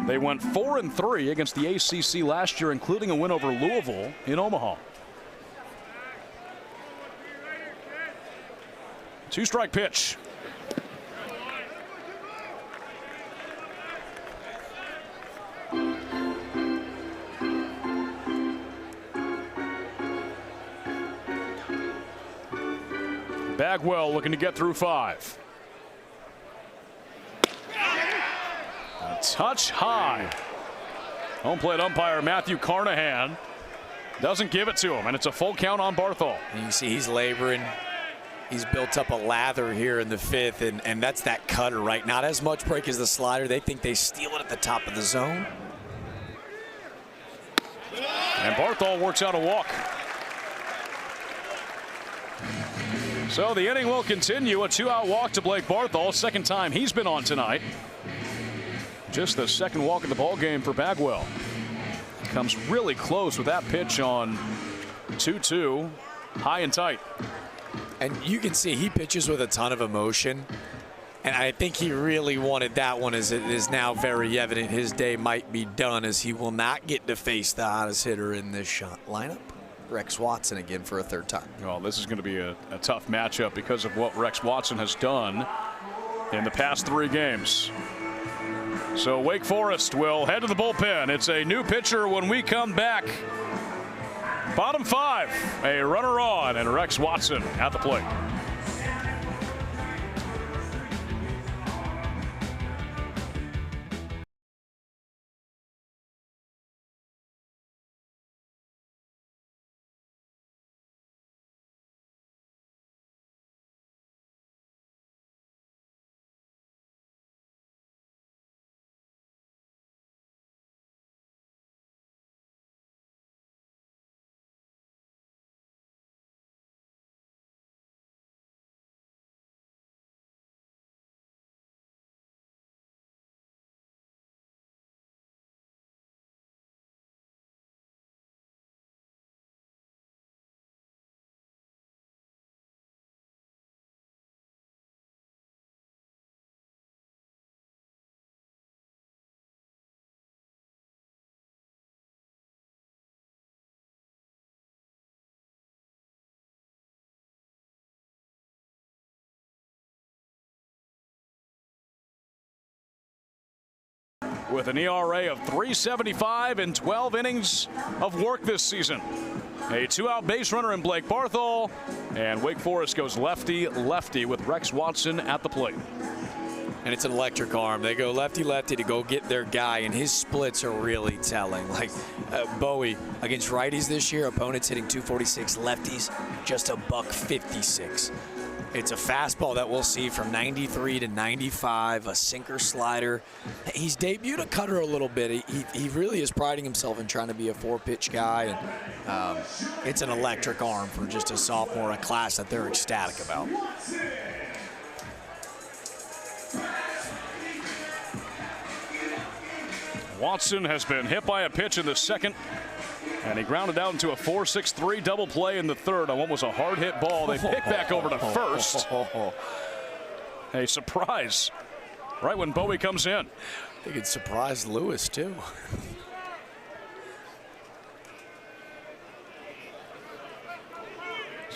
They went 4-3 against the ACC last year, including a win over Louisville in Omaha. 2-strike pitch. Bagwell looking to get through 5. A touch high. Home plate umpire Matthew Carnahan doesn't give it to him, and it's a full count on Barthol. And you see he's laboring. He's built up a lather here in the 5th, and that's that cutter, right? Not as much break as the slider. They think they steal it at the top of the zone. And Barthol works out a walk. So the inning will continue. A 2-out walk to Blake Barthol. Second time he's been on tonight. Just the second walk of the ball game for Bagwell. Comes really close with that pitch on 2-2, high and tight. And you can see he pitches with a ton of emotion. And I think he really wanted that one, as it is now very evident his day might be done, as he will not get to face the hottest hitter in this lineup. Rex Watson again for a third time. Well, this is going to be a tough matchup because of what Rex Watson has done in the past 3 games. So Wake Forest will head to the bullpen. It's a new pitcher when we come back. Bottom 5, a runner on, and Rex Watson at the plate. With an ERA of .375 in 12 innings of work this season. A 2-out base runner in Blake Barthol, and Wake Forest goes lefty-lefty with Rex Watson at the plate. And it's an electric arm. They go lefty-lefty to go get their guy, and his splits are really telling. Like Bowie against righties this year, opponents hitting .246, lefties just a .156. It's a fastball that we'll see from 93 to 95, a sinker slider. He's debuted a cutter a little bit. He really is priding himself in trying to be a 4-pitch guy, and it's an electric arm for just a sophomore, a class that they're ecstatic about. Watson has been hit by a pitch in the second, and he grounded out into a 4-6-3 double play in the third on what was a hard hit ball. They pick back over to first. A surprise right when Bowie comes in. I think it surprised Lewis too.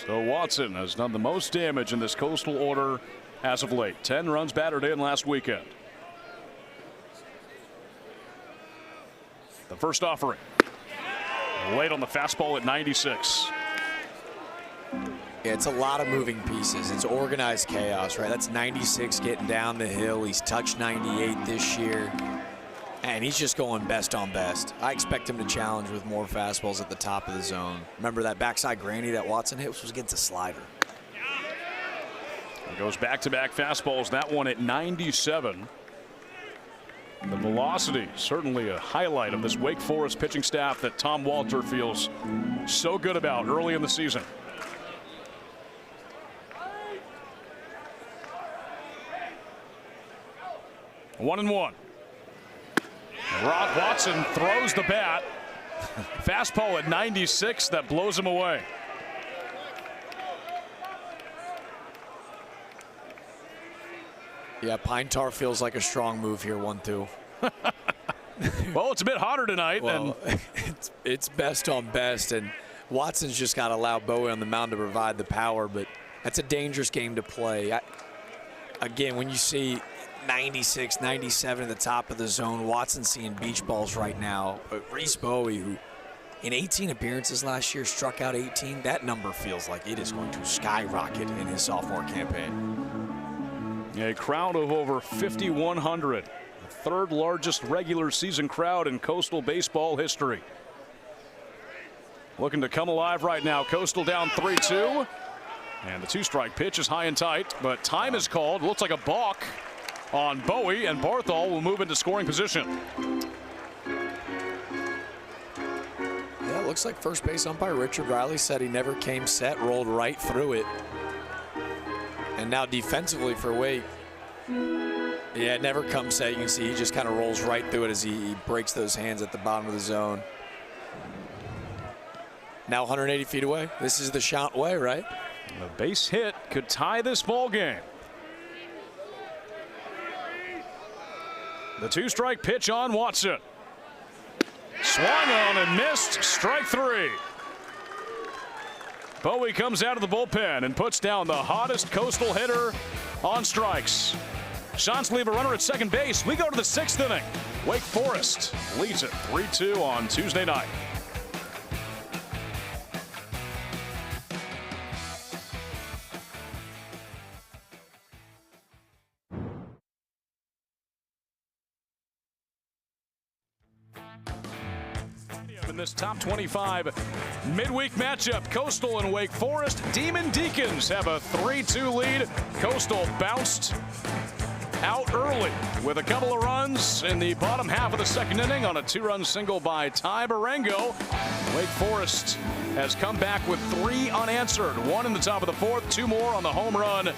So Watson has done the most damage in this Coastal order as of late. 10 runs battered in last weekend. The first offering. Late on the fastball at 96. Yeah, it's a lot of moving pieces. It's organized chaos, right? That's 96 getting down the hill. He's touched 98 this year. And he's just going best on best. I expect him to challenge with more fastballs at the top of the zone. Remember that backside granny that Watson hit was against a slider. He goes back-to-back fastballs. That one at 97. The velocity, certainly a highlight of this Wake Forest pitching staff that Tom Walter feels so good about early in the season. One and one. Rod Watson throws the bat. Fastball at 96 that blows him away. Yeah, Pine Tar feels like a strong move here, 1-2. Well, it's a bit hotter tonight. Well, it's best on best, and Watson's just got to allow Bowie on the mound to provide the power, but that's a dangerous game to play. Again, when you see 96, 97 at the top of the zone, Watson seeing beach balls right now. But Reese Bowie, who in 18 appearances last year struck out 18, that number feels like it is going to skyrocket in his sophomore campaign. A crowd of over 5,100, the third largest regular season crowd in Coastal baseball history. Looking to come alive right now. Coastal down 3-2, and the 2-strike pitch is high and tight, but time is called. Looks like a balk on Bowie, and Barthol will move into scoring position. Yeah, it looks like first base umpire Richard Riley said he never came set, rolled right through it. And now defensively for Wake, yeah, it never comes set. You can see he just kind of rolls right through it as he breaks those hands at the bottom of the zone. Now 180 feet away. This is the shot way, right? A base hit could tie this ball game. The two-strike pitch on Watson. Swung on and missed. Strike three. Bowie comes out of the bullpen and puts down the hottest Coastal hitter on strikes. Shots leave a runner at second base. We go to the sixth inning. Wake Forest leads it 3-2 on Tuesday night. In this top 25 midweek matchup, Coastal and Wake Forest. Demon Deacons have a 3-2 lead. Coastal bounced out early with a couple of runs in the bottom half of the second inning on a 2-run single by Ty Barango. Wake Forest has come back with 3 unanswered. 1 in the top of the 4th, 2 more on the home run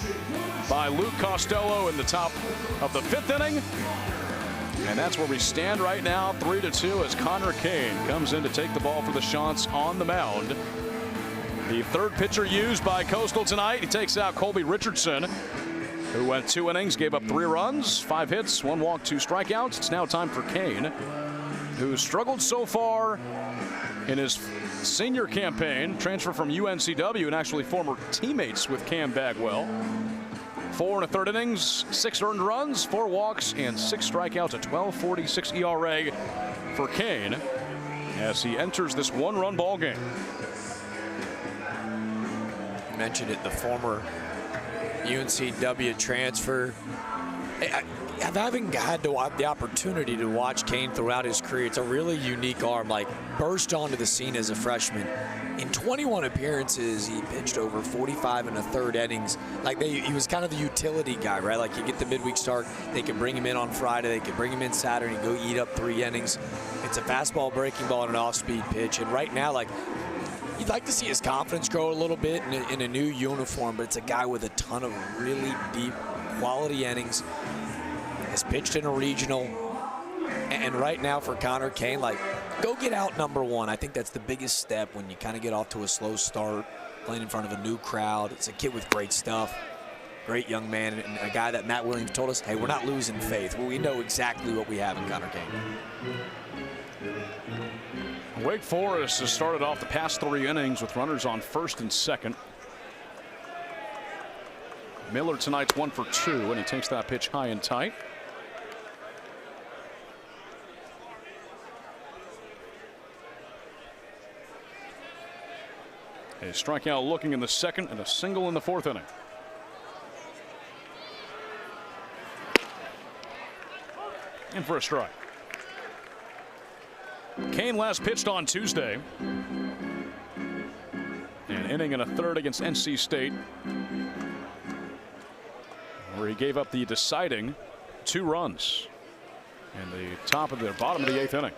by Luke Costello in the top of the 5th inning. And that's where we stand right now, 3-2, as Connor Kane comes in to take the ball for the Chants on the mound. The third pitcher used by Coastal tonight. He takes out Colby Richardson, who went 2 innings, gave up 3 runs, 5 hits, 1 walk, 2 strikeouts. It's now time for Kane, who struggled so far in his senior campaign, transfer from UNCW and actually former teammates with Cam Bagwell. 4 1/3 innings, 6 earned runs, 4 walks, and 6 strikeouts, a 12.46 ERA for Kane as he enters this 1-run ball game. You mentioned it, the former UNCW transfer. Having had the opportunity to watch Kane throughout his career, it's a really unique arm. Like, burst onto the scene as a freshman. In 21 appearances, he pitched over 45 1/3 innings. Like, he was kind of the utility guy, right? Like, you get the midweek start, they could bring him in on Friday, they could bring him in Saturday and go eat up 3 innings. It's a fastball, breaking ball, and an off-speed pitch. And right now, like, you'd like to see his confidence grow a little bit in a new uniform, but it's a guy with a ton of really deep quality innings. Has pitched in a regional, and right now for Connor Kane, like, go get out number 1. I think that's the biggest step when you kind of get off to a slow start, playing in front of a new crowd. It's a kid with great stuff, great young man, and a guy that Matt Williams told us, hey, we're not losing faith. Well, we know exactly what we have in Connor Kane. Wake Forest has started off the past 3 innings with runners on first and second. Miller tonight's 1 for 2, and he takes that pitch high and tight. A strikeout looking in the second and a single in the 4th inning. In for a strike. Kane last pitched on Tuesday. An inning and a 1/3 against NC State, where he gave up the deciding 2 runs in the bottom of the 8th inning.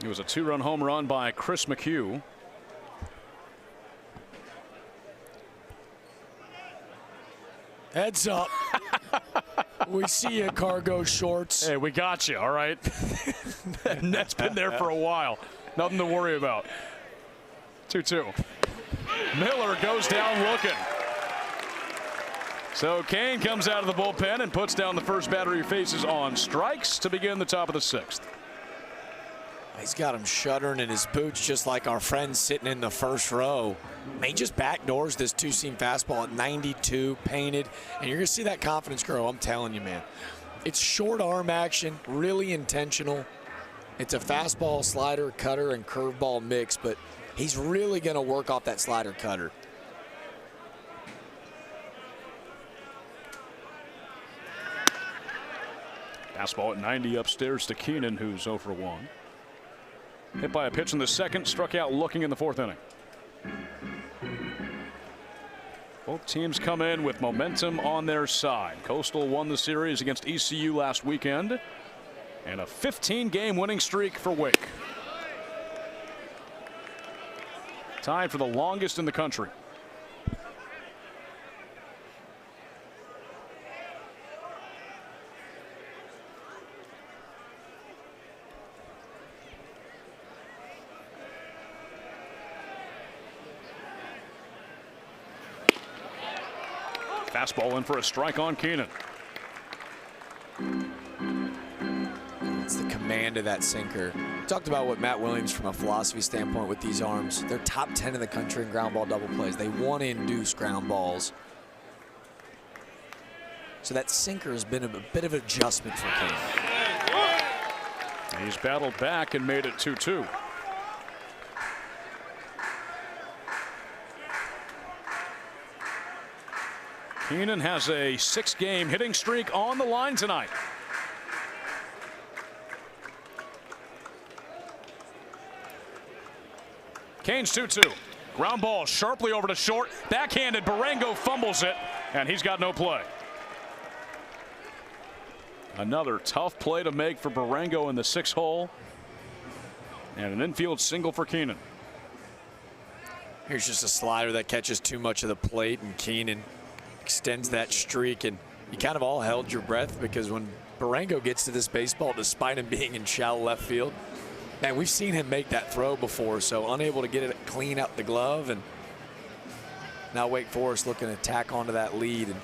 It was a 2-run home run by Chris McHugh. Heads up. We see you, cargo shorts. Hey, we got you, all right? That's been there for a while. Nothing to worry about. 2-2. Miller goes down looking. So Kane comes out of the bullpen and puts down the first batter he faces on strikes to begin the top of the 6th. He's got him shuddering in his boots, just like our friend sitting in the first row. He just backdoors this 2-seam fastball at 92, painted, and you're going to see that confidence grow. I'm telling you, man. It's short arm action, really intentional. It's a fastball, slider, cutter, and curveball mix, but he's really going to work off that slider cutter. Fastball at 90 upstairs to Keenan, who's 0 for 1. Hit by a pitch in the second, struck out looking in the 4th inning. Both teams come in with momentum on their side. Coastal won the series against ECU last weekend, and a 15-game winning streak for Wake. Tied for the longest in the country. Fastball in for a strike on Keenan. It's the command of that sinker. We talked about what Matt Williams from a philosophy standpoint with these arms. They're top 10 in the country in ground ball double plays. They want to induce ground balls. So that sinker has been a bit of an adjustment for Kane. He's battled back and made it 2-2. Keenan has a 6-game hitting streak on the line tonight. Kane's 2-2. Ground ball sharply over to short. Backhanded. Barango fumbles it, and he's got no play. Another tough play to make for Barango in the 6th hole. And an infield single for Keenan. Here's just a slider that catches too much of the plate, and Keenan extends that streak. And you kind of all held your breath, because when Barango gets to this baseball, despite him being in shallow left field, man, we've seen him make that throw before, so unable to get it clean out the glove. And now Wake Forest looking to tack onto that lead. And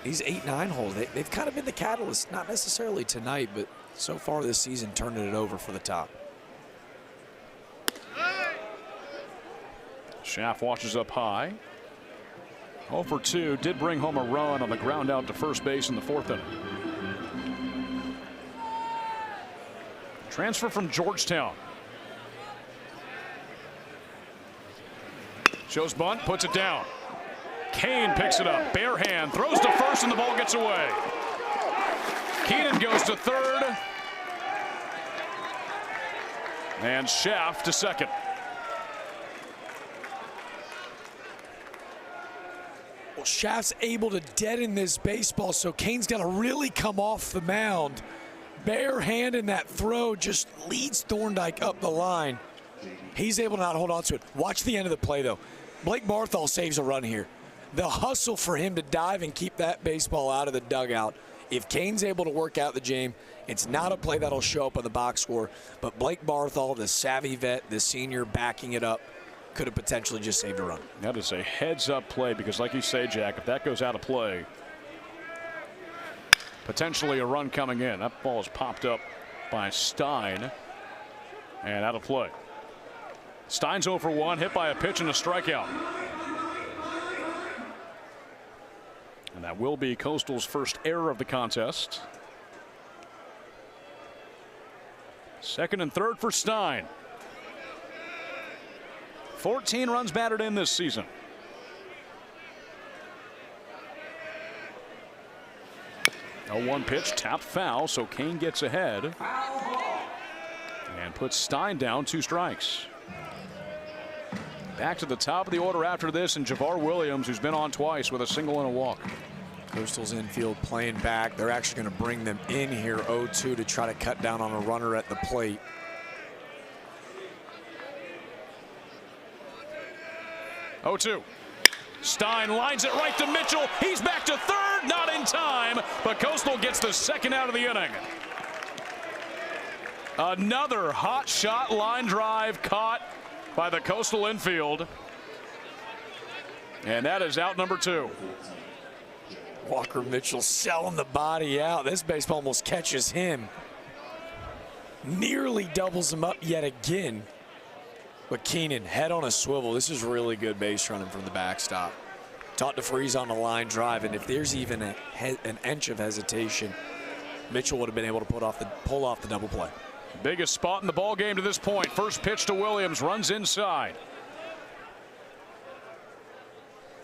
these 8-9 holes, they've kind of been the catalyst, not necessarily tonight, but so far this season, turning it over for the top. Schaff washes up high. 0 for 2, did bring home a run on the ground out to first base in the 4th inning. Transfer from Georgetown. Shows bunt, puts it down. Kane picks it up, bare hand, throws to first, and the ball gets away. Keenan goes to 3rd. And Schaff to 2nd. Well, Schaff's able to deaden this baseball, so Kane's got to really come off the mound. Bare hand in that throw just leads Thorndike up the line. He's able to not hold on to it. Watch the end of the play, though. Blake Barthol saves a run here. The hustle for him to dive and keep that baseball out of the dugout. If Kane's able to work out the game, it's not a play that'll show up on the box score, but Blake Barthol, the savvy vet, the senior backing it up, could have potentially just saved a run. That is a heads-up play, because like you say, Jack, if that goes out of play, potentially a run coming in. That ball is popped up by Stein and out of play. Stein's 0 for 1, hit by a pitch and a strikeout. And that will be Coastal's first error of the contest. 2nd and 3rd for Stein. 14 runs batted in this season. A 1 pitch, tapped foul, so Kane gets ahead and puts Stein down, 2 strikes. Back to the top of the order after this, and Javar Williams, who's been on twice with a single and a walk. Coastal's infield playing back. They're actually going to bring them in here 0-2 to try to cut down on a runner at the plate. Oh, 2. Stein lines it right to Mitchell. He's back to 3rd, not in time, but Coastal gets the 2nd out of the inning. Another hot shot line drive caught by the Coastal infield. And that is out number 2. Walker Mitchell selling the body out. This baseball almost catches him. Nearly doubles him up yet again. But Keenan, head on a swivel. This is really good base running from the backstop. Taught to freeze on the line drive, and if there's even an inch of hesitation, Mitchell would have been able to pull off the double play. Biggest spot in the ball game to this point. First pitch to Williams, runs inside.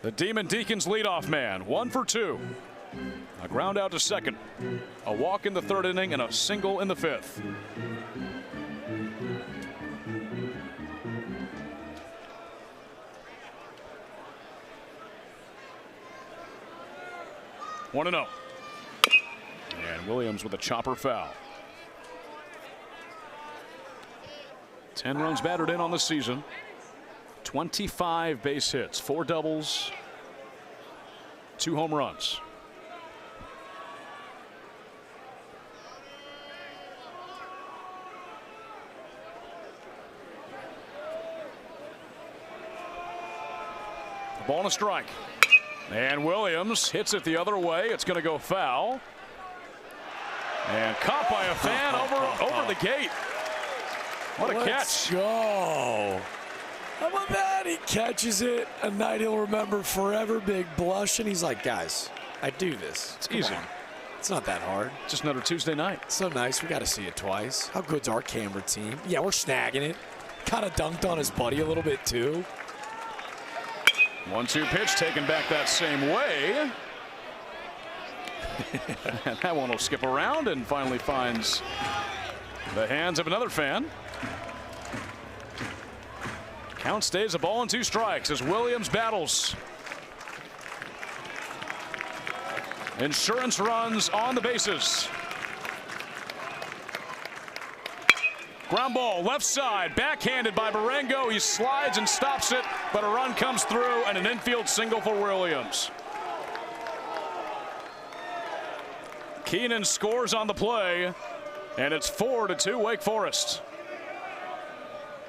The Demon Deacons leadoff man, 1 for 2. A ground out to 2nd. A walk in the 3rd inning and a single in the 5th. 1-0. And Williams with a chopper foul. 10 runs batted in on the season. 25 base hits, 4 doubles, 2 home runs. Ball and a strike. And Williams hits it the other way. It's going to go foul. And caught by a fan over the gate. What a Let's catch. Go. How about that? He catches it. A night he'll remember forever. Big blush. And he's like, guys, I do this. It's easy. It's not that hard. Just another Tuesday night. So nice. We got to see it twice. How good's our camera team? Yeah, we're snagging it. Kind of dunked on his buddy a little bit, too. 1-2 pitch taken back that same way. And that one will skip around and finally finds the hands of another fan. Count stays a ball and 2 strikes as Williams battles. Insurance runs on the bases. Ground ball left side, backhanded by Marengo. He slides and stops it, but a run comes through and an infield single for Williams. Keenan scores on the play, and it's 4-2 Wake Forest.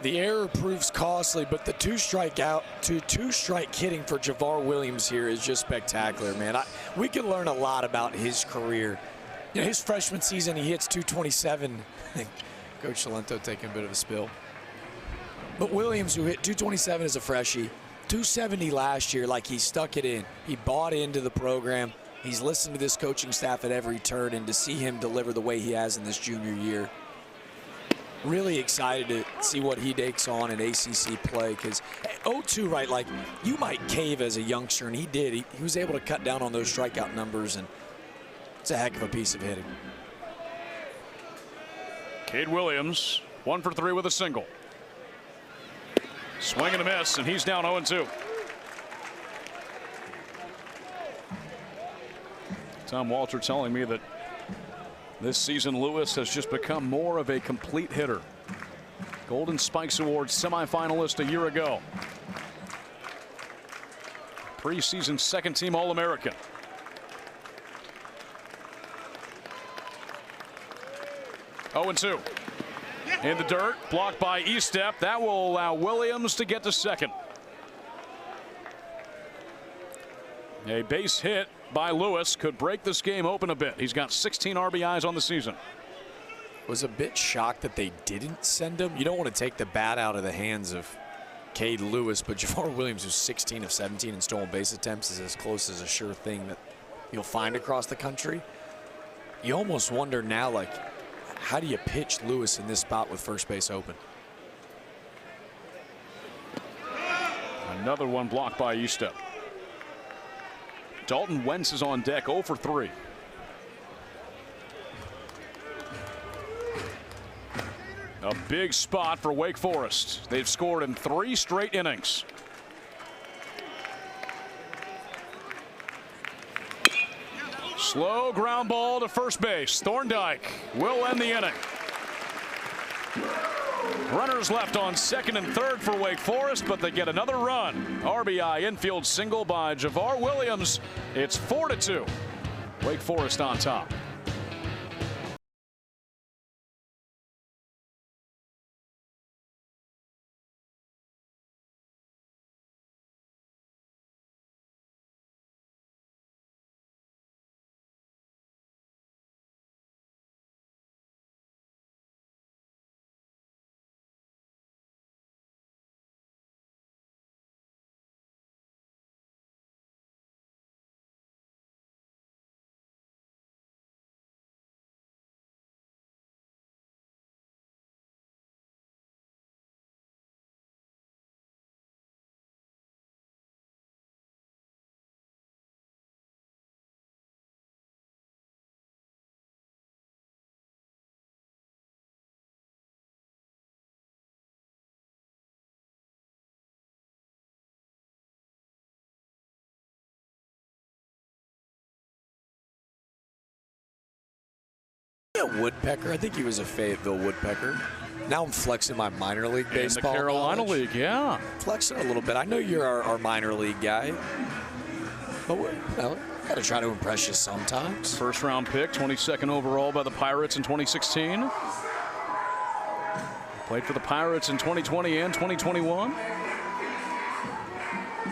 The error proves costly, but the two-strike hitting for Javar Williams here is just spectacular, man. We can learn a lot about his career. You know, his freshman season, he hits .227. I think Coach Salento taking a bit of a spill. But Williams, who hit .227 as a freshie, .270 last year, like he stuck it in. He bought into the program. He's listened to this coaching staff at every turn, and to see him deliver the way he has in this junior year, really excited to see what he takes on in ACC play, because 0-2, right, like you might cave as a youngster, and he did. He was able to cut down on those strikeout numbers, and it's a heck of a piece of hitting. Cade Williams, 1 for 3 with a single. Swing and a miss, and he's down 0-2. Tom Walter telling me that this season Lewis has just become more of a complete hitter. Golden Spikes Award semifinalist a year ago. Preseason second-team All-American. Oh, 0-2. In the dirt, blocked by Estep. That will allow Williams to get to second. A base hit by Lewis could break this game open a bit. He's got 16 RBIs on the season. Was a bit shocked that they didn't send him. You don't want to take the bat out of the hands of Cade Lewis, but Javar Williams, who's 16 of 17 in stolen base attempts, is as close as a sure thing that you'll find across the country. You almost wonder now, like, how do you pitch Lewis in this spot with first base open? Another one blocked by Estep. Dalton Wentz is on deck, 0 for 3. A big spot for Wake Forest. They've scored in 3 straight innings. Slow ground ball to first base. Thorndike will end the inning. Runners left on second and third for Wake Forest, but they get another run. RBI infield single by Javar Williams. It's 4-2. Wake Forest on top. A woodpecker. I think he was a Fayetteville woodpecker. Now I'm flexing my minor league baseball. In the Carolina League, yeah. Flexing a little bit. I know you're our minor league guy, but we got to try to impress you sometimes. First round pick, 22nd overall by the Pirates in 2016. Played for the Pirates in 2020 and 2021.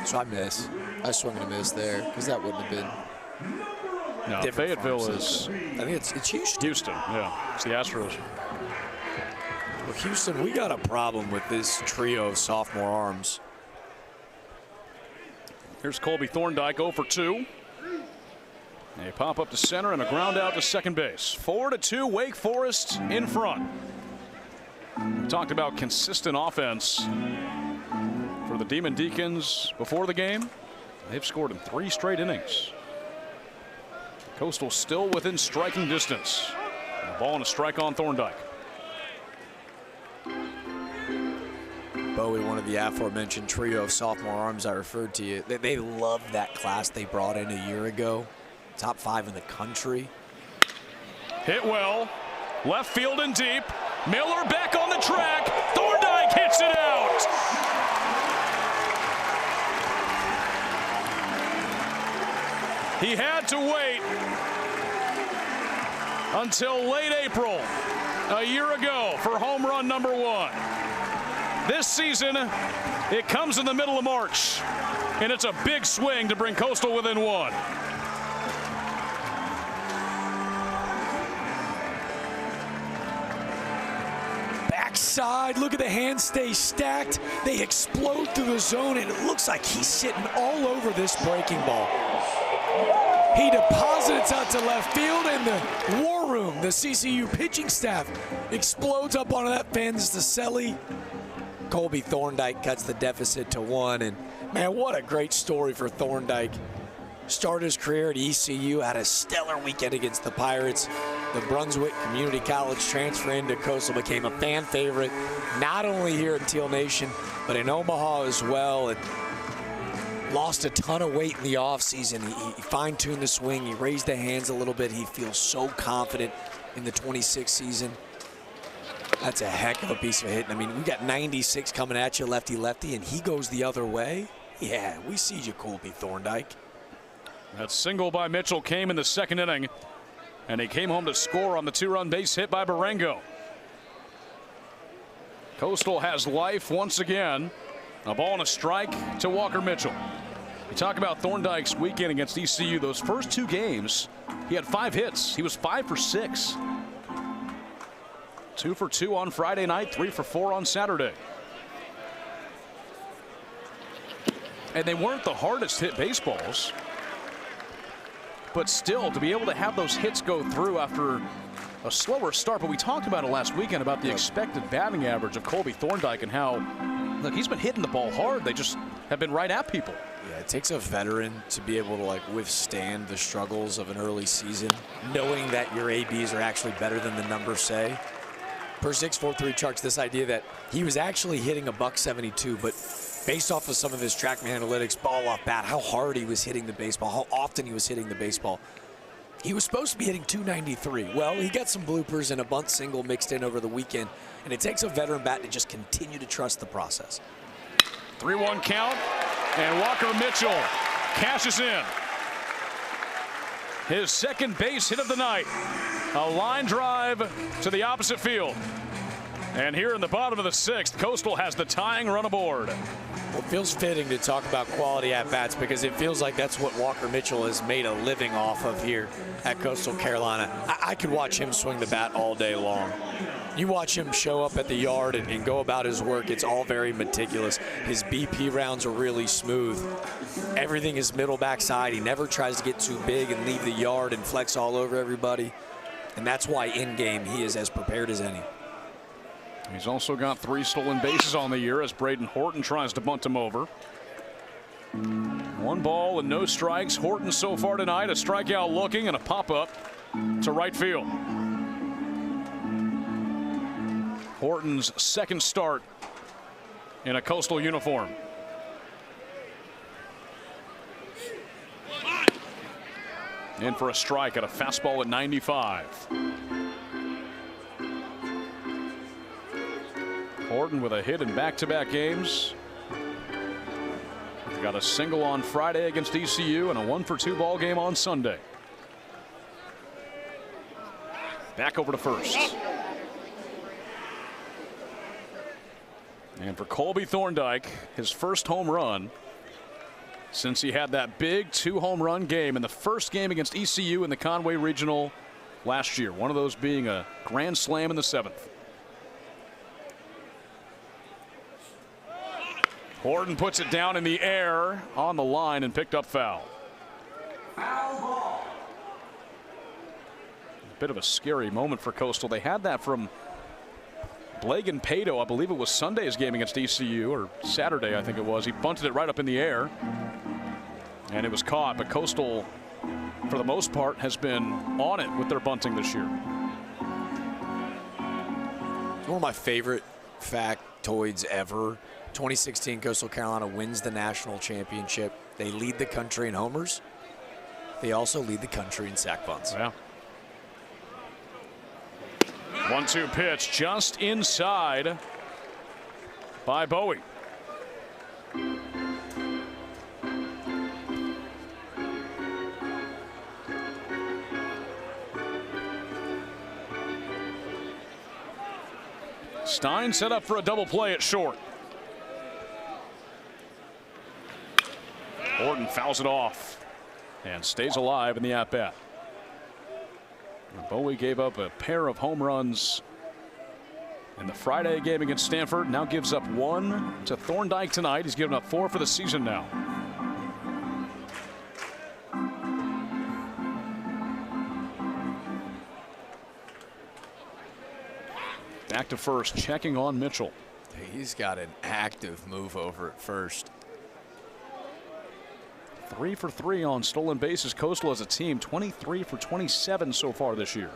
So I swung and a miss there because that wouldn't have been. No, Fayetteville is. I think it's Houston. Houston, yeah. It's the Astros. Well, Houston, we got a problem with this trio of sophomore arms. Here's Colby Thorndike 0 for 2. A pop up to center and a ground out to second base. 4-2, Wake Forest in front. We talked about consistent offense for the Demon Deacons before the game. They've scored in 3 straight innings. Coastal still within striking distance. The ball and a strike on Thorndike. Bowie, one of the aforementioned trio of sophomore arms I referred to you. They love that class they brought in a year ago. Top 5 in the country. Hit well. Left field and deep. Miller back on the track. Thorndike hits it out. He had to wait until late April a year ago for home run number 1. This season, it comes in the middle of March, and it's a big swing to bring Coastal within 1. Backside, look at the hands stay stacked. They explode through the zone, and it looks like he's sitting all over this breaking ball. He deposits out to left field, and the war room, the CCU pitching staff, explodes up onto that fence to Selly. Colby Thorndike cuts the deficit to 1, and man, what a great story for Thorndike. Started his career at ECU, had a stellar weekend against the Pirates. The Brunswick Community College transfer into Coastal, became a fan favorite, not only here in Teal Nation, but in Omaha as well. And lost a ton of weight in the offseason. He fine-tuned the swing. He raised the hands a little bit. He feels so confident in the 26 season. That's a heck of a piece of hitting. I mean, we got 96 coming at you, lefty-lefty, and he goes the other way. Yeah, we see you, Colby Thorndike. That single by Mitchell came in the second inning, and he came home to score on the 2-run base hit by Barengo. Coastal has life once again. A ball and a strike to Walker Mitchell. You talk about Thorndike's weekend against ECU. Those first 2 games, he had 5 hits. He was 5 for 6. 2 for 2 on Friday night, 3 for 4 on Saturday. And they weren't the hardest hit baseballs, but still to be able to have those hits go through after a slower start. But we talked about it last weekend about the expected batting average of Colby Thorndike and how, look, he's been hitting the ball hard. They just have been right at people. Yeah, it takes a veteran to be able to withstand the struggles of an early season, knowing that your ABs are actually better than the numbers say. Per 643 charts, this idea that he was actually hitting a .172, but based off of some of his TrackMan analytics, ball off bat, how hard he was hitting the baseball, how often he was hitting the baseball, he was supposed to be hitting .293. Well, he got some bloopers and a bunt single mixed in over the weekend, and it takes a veteran bat to just continue to trust the process. 3-1 count, and Walker Mitchell cashes in. His second base hit of the night. A line drive to the opposite field. And here in the bottom of the 6th, Coastal has the tying run aboard. Well, it feels fitting to talk about quality at-bats because it feels like that's what Walker Mitchell has made a living off of here at Coastal Carolina. I could watch him swing the bat all day long. You watch him show up at the yard and go about his work, it's all very meticulous. His BP rounds are really smooth. Everything is middle backside. He never tries to get too big and leave the yard and flex all over everybody. And that's why in-game he is as prepared as any. He's also got 3 stolen bases on the year as Braden Horton tries to bunt him over. 1 ball and no strikes. Horton so far tonight, a strikeout looking and a pop-up to right field. Horton's second start in a Coastal uniform. In for a strike at a fastball at 95. Horton with a hit in back-to-back games. Got a single on Friday against ECU and a 1-for-2 ball game on Sunday. Back over to first. And for Colby Thorndike, his first home run since he had that big 2-home run game in the first game against ECU in the Conway Regional last year. One of those being a grand slam in the 7th. Horton puts it down in the air on the line and picked up foul. A bit of a scary moment for Coastal. They had that from Blagan Pato. I believe it was Sunday's game against ECU, or Saturday I think it was. He bunted it right up in the air and it was caught, but Coastal for the most part has been on it with their bunting this year. One of my favorite factoids ever. 2016 Coastal Carolina wins the national championship. They lead the country in homers. They also lead the country in sack bunts. Yeah. 1-2 pitch just inside by Bowie. Stein set up for a double play at short. Horton fouls it off and stays alive in the at-bat. Bowie gave up a pair of home runs in the Friday game against Stanford. Now gives up 1 to Thorndike tonight. He's given up 4 for the season now. Back to first, checking on Mitchell. He's got an active move over at first. 3 for 3 on stolen bases. Coastal as a team, 23 for 27 so far this year.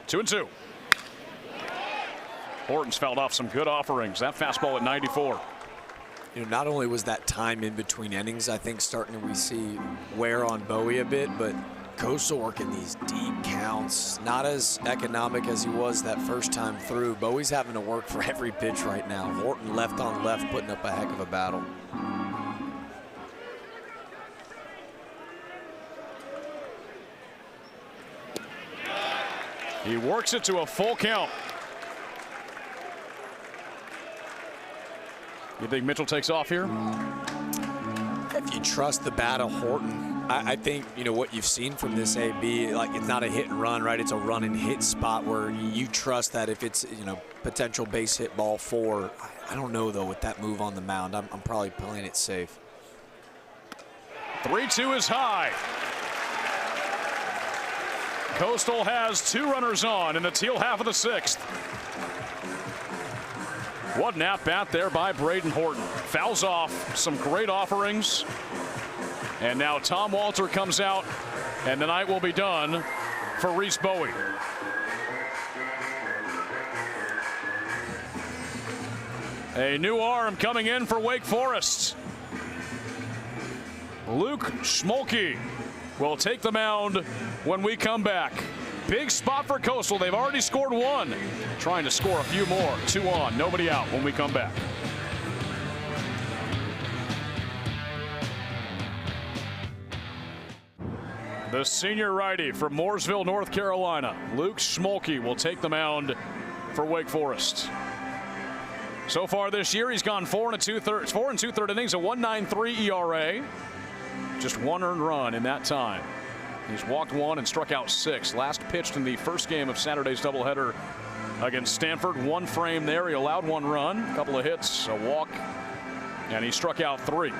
Two and two. Horton's fouled off some good offerings. That fastball at 94. You know, not only was that time in between innings, I think, starting to see wear on Bowie a bit, but Coastal working these deep counts, not as economic as he was that first time through. Bowie's having to work for every pitch right now. Horton left on left, putting up a heck of a battle. He works it to a full count. You think Mitchell takes off here? If you trust the bat of Horton, I think, you know, what you've seen from this AB, like, it's not a hit and run, right? It's a run and hit spot where you trust that if it's, you know, potential base hit ball 4. I don't know, though, with that move on the mound. I'm probably playing it safe. 3-2 is high. Coastal has 2 runners on in the teal half of the 6th. What an at-bat there by Braden Horton. Fouls off some great offerings. And now Tom Walter comes out, and the night will be done for Reese Bowie. A new arm coming in for Wake Forest. Luke Schmolke will take the mound when we come back. Big spot for Coastal. They've already scored 1. Trying to score a few more. 2 on, nobody out when we come back. The senior righty from Mooresville, North Carolina, Luke Schmolke, will take the mound for Wake Forest. So far this year, he's gone 4 2/3 innings, a 1.93 ERA. Just 1 earned run in that time. He's walked 1 and struck out 6. Last pitched in the first game of Saturday's doubleheader against Stanford. 1 frame there. He allowed 1 run, a couple of hits, a walk, and he struck out 3.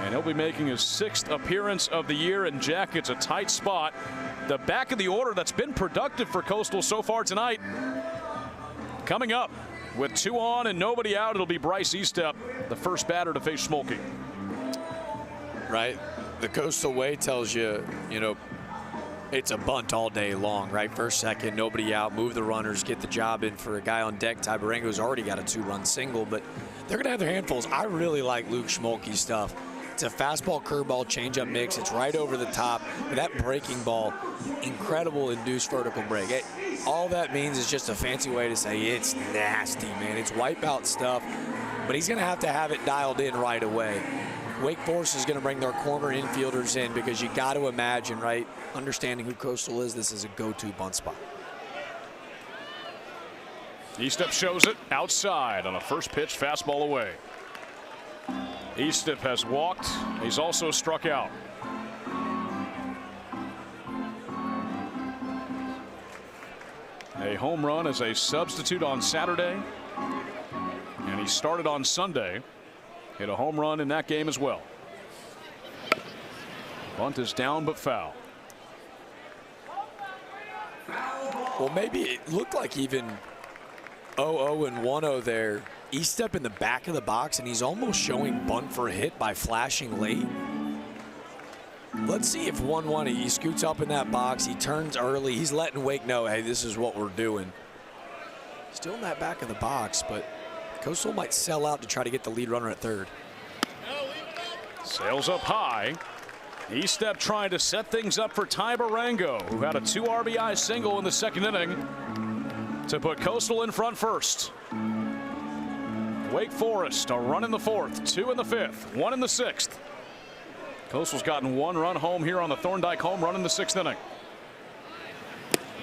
And he'll be making his 6th appearance of the year. And Jack, it's a tight spot. The back of the order that's been productive for Coastal so far tonight. Coming up with 2 on and nobody out, it'll be Bryce Eastep, the first batter to face Schmolke. Right. The Coastal way tells you, you know, it's a bunt all day long, right? First, second, nobody out, move the runners, get the job in for a guy on deck. Ty Barango's already got a 2-run single, but they're going to have their handfuls. I really like Luke Schmolke's stuff. It's a fastball, curveball, changeup mix. It's right over the top. But that breaking ball, incredible induced vertical break. All that means is just a fancy way to say it's nasty, man. It's wipeout stuff, but he's going to have it dialed in right away. Wake Forest is going to bring their corner infielders in because you got to imagine, right, understanding who Coastal is, this is a go-to bunt spot. Estep shows it outside on a first pitch fastball away. Estep has walked. He's also struck out. A home run as a substitute on Saturday. And he started on Sunday. Hit a home run in that game as well. Bunt is down but foul. Well, maybe it looked like even 0-0 and 1-0 there. Estep in the back of the box, and he's almost showing bunt for a hit by flashing late. Let's see if 1-1, he scoots up in that box. He turns early. He's letting Wake know, hey, this is what we're doing. Still in that back of the box, but Coastal might sell out to try to get the lead runner at third. Sails up high. Estep trying to set things up for Ty Barango, who had a 2 RBI single in the second inning to put Coastal in front first. Wake Forest a run in the fourth, 2 in the fifth, 1 in the sixth. Coastal's gotten 1 run home here on the Thorndike home run in the sixth inning.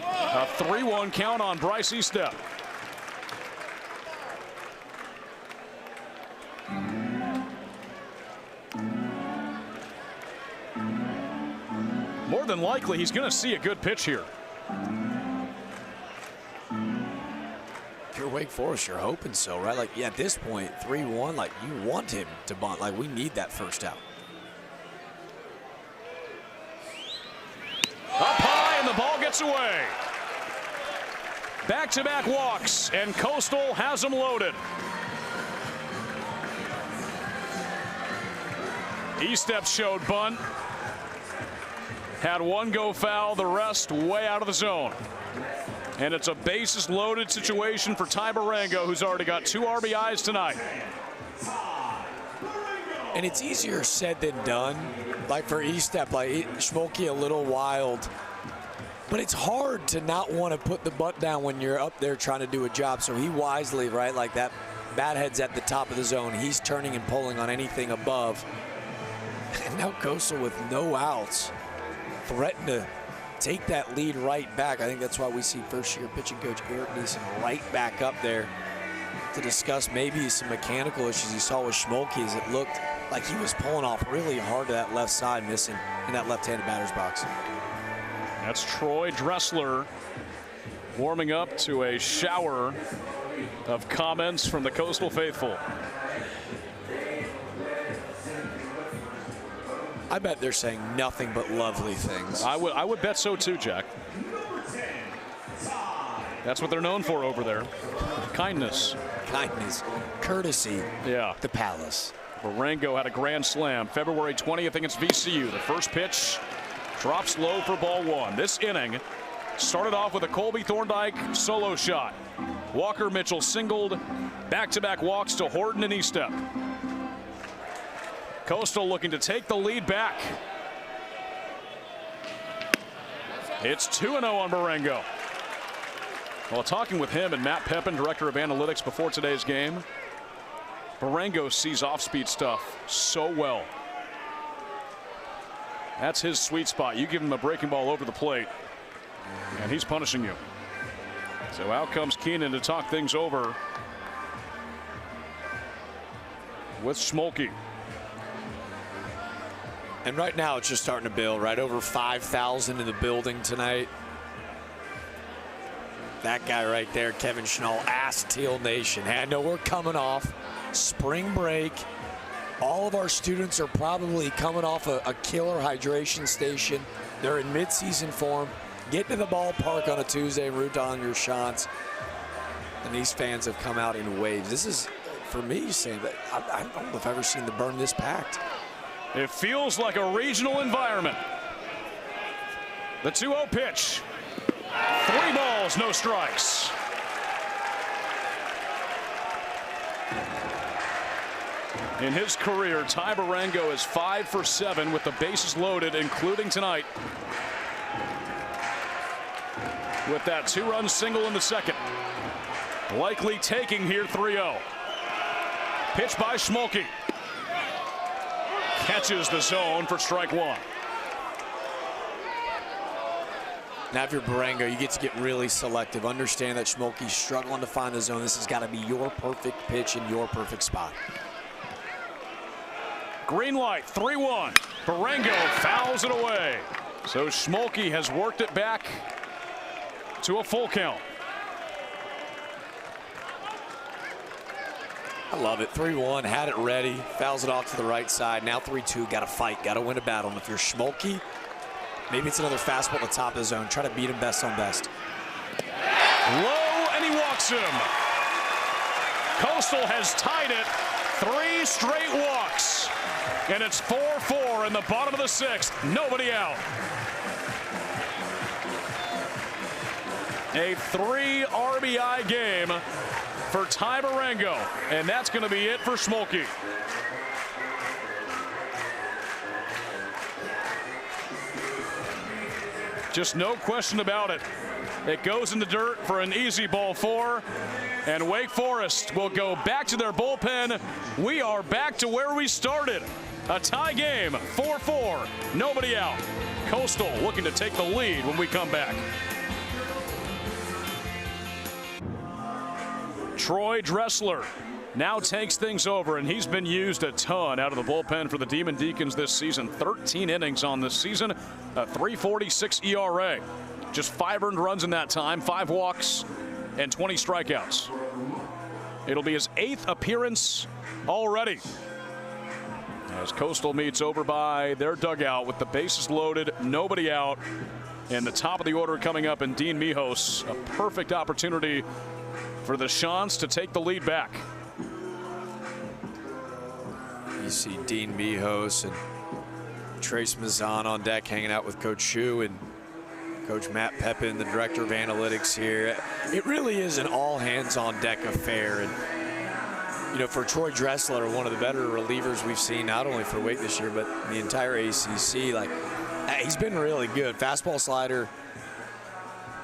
A 3-1 count on Bryce Estep. More than likely, he's going to see a good pitch here. If you're Wake Forest, you're hoping so, right? Like, yeah, at this point, 3-1, like, you want him to bunt. Like, we need that first out. Up high, and the ball gets away. Back-to-back walks, and Coastal has them loaded. Estep showed bunt. Had 1 go foul, the rest way out of the zone. And it's a bases loaded situation for Ty Barango, who's already got 2 RBIs tonight. And it's easier said than done. Like for Estep, like Schmolke a little wild. But it's hard to not want to put the butt down when you're up there trying to do a job. So he wisely, right, like that bat head's at the top of the zone. He's turning and pulling on anything above. And now Coastal with no outs threaten to take that lead right back. I think that's why we see first-year pitching coach Eric Neeson right back up there to discuss maybe some mechanical issues he saw with Schmolke, as it looked like he was pulling off really hard to that left side, missing in that left-handed batter's box. That's Troy Dressler warming up to a shower of comments from the Coastal faithful. I bet they're saying nothing but lovely things. I would bet so too, Jack. That's what they're known for over there. Kindness. Kindness. Courtesy. Yeah. The Palace. Barango had a grand slam February 20th against VCU. The first pitch drops low for ball 1. This inning started off with a Colby Thorndike solo shot. Walker Mitchell singled, back-to-back walks to Horton and Estep. Coastal looking to take the lead back. It's 2-0 on Barango. Well, talking with him and Matt Pepin, director of analytics, before today's game, Barango sees off-speed stuff so well. That's his sweet spot. You give him a breaking ball over the plate, and he's punishing you. So out comes Keenan to talk things over with Schmolke. And right now it's just starting to build, right? Over 5,000 in the building tonight. That guy right there, Kevin Schnall, asked Teal Nation. Hey, I know we're coming off spring break. All of our students are probably coming off a killer hydration station. They're in midseason form. Get to the ballpark on a Tuesday and root on your shots. And these fans have come out in waves. This is, for me, saying that I don't know if I've ever seen the Burn this packed. It feels like a regional environment. The 2-0 pitch. 3 balls, no strikes. In his career, Ty Barango is 5 for 7 with the bases loaded, including tonight, with that 2-run single in the second. Likely taking here 3-0. Pitch by Schmolke. Catches the zone for strike 1. Now, if you're Barengo, you get to get really selective. Understand that Schmolke's struggling to find the zone. This has got to be your perfect pitch in your perfect spot. Green light, 3-1. Barengo fouls it away. So Schmolke has worked it back to a full count. I love it. 3-1, had it ready, fouls it off to the right side. Now 3-2, got to fight, got to win a battle. And if you're Schmolke, maybe it's another fastball at the top of the zone. Try to beat him best on best. Low, and he walks him. Coastal has tied it. 3 straight walks. And it's 4-4 in the bottom of the 6th. Nobody out. A 3 RBI game for Ty Barengo. And that's going to be it for Schmolke. Just no question about it. It goes in the dirt for an easy ball 4. And Wake Forest will go back to their bullpen. We are back to where we started. A tie game, 4-4, nobody out. Coastal looking to take the lead when we come back. Troy Dressler now takes things over, and he's been used a ton out of the bullpen for the Demon Deacons this season. 13 innings on this season, a 3.46 ERA. Just 5 earned runs in that time, 5 walks, and 20 strikeouts. It'll be his 8th appearance already. As Coastal meets over by their dugout with the bases loaded, nobody out. And the top of the order coming up in Dean Mijos. A perfect opportunity for the Shants to take the lead back. You see Dean Mijos and Trace Mazan on deck hanging out with Coach Shu and Coach Matt Pepin, the director of analytics here. It really is an all-hands-on-deck affair. And, you know, for Troy Dressler, one of the better relievers we've seen, not only for Wake this year, but the entire ACC, like, he's been really good. Fastball, slider,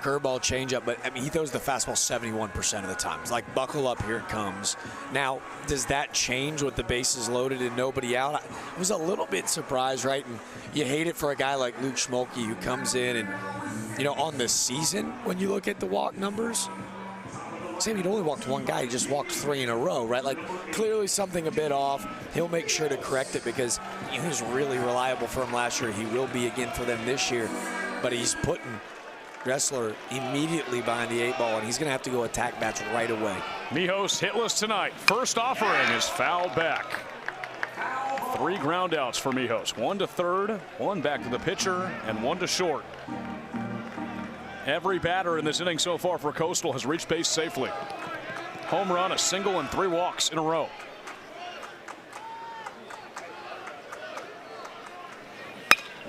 curveball, changeup, but I mean, he throws the fastball 71% of the time. It's like, buckle up, here it comes. Now, does that change with the bases loaded and nobody out? I was a little bit surprised, right? And you hate it for a guy like Luke Schmolke who comes in and, you know, on the season, when you look at the walk numbers, Sam, he'd only walked 1 guy. He just walked 3 in a row, right? Like, clearly something a bit off. He'll make sure to correct it because he was really reliable for him last year. He will be again for them this year. But he's putting Dressler immediately behind the 8 ball, and he's going to have to go attack bats right away. Mijos hitless tonight. First offering is fouled back. 3 ground outs for Mijos. 1 to third, 1 back to the pitcher, and 1 to short. Every batter in this inning so far for Coastal has reached base safely. Home run, a single, and 3 walks in a row.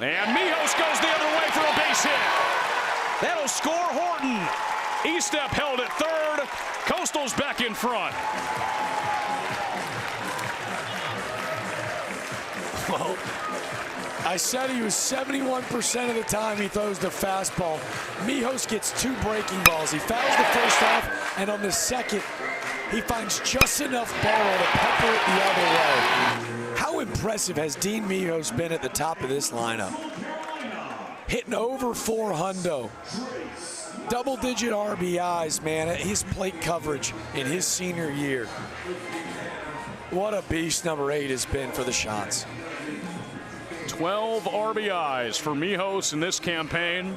And Mijos goes the other way for a base hit. That'll score Horton. Estep held at third. Coastal's back in front. Well, I said he was 71% of the time he throws the fastball. Mijos gets 2 breaking balls. He fouls the first off, and on the second, he finds just enough barrel to pepper it the other way. How impressive has Dean Mijos been at the top of this lineup? Hitting over 400. Double-digit RBIs, man. His plate coverage in his senior year. What a beast number 8 has been for the Shants. 12 RBIs for Mijos in this campaign.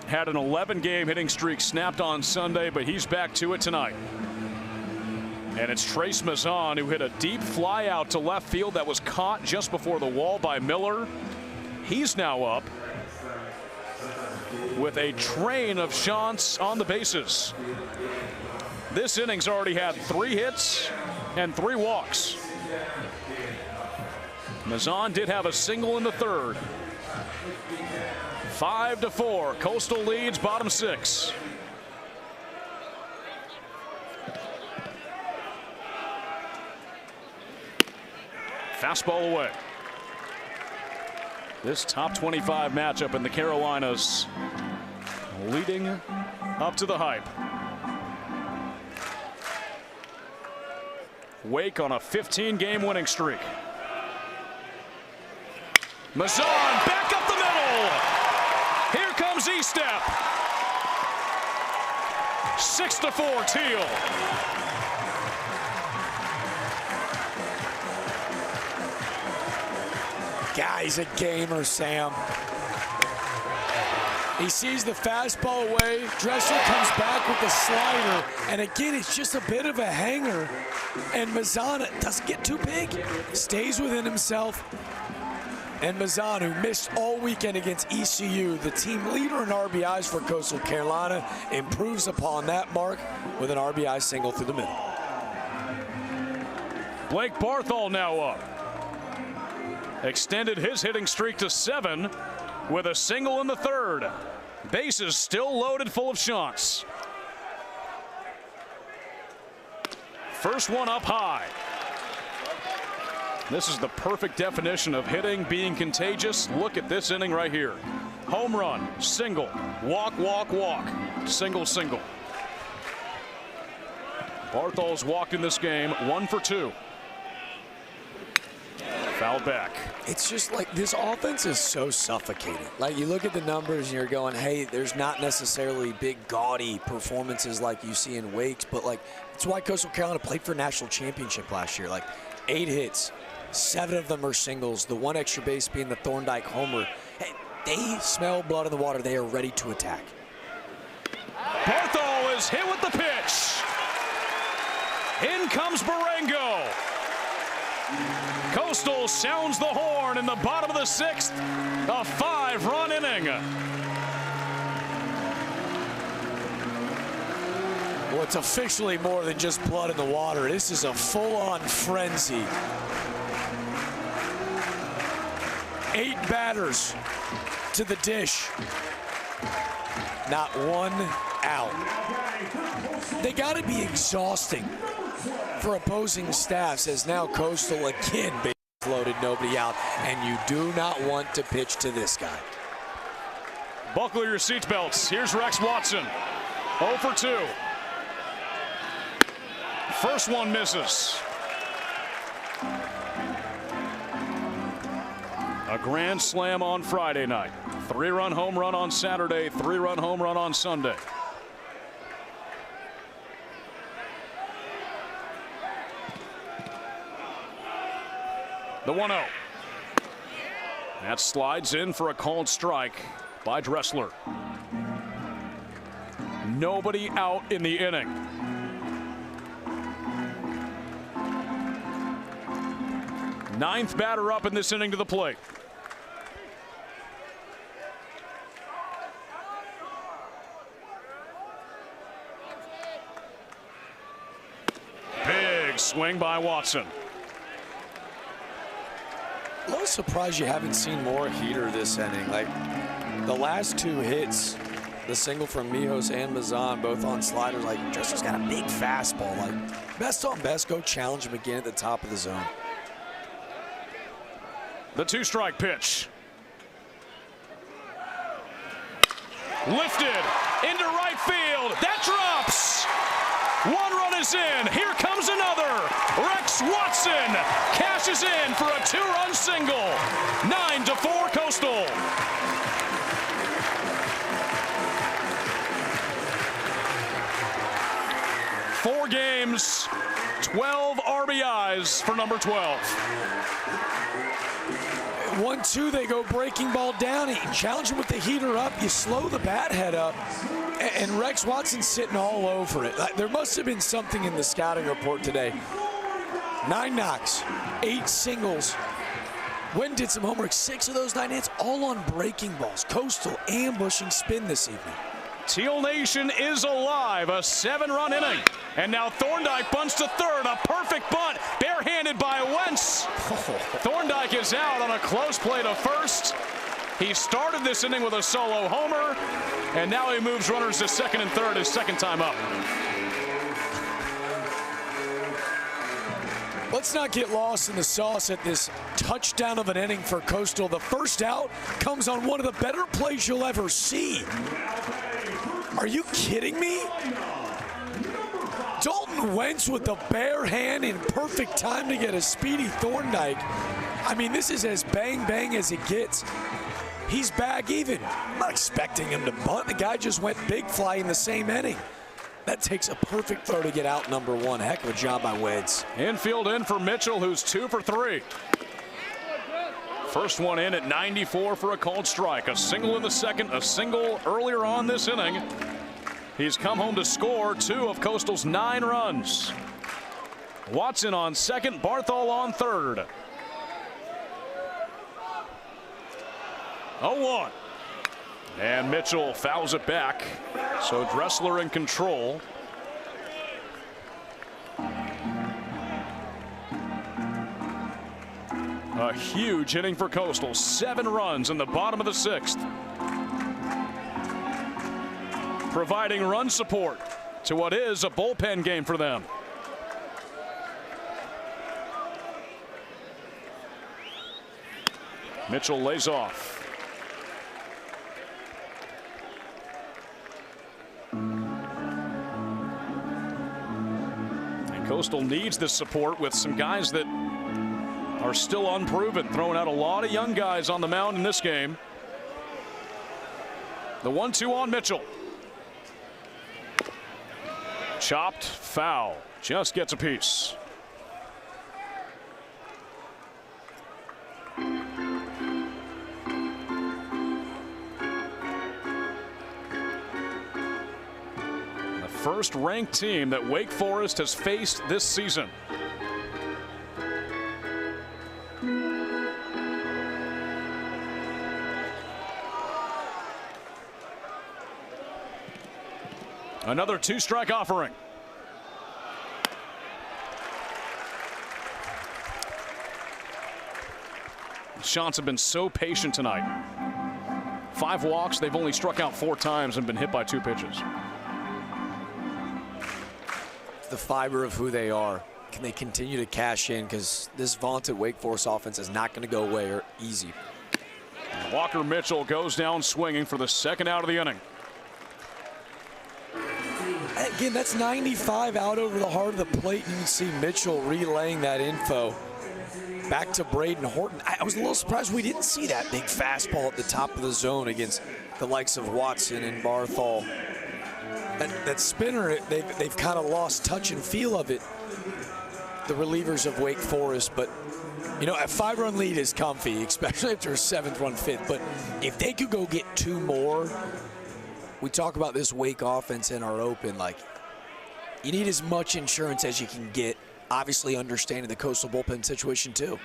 Had an 11-game hitting streak snapped on Sunday, but he's back to it tonight. And it's Trace Mazan who hit a deep fly out to left field that was caught just before the wall by Miller. He's now up with a train of Shants on the bases. This inning's already had 3 hits and 3 walks. Mazan did have a single in the third. 5-4. Coastal leads bottom 6. Fastball away. This top 25 matchup in the Carolinas leading up to the hype. Wake on a 15-game winning streak. Mazan back up the middle. Here comes comes E-step. 6-4 Teal. Guy's a gamer, Sam. He sees the fastball away. Dressler comes back with the slider. And again, it's just a bit of a hanger. And Mazana doesn't get too big. Stays within himself. And Mazan, who missed all weekend against ECU, the team leader in RBIs for Coastal Carolina, improves upon that mark with an RBI single through the middle. Blake Barthol now up. Extended his hitting streak to 7 with a single in the third. Bases still loaded full of shots. First one up high. This is the perfect definition of hitting being contagious. Look at this inning right here. Home run, single, walk, walk, walk, single, single. Barthol's walked in this game 1 for 2. Fouled back. It's just like this offense is so suffocating. Like you look at the numbers and you're going, hey, there's not necessarily big gaudy performances like you see in Wakes, but like that's why Coastal Carolina played for a national championship last year. Like 8 hits, 7 of them are singles, the 1 extra base being the Thorndike homer. Hey, they smell blood in the water. They are ready to attack. Barthol is hit with the pitch. In comes Barango. Coastal sounds the horn in the bottom of the 6th. A 5-run inning. Well, it's officially more than just blood in the water. This is a full-on frenzy. 8 batters to the dish. Not one out. They got to be exhausting for opposing staffs, as now Coastal again loaded, nobody out, and you do not want to pitch to this guy. Buckle your seatbelts. Here's Rex Watson. 0 for 2. First one misses. A grand slam on Friday night. 3-run home run on Saturday, 3-run home run on Sunday. The 1-0. That slides in for a called strike by Dressler. Nobody out in the inning. Ninth batter up in this inning to the plate. Big swing by Watson. A little surprised you haven't seen more heater this inning. Like the last 2 hits, the single from Mijos and Mazan, both on sliders. Like Dressler's got a big fastball. Like best on best, go challenge him again at the top of the zone. The 2-strike pitch. Lifted into right field. That drops. 1 run is in. Here comes another. Rex Watson cashes in for a 2-run single. 9-4 Coastal. Four games, 12 RBIs for number 12. 1-2, they go breaking ball down. You challenge him with the heater up. You slow the bat head up. And Rex Watson's sitting all over it. There must have been something in the scouting report today. 9 knocks, 8 singles. Wynn did some homework. 6 of those 9 hits, all on breaking balls. Coastal ambushing spin this evening. Teal Nation is alive. A 7-run inning. And now Thorndike bunts to third. A perfect bunt. Barehanded by Wentz. Thorndike is out on a close play to first. He started this inning with a solo homer. And now he moves runners to second and third his second time up. Let's not get lost in the sauce at this touchdown of an inning for Coastal. The first out comes on one of the better plays you'll ever see. Are you kidding me? Dalton Wentz with the bare hand in perfect time to get a speedy Thorndike. I mean, this is as bang-bang as it gets. he's back even. I'm not expecting him to bunt. The guy just went big fly in the same inning. That takes a perfect throw to get out number one. Heck of a job by Wades. Infield in for Mitchell, who's 2 for 3. First one in at 94 for a called strike. A single in the second, a single earlier on this inning. He's come home to score 2 of Coastal's 9 runs. Watson on second, Barthol on third. 0-1. And Mitchell fouls it back. So Dressler in control. A huge inning for Coastal. 7 runs in the bottom of the 6th. Providing run support to what is a bullpen game for them. Mitchell lays off. And Coastal needs this support with some guys that are still unproven, throwing out a lot of young guys on the mound in this game. The 1-2 on Mitchell. Chopped, foul, just gets a piece. The first ranked team that Wake Forest has faced this season. Another 2-strike offering. The Shots have been so patient tonight. 5 walks, they've only struck out 4 times and been hit by 2 pitches. The fiber of who they are. Can they continue to cash in? Because this vaunted Wake Forest offense is not going to go away or easy. Walker Mitchell goes down swinging for the second out of the inning. Again, that's 95 out over the heart of the plate. You can see Mitchell relaying that info back to Braden Horton. I was a little surprised we didn't see that big fastball at the top of the zone against the likes of Watson and Barthol. That spinner, they've kind of lost touch and feel of it, the relievers of Wake Forest. But, you know, a 5-run lead is comfy, especially after a 7th run, 5th. But if they could go get 2 more, we talk about this Wake offense in our open, like, you need as much insurance as you can get, obviously understanding the Coastal bullpen situation too.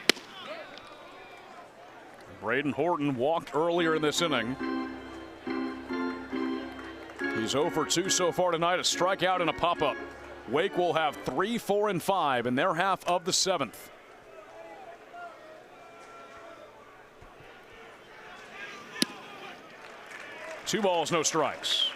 Braden Horton walked earlier in this inning. He's 0 for 2 so far tonight, a strikeout and a pop-up. Wake will have 3, 4, and 5 in their half of the 7th. Two balls, no strikes.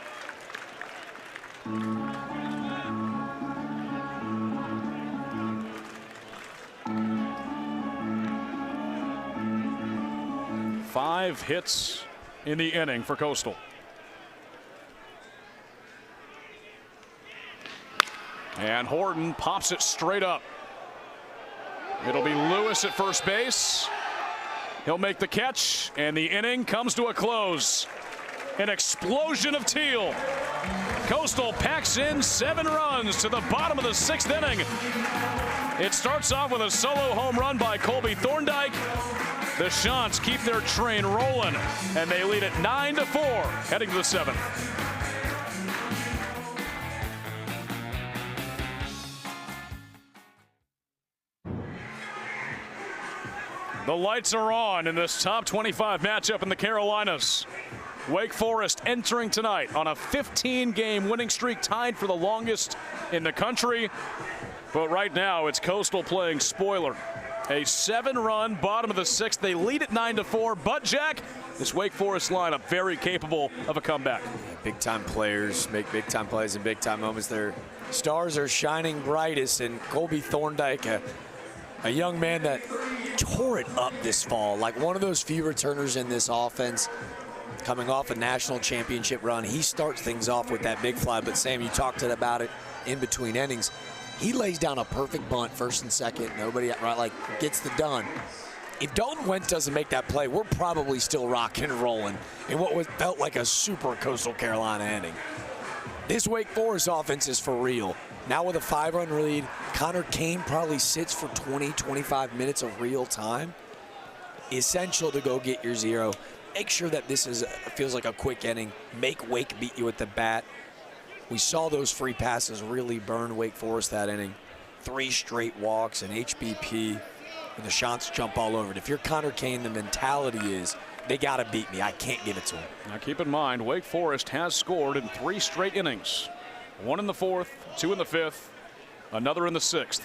Five hits in the inning for Coastal. And Horton pops it straight up. It'll be Lewis at first base. He'll make the catch, and the inning comes to a close. An explosion of teal. Coastal packs in 7 runs to the bottom of the 6th inning. It starts off with a solo home run by Colby Thorndike. The Shots keep their train rolling, and they lead it 9-4 heading to the 7th. The lights are on in this top 25 matchup in the Carolinas. Wake Forest entering tonight on a 15-game winning streak, tied for the longest in the country. But right now, it's Coastal playing spoiler. A 7-run bottom of the 6th. They lead at 9-4. But, Jack, this Wake Forest lineup very capable of a comeback. Big-time players make big-time plays in big-time moments. Their stars are shining brightest, and Colby Thorndike, a young man that tore it up this fall, like one of those few returners in this offense. Coming off a national championship run, he starts things off with that big fly. But Sam, you talked about it in between innings. He lays down a perfect bunt, first and second. Nobody right, like gets the done. if Dalton Wentz doesn't make that play, we're probably still rocking and rolling in what felt like a super Coastal Carolina inning. This Wake Forest offense is for real. Now with a 5-run lead, Connor Kane probably sits for 20, 25 minutes of real time. Essential to go get your zero. Make sure that this feels like a quick inning. Make Wake beat you at the bat. We saw those free passes really burn Wake Forest that inning. 3 straight walks, and HBP, and the shots jump all over it. If you're Connor Kane, the mentality is, they got to beat me. I can't give it to them. Now keep in mind, Wake Forest has scored in 3 straight innings. 1 in the 4th, 2 in the 5th, another in the 6th.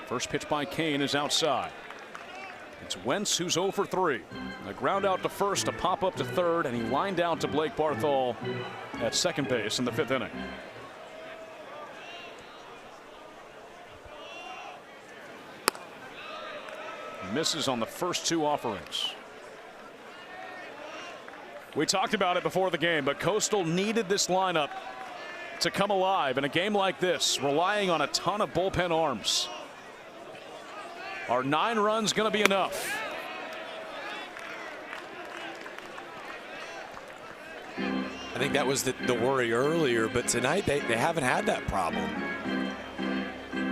First pitch by Kane is outside. It's Wentz who's 0 for 3. A ground out to first, a pop up to third, and he lined out to Blake Barthol at second base in the 5th inning. Misses on the first 2 offerings. We talked about it before the game, but Coastal needed this lineup to come alive in a game like this, relying on a ton of bullpen arms. Are 9 runs going to be enough? I think that was the worry earlier, but tonight they haven't had that problem.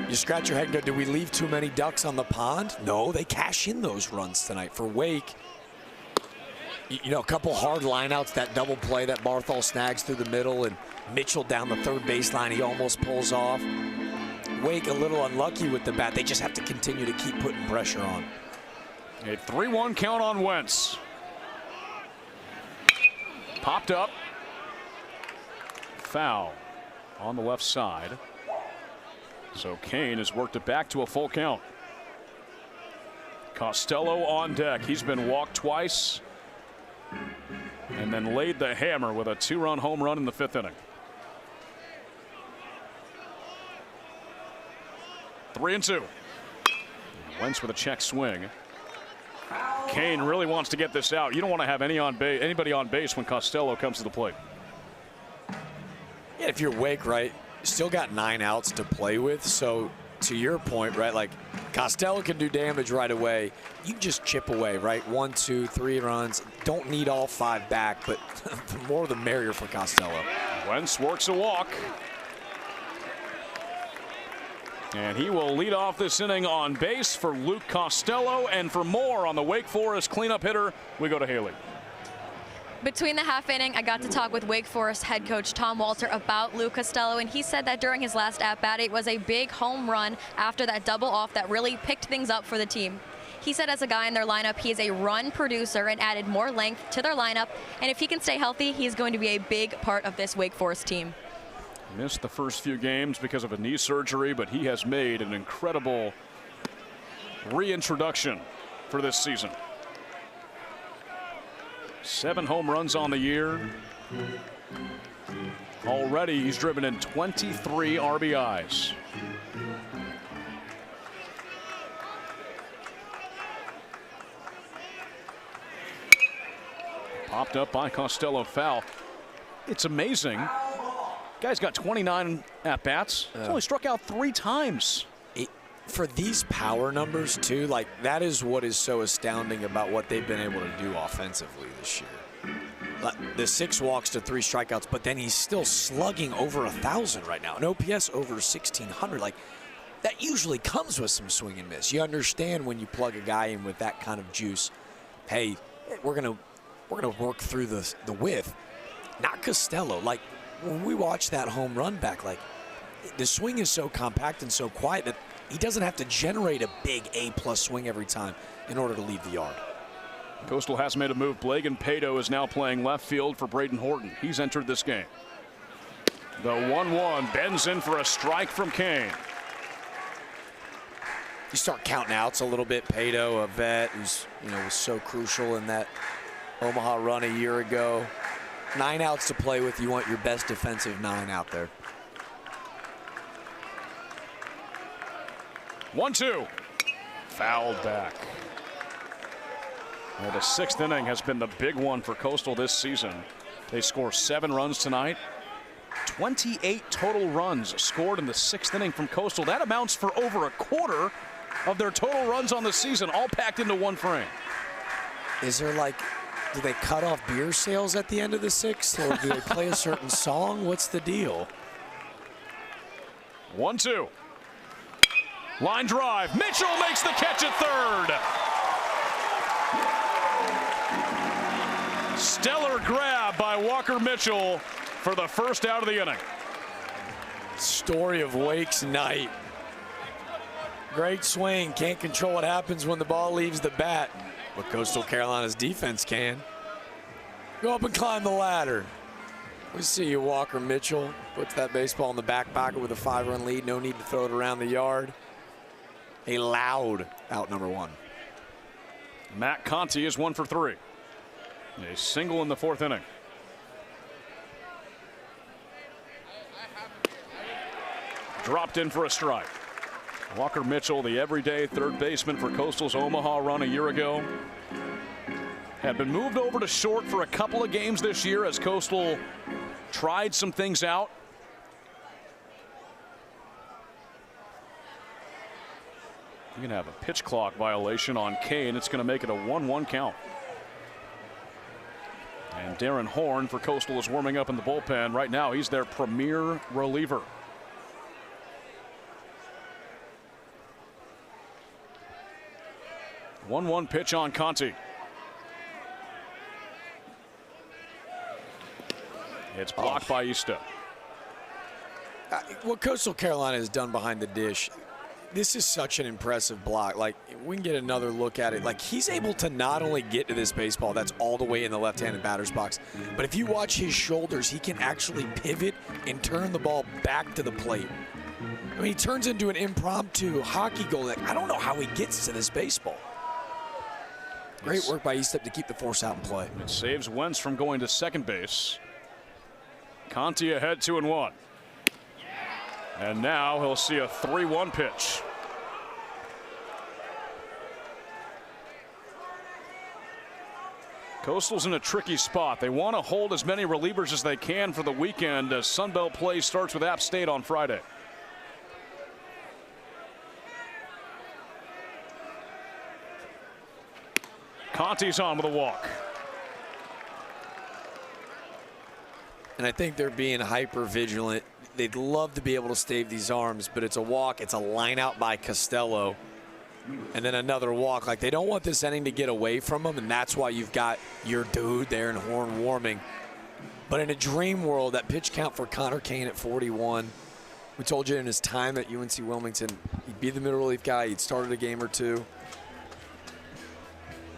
You scratch your head and go, did we leave too many ducks on the pond? No, they cash in those runs tonight. For Wake, you know, a couple hard lineouts, that double play that Barthol snags through the middle, and Mitchell down the third baseline, he almost pulls off. Wake a little unlucky with the bat. They just have to continue to keep putting pressure on. A 3-1 count on Wentz. Popped up. Foul on the left side. So Kane has worked it back to a full count. Costello on deck. He's been walked twice and then laid the hammer with a 2-run home run in the 5th inning. 3-2. Wentz with a check swing. Kane really wants to get this out. You don't want to have anybody on base when Costello comes to the plate. Yeah, if you're Wake, right, still got 9 outs to play with. So to your point, right, like Costello can do damage right away. You just chip away, right? 1, 2, 3 runs. Don't need all 5 back, but the more the merrier for Costello. Wentz works a walk. And he will lead off this inning on base for Luke Costello. And for more on the Wake Forest cleanup hitter, we go to Haley. Between the half inning, I got to talk with Wake Forest head coach Tom Walter about Luke Costello, and he said that during his last at-bat, it was a big home run after that double off that really picked things up for the team. He said as a guy in their lineup, he is a run producer and added more length to their lineup, and if he can stay healthy, he's going to be a big part of this Wake Forest team. Missed the first few games because of a knee surgery, but he has made an incredible reintroduction for this season. 7 home runs on the year. Already he's driven in 23 RBIs. Popped up by Costello, foul. It's amazing. Guy's got 29 at-bats. He's only struck out 3 times. For these power numbers, too, like that is what is so astounding about what they've been able to do offensively this year. The 6 walks to 3 strikeouts, but then he's still slugging over 1,000 right now. An OPS over 1,600. Like, that usually comes with some swing and miss. You understand when you plug a guy in with that kind of juice, hey, we're gonna work through the width. Not Costello. Like, when we watch that home run back, like, the swing is so compact and so quiet that he doesn't have to generate a big A+ swing every time in order to leave the yard. Coastal has made a move. Blagan Pato is now playing left field for Braden Horton. He's entered this game. The 1-1 bends in for a strike from Kane. You start counting outs a little bit. Pato, a vet who's was so crucial in that Omaha run a year ago. 9 outs to play with. You want your best defensive 9 out there. 1-2. Fouled back. Well, the 6th inning has been the big one for Coastal this season. They score 7 runs tonight. 28 total runs scored in the 6th inning from Coastal. That amounts for over a quarter of their total runs on the season, all packed into one frame. Is there like, do they cut off beer sales at the end of the sixth, or do they play a certain song? What's the deal? 1-2. Line drive. Mitchell makes the catch at third. Stellar grab by Walker Mitchell for the first out of the inning. Story of Wake's night. Great swing. Can't control what happens when the ball leaves the bat, but Coastal Carolina's defense can. Go up and climb the ladder. We see you, Walker Mitchell. Puts that baseball in the back pocket with a 5-run lead. No need to throw it around the yard. A loud out number one. Matt Conti is 1 for 3. A single in the fourth inning. Dropped in for a strike. Walker Mitchell, the everyday third baseman for Coastal's Omaha run a year ago, had been moved over to short for a couple of games this year as Coastal tried some things out. You're going to have a pitch clock violation on Kane. It's going to make it a 1-1 count. And Darren Horn for Coastal is warming up in the bullpen. Right now, he's their premier reliever. One pitch on Conti. It's blocked by Easta. What Coastal Carolina has done behind the dish, this is such an impressive block. Like, we can get another look at it. Like, he's able to not only get to this baseball that's all the way in the left-handed batter's box, but if you watch his shoulders, he can actually pivot and turn the ball back to the plate. I mean, he turns into an impromptu hockey goal. Like, I don't know how he gets to this baseball. Great work by Easta to keep the force out in play. It saves Wentz from going to second base. Conti ahead 2-1. And now he'll see a 3-1 pitch. Coastal's in a tricky spot. They want to hold as many relievers as they can for the weekend as Sunbelt play starts with App State on Friday. Conti's on with a walk. And I think they're being hyper vigilant. They'd love to be able to stave these arms, but it's a walk. It's a line out by Costello. And then another walk. Like, they don't want this inning to get away from them, and that's why you've got your dude there in Horn warming. But in a dream world, that pitch count for Connor Kane at 41. We told you in his time at UNC Wilmington, he'd be the middle relief guy. He'd started a game or two.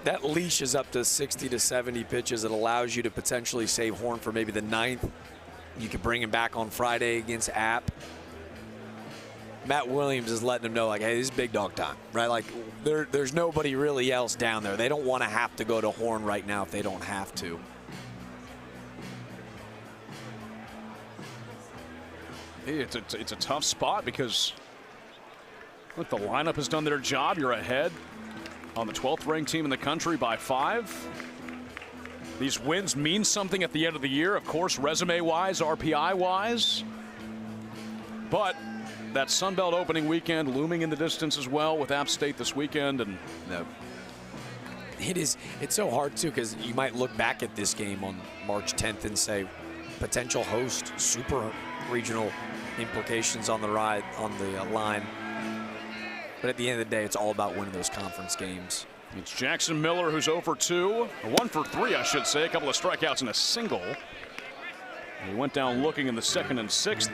That leash is up to 60 to 70 pitches. It allows you to potentially save Horn for maybe the 9th. You could bring him back on Friday against App. Matt Williams is letting him know, like, hey, this is big dog time, right? Like, there's nobody really else down there. They don't want to have to go to Horn right now if they don't have to. It's a tough spot because, look, the lineup has done their job. You're ahead on the 12th ranked team in the country by 5. These wins mean something at the end of the year, of course, resume-wise, RPI-wise. But that Sunbelt opening weekend looming in the distance as well with App State this weekend. And it's so hard, too, because you might look back at this game on March 10th and say, potential host, super regional implications on the ride, on the line. But at the end of the day, it's all about winning those conference games. It's Jackson Miller, who's 0 for 2, 1 for 3, I should say. A couple of strikeouts and a single. He went down looking in the 2nd and 6th.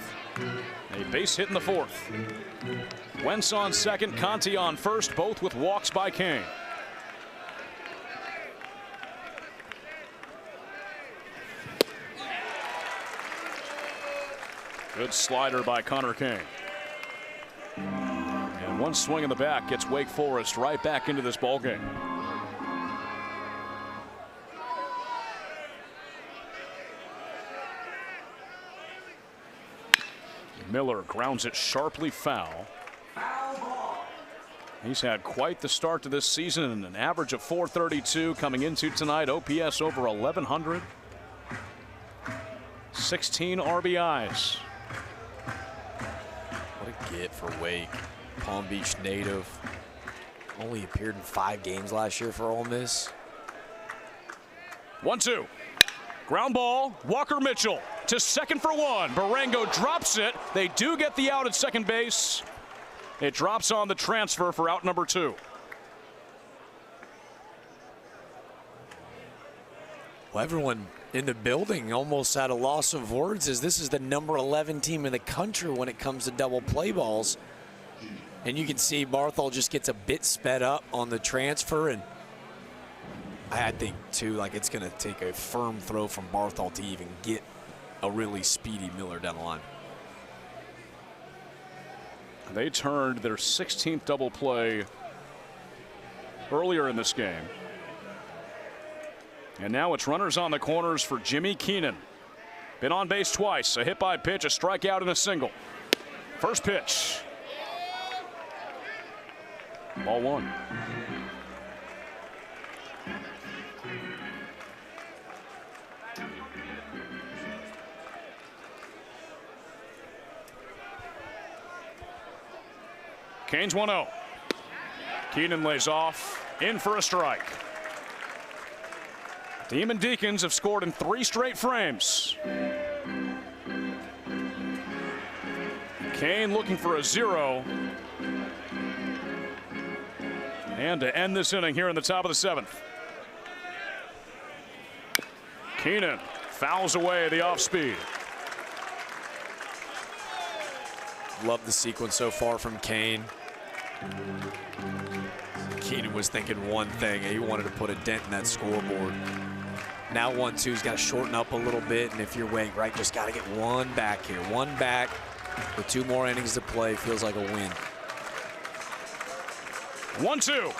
A base hit in the 4th. Wentz on 2nd, Conti on 1st, both with walks by Kane. Good slider by Connor Kane. And one swing in the back gets Wake Forest right back into this ball game. Miller grounds it sharply foul. He's had quite the start to this season and an average of .432 coming into tonight. OPS over 1,100. 16 RBIs. What a get for Wake. Palm Beach native. only appeared in 5 games last year for Ole Miss. 1-2. Ground ball, Walker Mitchell to second for 1. Barango drops it. They do get the out at second base. It drops on the transfer for out number 2. Well, everyone in the building almost at a loss of words, as this is the number 11 team in the country when it comes to double play balls. And you can see Barthol just gets a bit sped up on the transfer, and I think too, like, it's going to take a firm throw from Barthol to even get a really speedy Miller down the line. They turned their 16th double play earlier in this game. And now it's runners on the corners for Jimmy Keenan. Been on base twice, a hit by pitch, a strikeout, and a single. First pitch. Ball 1. Canes 1-0. Keenan lays off, in for a strike. Demon Deacons have scored in 3 straight frames. Kane looking for a 0. And to end this inning here in the top of the 7th. Keenan fouls away the off speed. Love the sequence so far from Kane. Keenan was thinking one thing. He wanted to put a dent in that scoreboard. Now 1-2's got to shorten up a little bit, and if you're Wake, right, just got to get one back here. One back with 2 more innings to play. Feels like a win. 1-2.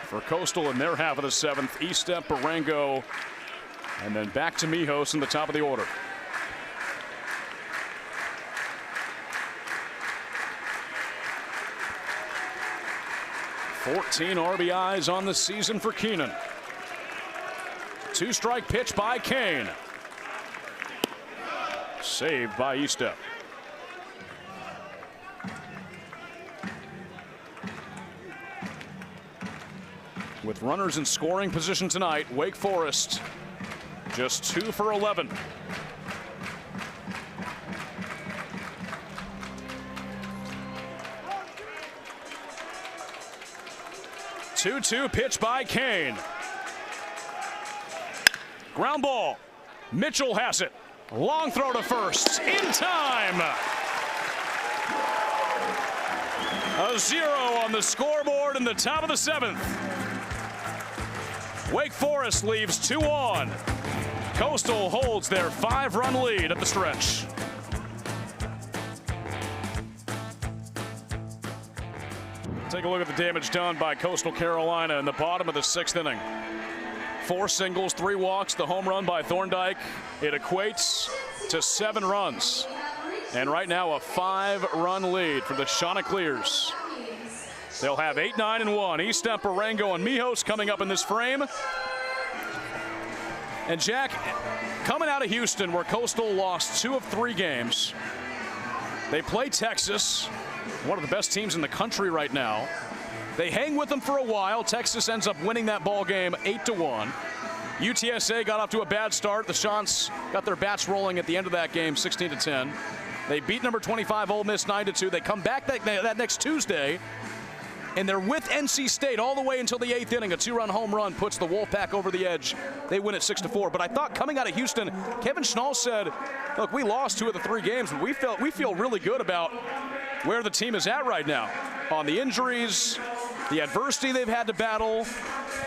For Coastal in their half of the 7th, Estep, Barango, and then back to Mijos in the top of the order. $14 RBIs on the season for Keenan. 2-strike pitch by Kane. Saved by Estep. With runners in scoring position tonight, Wake Forest just 2 for 11. Two pitch by Kane. Ground ball. Mitchell has it. Long throw to first. In time. A 0 on the scoreboard in the top of the 7th. Wake Forest leaves 2 on. Coastal holds their 5-run lead at the stretch. Take a look at the damage done by Coastal Carolina in the bottom of the 6th inning. 4 singles, 3 walks, the home run by Thorndike. It equates to 7 runs. And right now a 5-run lead for the Chanticleers. They'll have 8, 9, and 1. Estep, Barango, and Mijos coming up in this frame. And Jack, coming out of Houston where Coastal lost 2 of 3 games. They play Texas, one of the best teams in the country right now. They hang with them for a while. Texas ends up winning that ball game 8-1. UTSA got off to a bad start. The Chants got their bats rolling at the end of that game, 16-10. They beat number 25 Ole Miss 9-2. They come back that next Tuesday, and they're with NC State all the way until the 8th inning. A 2-run home run puts the Wolfpack over the edge. They win it 6-4. But I thought coming out of Houston, Kevin Schnall said, look, we lost 2 of the 3 games, but we feel really good about where the team is at right now. On the injuries, the adversity they've had to battle,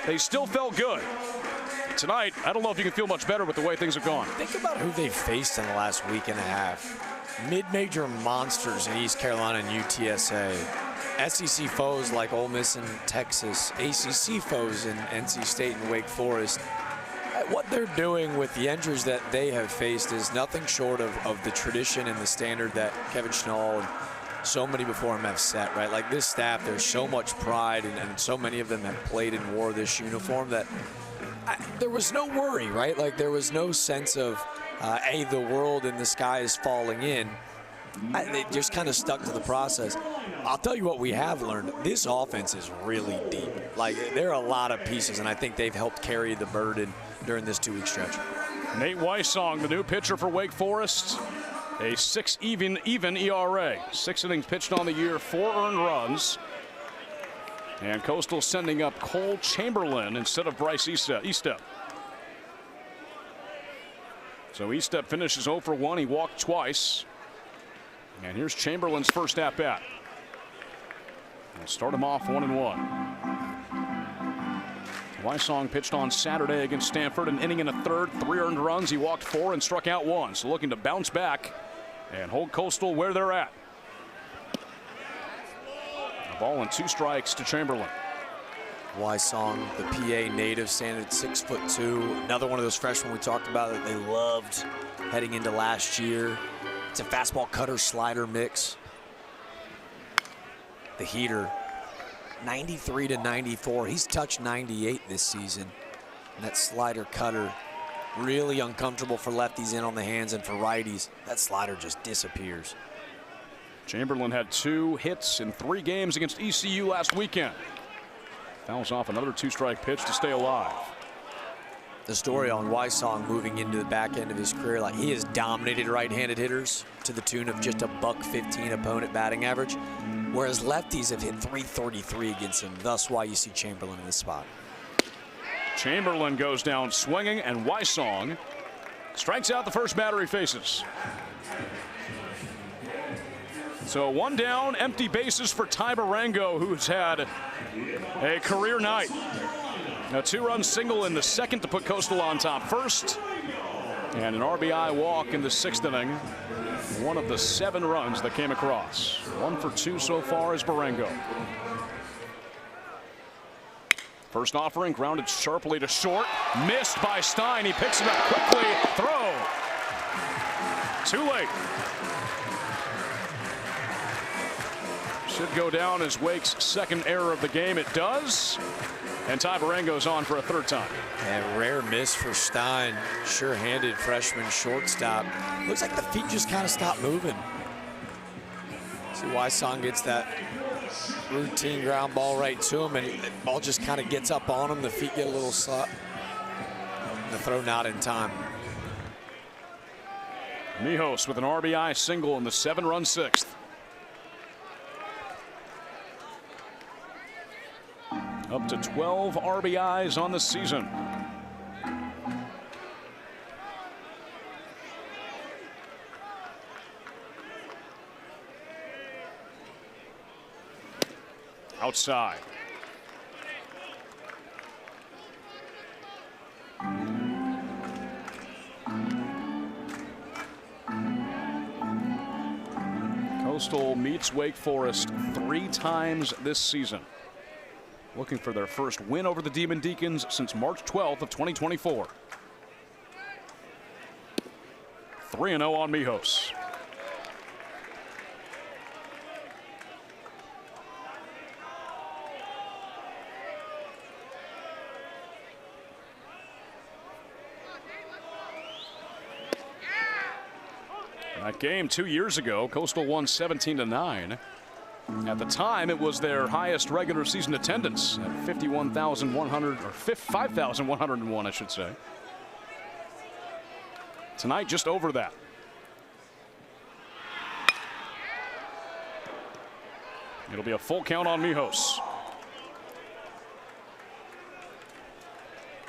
they still felt good. Tonight, I don't know if you can feel much better with the way things have gone. Think about who they've faced in the last week and a half. Mid-major monsters in East Carolina and UTSA. SEC foes like Ole Miss and Texas. ACC foes in NC State and Wake Forest. What they're doing with the injuries that they have faced is nothing short of the tradition and the standard that Kevin Schnall and so many before him have set, right? Like this staff, there's so much pride, and so many of them have played and wore this uniform that there was no worry, right? Like there was no sense of, hey, the world and the sky is falling in. They just kind of stuck to the process. I'll tell you what we have learned. This offense is really deep. Like, there are a lot of pieces, and I think they've helped carry the burden during this 2-week stretch. Nate Weissong, the new pitcher for Wake Forest, a 6 even ERA. 6 innings pitched on the year, 4 earned runs. And Coastal sending up Cole Chamberlain instead of Bryce Estep. So Estep finishes 0 for 1. He walked twice. And here's Chamberlain's first at-bat. We'll start him off 1-1. Weissong pitched on Saturday against Stanford, an inning and a third, 3 earned runs. He walked 4 and struck out 1. So looking to bounce back and hold Coastal where they're at. A ball and 2 strikes to Chamberlain. Weissong, the PA native, standing at 6'2". Another one of those freshmen we talked about that they loved heading into last year. It's a fastball cutter slider mix. The heater, 93 to 94. He's touched 98 this season. And that slider cutter, really uncomfortable for lefties in on the hands, and for righties, that slider just disappears. Chamberlain had 2 hits in 3 games against ECU last weekend. Fouls off another 2-strike pitch to stay alive. The story on Weissong moving into the back end of his career, like, he has dominated right-handed hitters to the tune of just a .115 opponent batting average, whereas lefties have hit .333 against him. Thus why you see Chamberlain in this spot. Chamberlain goes down swinging, and Weissong strikes out the first batter he faces. So 1 down, empty bases for Ty Barango, who's had a career night. A 2-run single in the second to put Coastal on top first, and an RBI walk in the 6th inning. One of the 7 runs that came across. 1 for 2 so far is Barango. First offering grounded sharply to short, missed by Stein. He picks it up quickly. Throw. Too late. Should go down as Wake's second error of the game. It does. And Ty Barango's on for a 3rd time. And rare miss for Stein. Sure-handed freshman shortstop. Looks like the feet just kind of stopped moving. See, Weissong gets that routine ground ball right to him, and the ball just kind of gets up on him. The feet get a little slot. The throw not in time. Mijos with an RBI single in the 7-run 6th. Up to 12 RBIs on the season. Outside. Coastal meets Wake Forest 3 times this season. Looking for their first win over the Demon Deacons since March 12th of 2024. 3-0 on Mijos. That game 2 years ago, Coastal won 17-9. At the time, it was their highest regular season attendance at 51,100, or 5,101, I should say. Tonight, just over that. It'll be a full count on Mijos.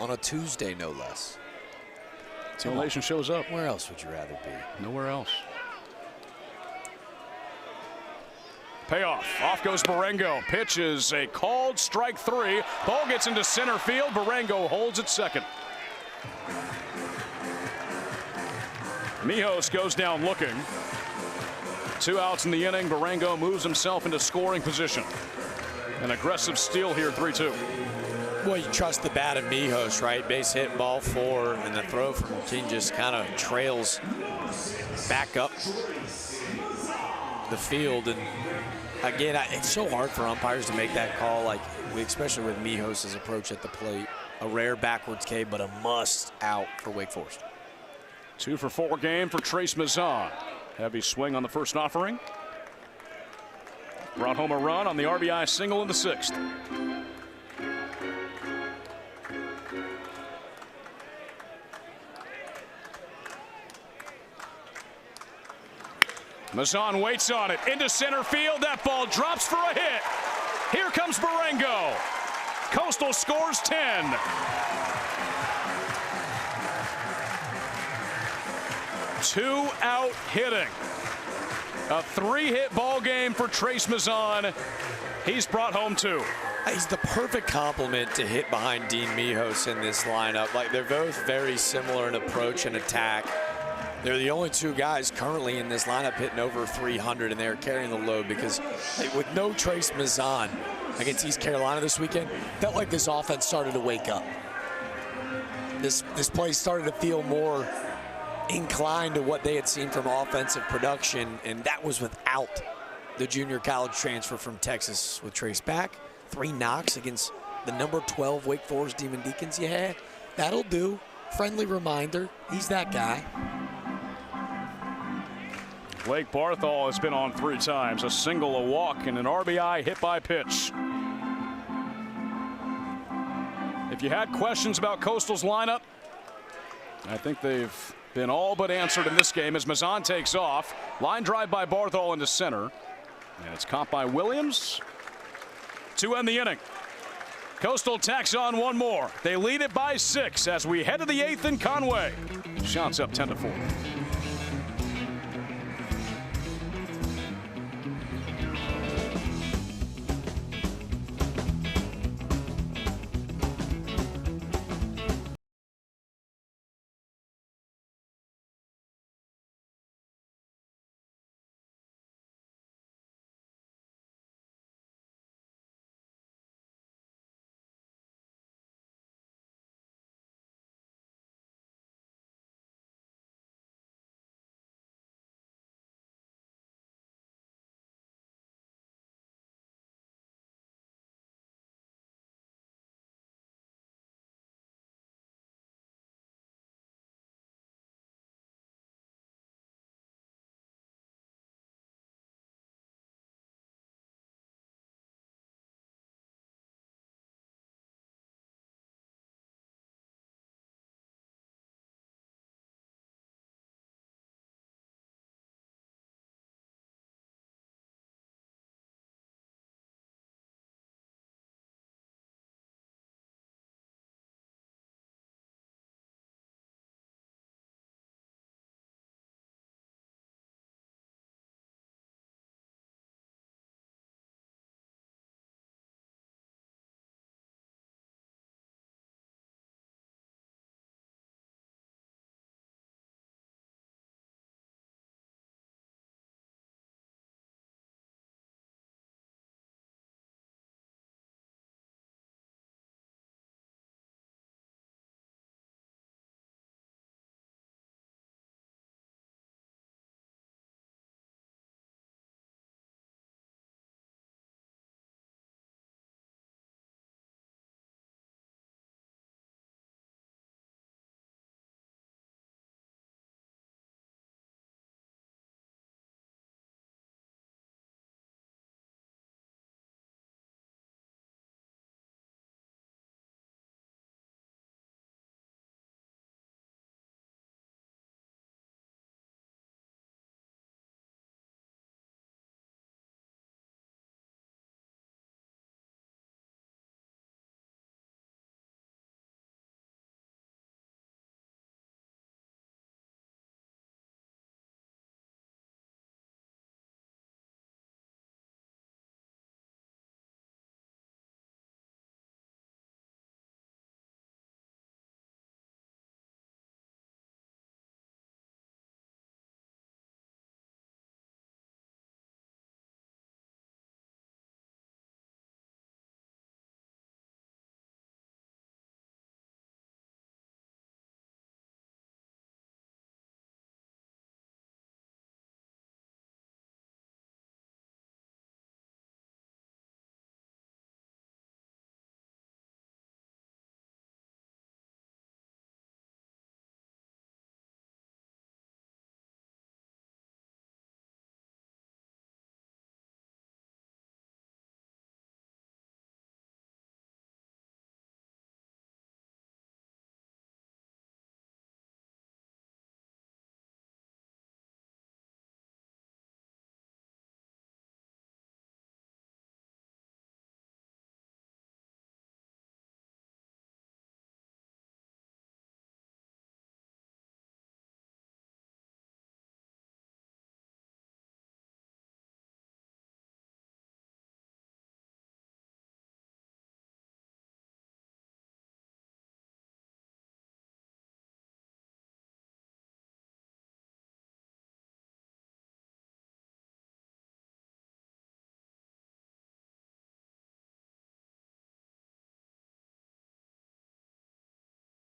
On a Tuesday, no less. Teal Nation shows up. Where else would you rather be? Nowhere else. Payoff. Off goes Barango. Pitch is a called strike 3. Ball gets into center field. Barango holds at second. Mijos goes down looking. 2 outs in the inning. Barango moves himself into scoring position. An aggressive steal here, 3-2. Well, you trust the bat of Mijos, right? Base hit, ball 4, and the throw from King just kind of trails back up the field. And again, it's so hard for umpires to make that call, like especially with Mijos' approach at the plate. A rare backwards K, but a must out for Wake Forest. 2 for 4 game for Trace Mazan. Heavy swing on the first offering. Brought home a run on the RBI single in the 6th. Mazan waits on it into center field. That ball drops for a hit. Here comes Marengo. Coastal scores 10. Two-out hitting. A 3-hit ball game for Trace Mazan. He's brought home 2. He's the perfect complement to hit behind Dean Mijos in this lineup. Like, they're both very similar in approach and attack. They're the only 2 guys currently in this lineup hitting over 300, and they're carrying the load because with no Trace Mazan against East Carolina this weekend, felt like this offense started to wake up. This play started to feel more inclined to what they had seen from offensive production, and that was without the junior college transfer from Texas. With Trace back, 3 knocks against the number 12 Wake Forest Demon Deacons. Yeah, that'll do. Friendly reminder, he's that guy. Blake Barthol has been on 3 times, a single, a walk, and an RBI hit by pitch. If you had questions about Coastal's lineup, I think they've been all but answered in this game as Mazan takes off. Line drive by Barthol into center. And it's caught by Williams to end the inning. Coastal tacks on 1 more. They lead it by 6 as we head to the 8th in Conway. Shots up 10-4.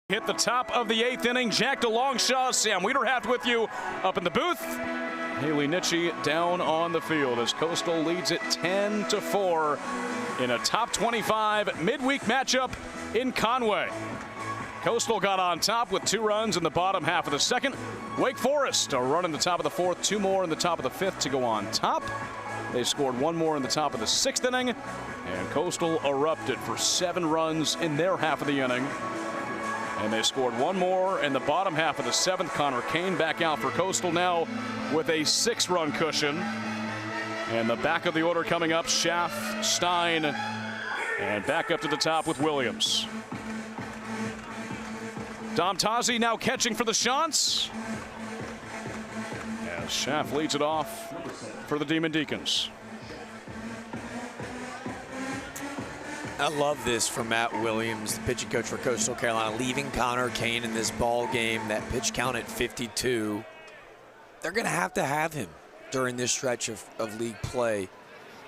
Hit the top of the 8th inning. Jack DeLongchamp, Sam Wiederhaft with you up in the booth. Haley Nitchie down on the field as Coastal leads it 10-4 in a top 25 midweek matchup in Conway. Coastal got on top with 2 runs in the bottom half of the 2nd. Wake Forest a run in the top of the 4th, 2 more in the top of the 5th to go on top. They scored 1 more in the top of the 6th inning, and Coastal erupted for 7 runs in their half of the inning. And they scored 1 more in the bottom half of the 7th. Connor Kane back out for Coastal now with a 6-run cushion. And the back of the order coming up, Schaff, Stein, and back up to the top with Williams. Dom Tazi now catching for the Shants. As Schaff leads it off for the Demon Deacons. I love this from Matt Williams, the pitching coach for Coastal Carolina, leaving Connor Kane in this ball game. That pitch count at 52. They're going to have him during this stretch of league play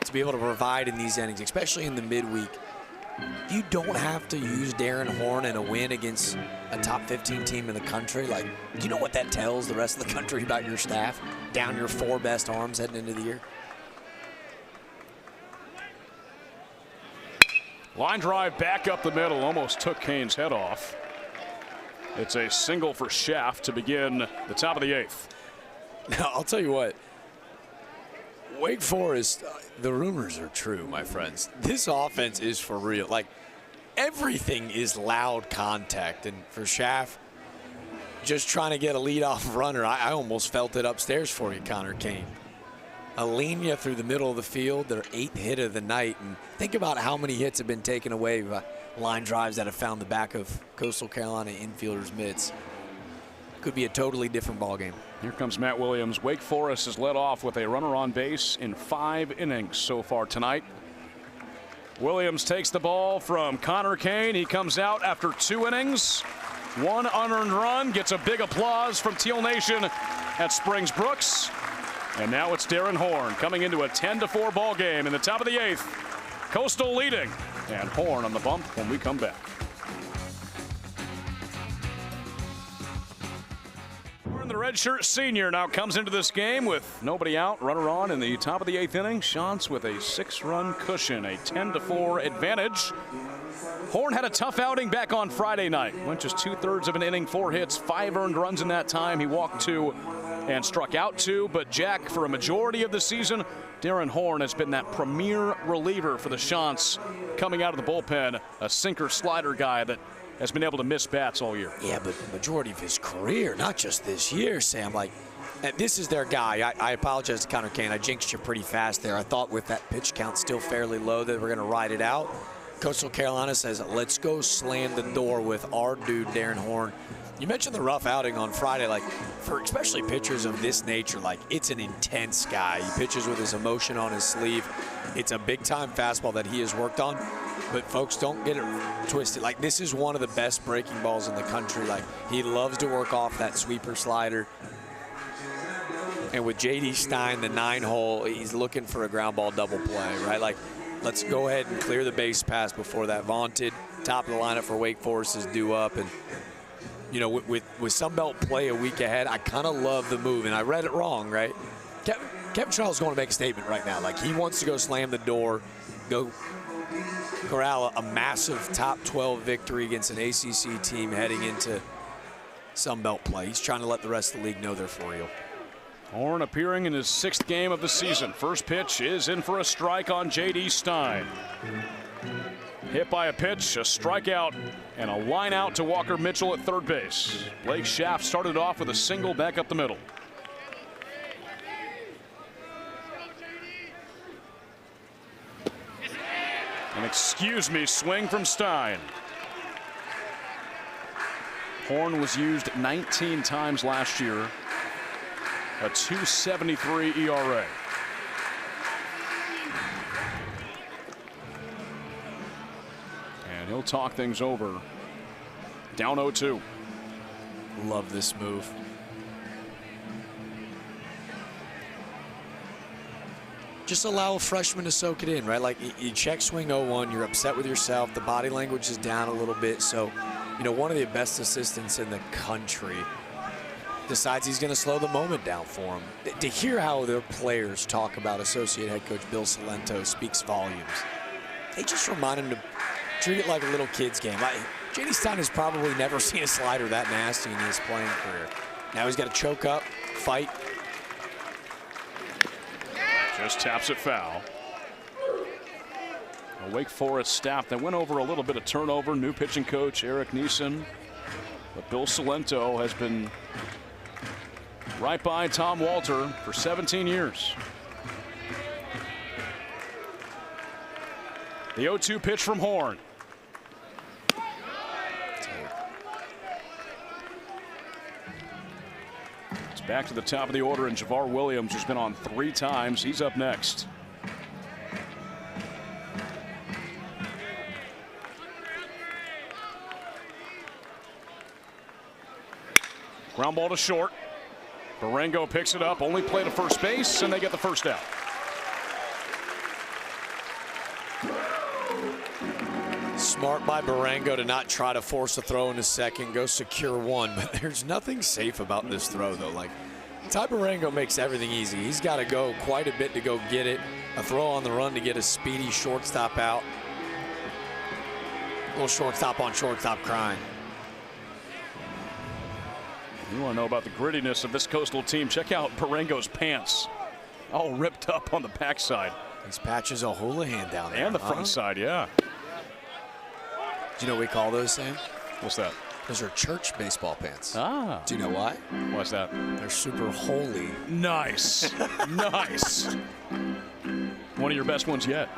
to be able to provide in these innings, especially in the midweek. You don't have to use Darren Horn in a win against a top 15 team in the country. Like, do you know what that tells the rest of the country about your staff? Down your 4 best arms heading into the year. Line drive back up the middle, almost took Kane's head off. It's a single for Schaff to begin the top of the 8th. Now, I'll tell you what. Wake Forest, the rumors are true, my friends. This offense is for real. Like, everything is loud contact. And for Schaff, just trying to get a leadoff runner, I almost felt it upstairs for you, Connor Kane. A linea through the middle of the field, their 8th hit of the night. And think about how many hits have been taken away by line drives that have found the back of Coastal Carolina infielders' mitts. Could be a totally different ball game. Here comes Matt Williams. Wake Forest has led off with a runner on base in 5 innings so far tonight. Williams takes the ball from Connor Kane. He comes out after 2 innings. 1 unearned run, gets a big applause from Teal Nation at Springs Brooks. And now it's Darren Horn coming into a 10-4 ball game in the top of the 8th. Coastal leading, and Horn on the bump when we come back. Horn, the redshirt senior, now comes into this game with nobody out, runner on in the top of the 8th inning. Shants with a 6-run cushion, a 10-4 advantage. Horn had a tough outing back on Friday night. Went just 2/3 of an inning, 4 hits, 5 earned runs in that time. He walked 2 and struck out 2. But Jack, for a majority of the season, Darren Horn has been that premier reliever for the Shants coming out of the bullpen. A sinker slider guy that has been able to miss bats all year. Yeah, but majority of his career, not just this year, Sam. Like, this is their guy. I apologize to Connor Kane. I jinxed you pretty fast there. I thought with that pitch count still fairly low that we're going to ride it out. Coastal Carolina says, let's go slam the door with our dude, Darren Horn. You mentioned the rough outing on Friday. Like, for especially pitchers of this nature, like, it's an intense guy. He pitches with his emotion on his sleeve. It's a big-time fastball that he has worked on. But, folks, don't get it twisted. Like, this is one of the best breaking balls in the country. Like, he loves to work off that sweeper slider. And with J.D. Stein, the 9-hole, he's looking for a ground ball double play, right? Like, let's go ahead and clear the base pass before that vaunted top of the lineup for Wake Forest is due up. And, you know, with Sunbelt play a week ahead, I kind of love the move. And I read it wrong, right? Kevin Charles is going to make a statement right now. Like, he wants to go slam the door, go corral a massive top 12 victory against an ACC team heading into Sunbelt play. He's trying to let the rest of the league know they're for real. Horn appearing in his 6th game of the season. First pitch is in for a strike on J.D. Stein. Hit by a pitch, a strikeout, and a line out to Walker Mitchell at third base. Blake Schaff started off with a single back up the middle. An excuse me swing from Stein. Horn was used 19 times last year. A 2.73 ERA. And he'll talk things over. Down 0-2. Love this move. Just allow a freshman to soak it in, right? Like, you check swing 0-1, you're upset with yourself, the body language is down a little bit, so You know, one of the best assistants in the country decides he's going to slow the moment down for him. To hear how their players talk about associate head coach Bill Salento speaks volumes. They just remind him to treat it like a little kid's game. J.D. Stein has probably never seen a slider that nasty in his playing career. Now he's got to choke up, fight. Just taps it foul. A Wake Forest staff that went over a little bit of turnover. New pitching coach Eric Neeson. But Bill Salento has been right by Tom Walter for 17 years. The 0-2 pitch from Horn. It's back to the top of the order, and Javar Williams, who's been on 3 times, he's up next. Ground ball to short. Barango picks it up, only play to first base, and they get the first out. Smart by Barango to not try to force a throw into second, go secure one. But there's nothing safe about this throw, though. Like, Ty Barango makes everything easy. He's got to go quite a bit to go get it. A throw on the run to get a speedy shortstop out. A little shortstop on shortstop crying. You want to know about the grittiness of this Coastal team? Check out Barango's pants. All ripped up on the backside. These patches a Houlihan down there. And the front side, yeah. Do you know what we call those, Sam? What's that? Those are church baseball pants. Ah. Do you know why? Why's that? They're super holy. Nice. Nice. One of your best ones yet.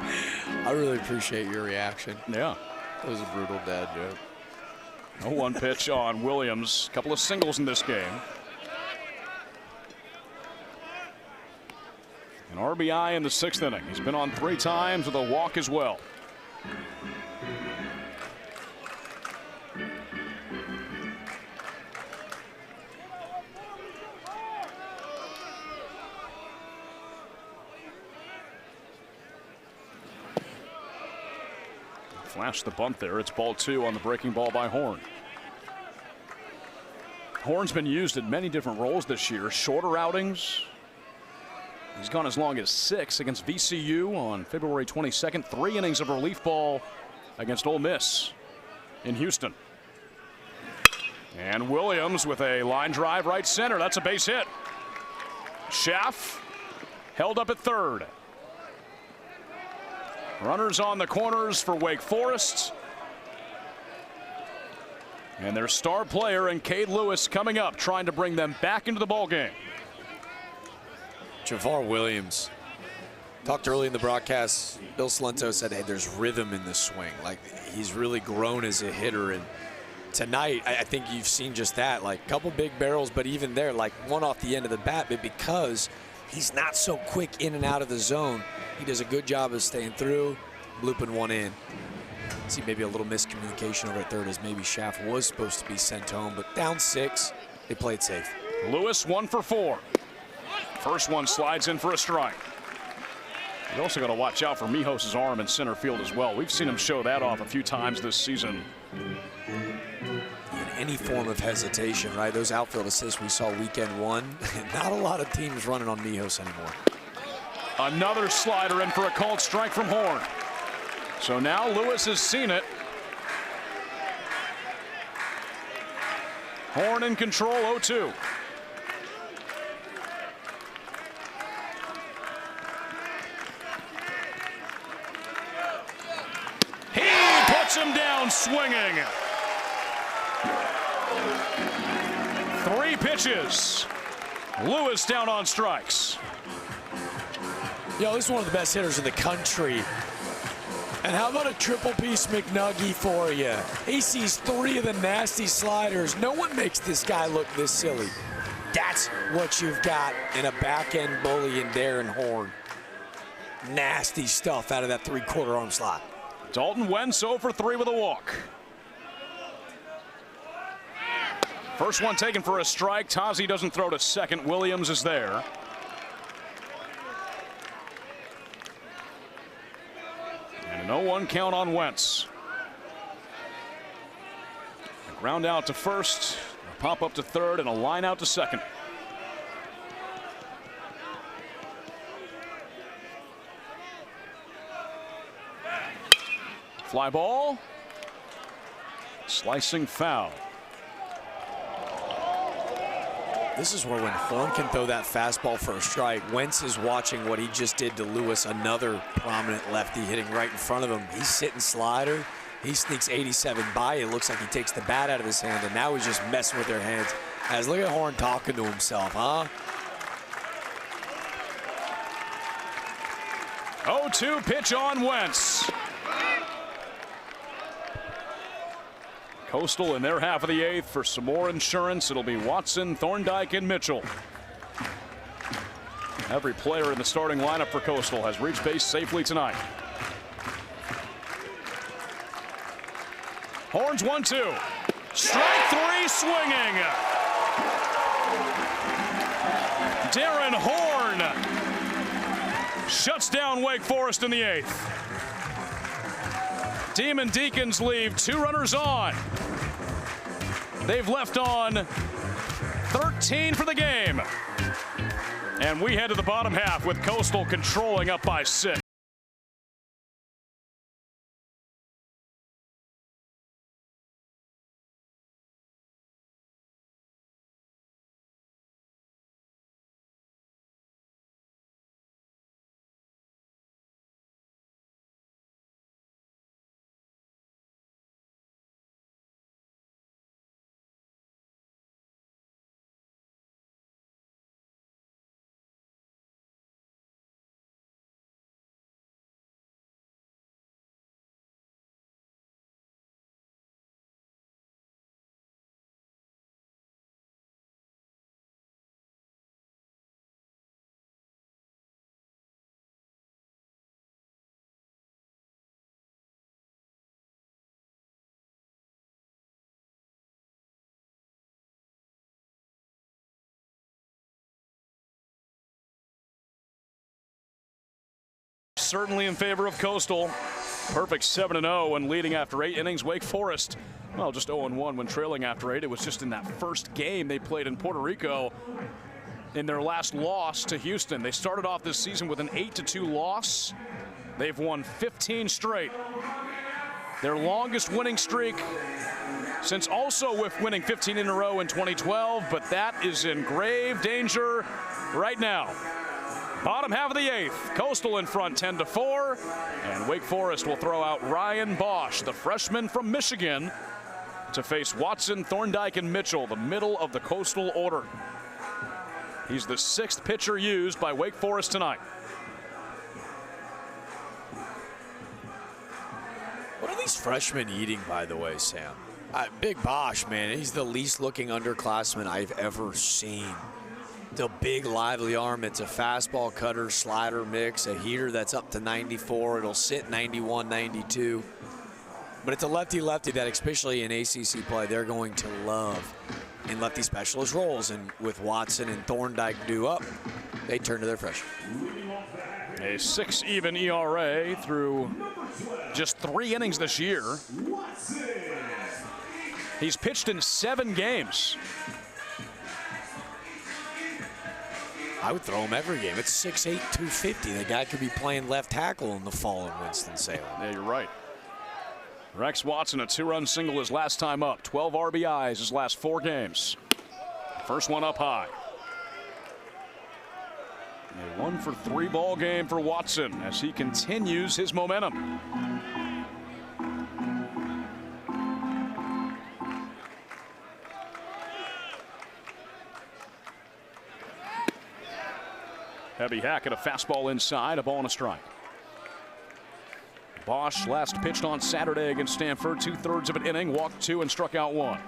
I really appreciate your reaction. Yeah. That was a brutal dad joke. 0-1 pitch on Williams. Couple of singles in this game. An RBI in the 6th inning. He's been on 3 times with a walk as well. Flash the bunt there. It's ball 2 on the breaking ball by Horn. Horn's been used in many different roles this year. Shorter outings. He's gone as long as 6 against VCU on February 22nd. 3 innings of relief ball against Ole Miss in Houston. And Williams with a line drive right center. That's a base hit. Schaff held up at third. Runners on the corners for Wake Forest. And their star player and Cade Lewis coming up, trying to bring them back into the ballgame. Javar Williams. Talked early in the broadcast. Bill Salento said, hey, there's rhythm in the swing. Like, he's really grown as a hitter. And tonight, I think you've seen just that. Like, couple big barrels, but even there, like one off the end of the bat. But because he's not so quick in and out of the zone, he does a good job of staying through, blooping one in. See maybe a little miscommunication over at third as maybe Schaff was supposed to be sent home, but down 6, they played safe. Lewis 1 for 4. First one slides in for a strike. You also got to watch out for Mijos' arm in center field as well. We've seen him show that off a few times this season. Any form of hesitation, right? Those outfield assists we saw weekend 1, not a lot of teams running on Mijos anymore. Another slider in for a called strike from Horn. So now Lewis has seen it. Horn in control, 0-2. He puts him down swinging. 3 pitches. Lewis down on strikes. Yo, this is one of the best hitters in the country. And how about a triple-piece McNuggie for you? He sees 3 of the nasty sliders. No one makes this guy look this silly. That's what you've got in a back-end bully in Darren Horn. Nasty stuff out of that 3/4 arm slot. Dalton Wentz 0 for 3 with a walk. First one taken for a strike. Tazi doesn't throw to second. Williams is there. And an 0-1 count on Wentz. Ground out to first, a pop up to third, and a line out to second. Fly ball. Slicing foul. This is where when Horn can throw that fastball for a strike, Wentz is watching what he just did to Lewis, another prominent lefty hitting right in front of him. He's sitting slider. He sneaks 87 by. It looks like he takes the bat out of his hand, and now he's just messing with their hands. As look at Horn talking to himself, huh? 0-2 pitch on Wentz. Coastal in their half of the eighth for some more insurance. It'll be Watson, Thorndike, and Mitchell. Every player in the starting lineup for Coastal has reached base safely tonight. Horns 1-2. Strike three swinging. Darren Horn shuts down Wake Forest in the eighth. Demon Deacons leave 2 runners on. They've left on 13 for the game. And we head to the bottom half with Coastal controlling up by 6. Certainly in favor of Coastal. Perfect 7-0 when leading after 8 innings. Wake Forest, well, just 0-1 when trailing after 8. It was just in that first game they played in Puerto Rico in their last loss to Houston. They started off this season with an 8-2 loss. They've won 15 straight. Their longest winning streak since also with winning 15 in a row in 2012, but that is in grave danger right now. Bottom half of the eighth, Coastal in front 10-4, and Wake Forest will throw out Ryan Bosch, the freshman from Michigan, to face Watson, Thorndike, and Mitchell, the middle of the Coastal order. He's the 6th pitcher used by Wake Forest tonight. What are these freshmen eating, by the way, Sam? Big Bosch, man, he's the least looking underclassman I've ever seen. The big lively arm. It's a fastball, cutter, slider mix, a heater that's up to 94. It'll sit 91, 92. But it's a lefty-lefty that, especially in ACC play, they're going to love in lefty specialist roles. And with Watson and Thorndike due up, they turn to their freshman. A 6 even ERA through just 3 innings this year. He's pitched in 7 games. I would throw him every game. It's 6'8", 250. The guy could be playing left tackle in the fall in Winston-Salem. Yeah, you're right. Rex Watson, a 2-run single his last time up. 12 RBIs his last 4 games. First one up high. A 1-for-3 ball game for Watson as he continues his momentum. Heavy hack at a fastball inside, a ball and a strike. Bosch last pitched on Saturday against Stanford, 2/3 of an inning, walked 2 and struck out 1.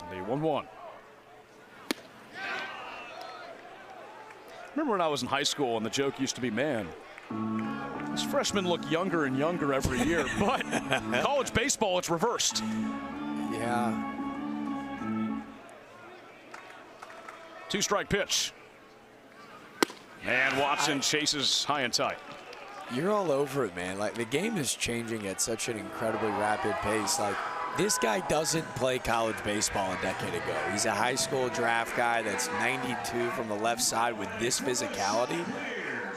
The 1-1. Remember when I was in high school and the joke used to be, man, these freshmen look younger and younger every year, but college baseball, it's reversed. Yeah. 2-strike pitch. And Watson chases high and tight. You're all over it, man. Like, the game is changing at such an incredibly rapid pace. Like, this guy doesn't play college baseball a decade ago. He's a high school draft guy that's 92 from the left side with this physicality.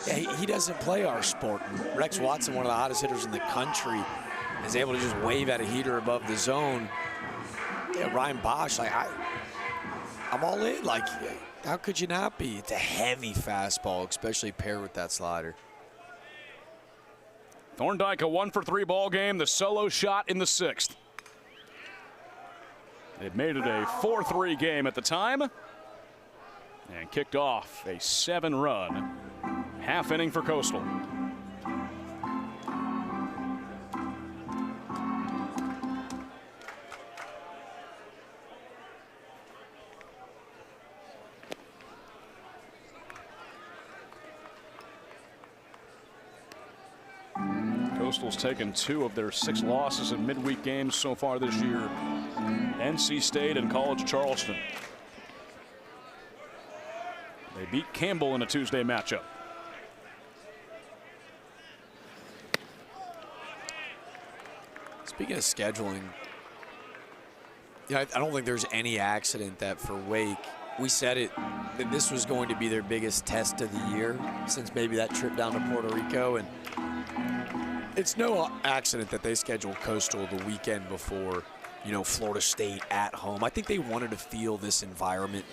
Yeah, he doesn't play our sport. And Rex Watson, one of the hottest hitters in the country, is able to just wave at a heater above the zone. Yeah, Ryan Bosch, like, I'm all in. Like, how could you not be? It's a heavy fastball, especially paired with that slider. Thorndike, a 1-for-3 ball game, the solo shot in the 6th. It made it a 4-3 game at the time and kicked off a 7-run half inning for Coastal. Coastal's taken 2 of their 6 losses in midweek games so far this year. NC State and College Charleston. They beat Campbell in a Tuesday matchup. Speaking of scheduling, I don't think there's any accident that for Wake, we said it, that this was going to be their biggest test of the year since maybe that trip down to Puerto Rico. And it's no accident that they scheduled Coastal the weekend before, Florida State at home. I think they wanted to feel this environment.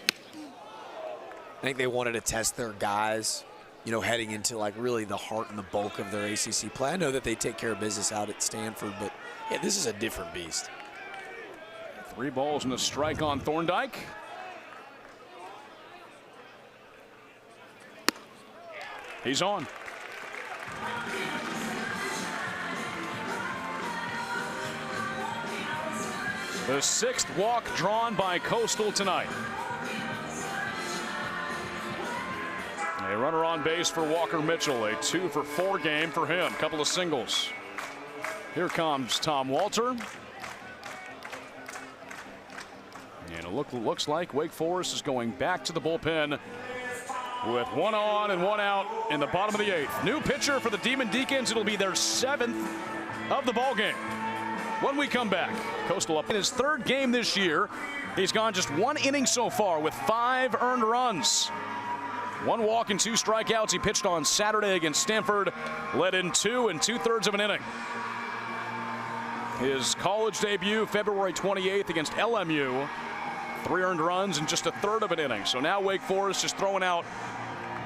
I think they wanted to test their guys, heading into like really the heart and the bulk of their ACC play. I know that they take care of business out at Stanford, but yeah, this is a different beast. 3 balls and a strike on Thorndike. He's on. The 6th walk drawn by Coastal tonight. A runner on base for Walker Mitchell. A 2-for-4 game for him. Couple of singles. Here comes Tom Walter. And it looks like Wake Forest is going back to the bullpen with 1 on and 1 out in the bottom of the 8th. New pitcher for the Demon Deacons. It'll be their 7th of the ball game. When we come back, Coastal up in his 3rd game this year. He's gone just 1 inning so far with 5 earned runs. 1 walk and 2 strikeouts. He pitched on Saturday against Stanford, led in 2 2/3 of an inning. His college debut, February 28th against LMU, 3 earned runs in just 1/3 of an inning. So now Wake Forest is throwing out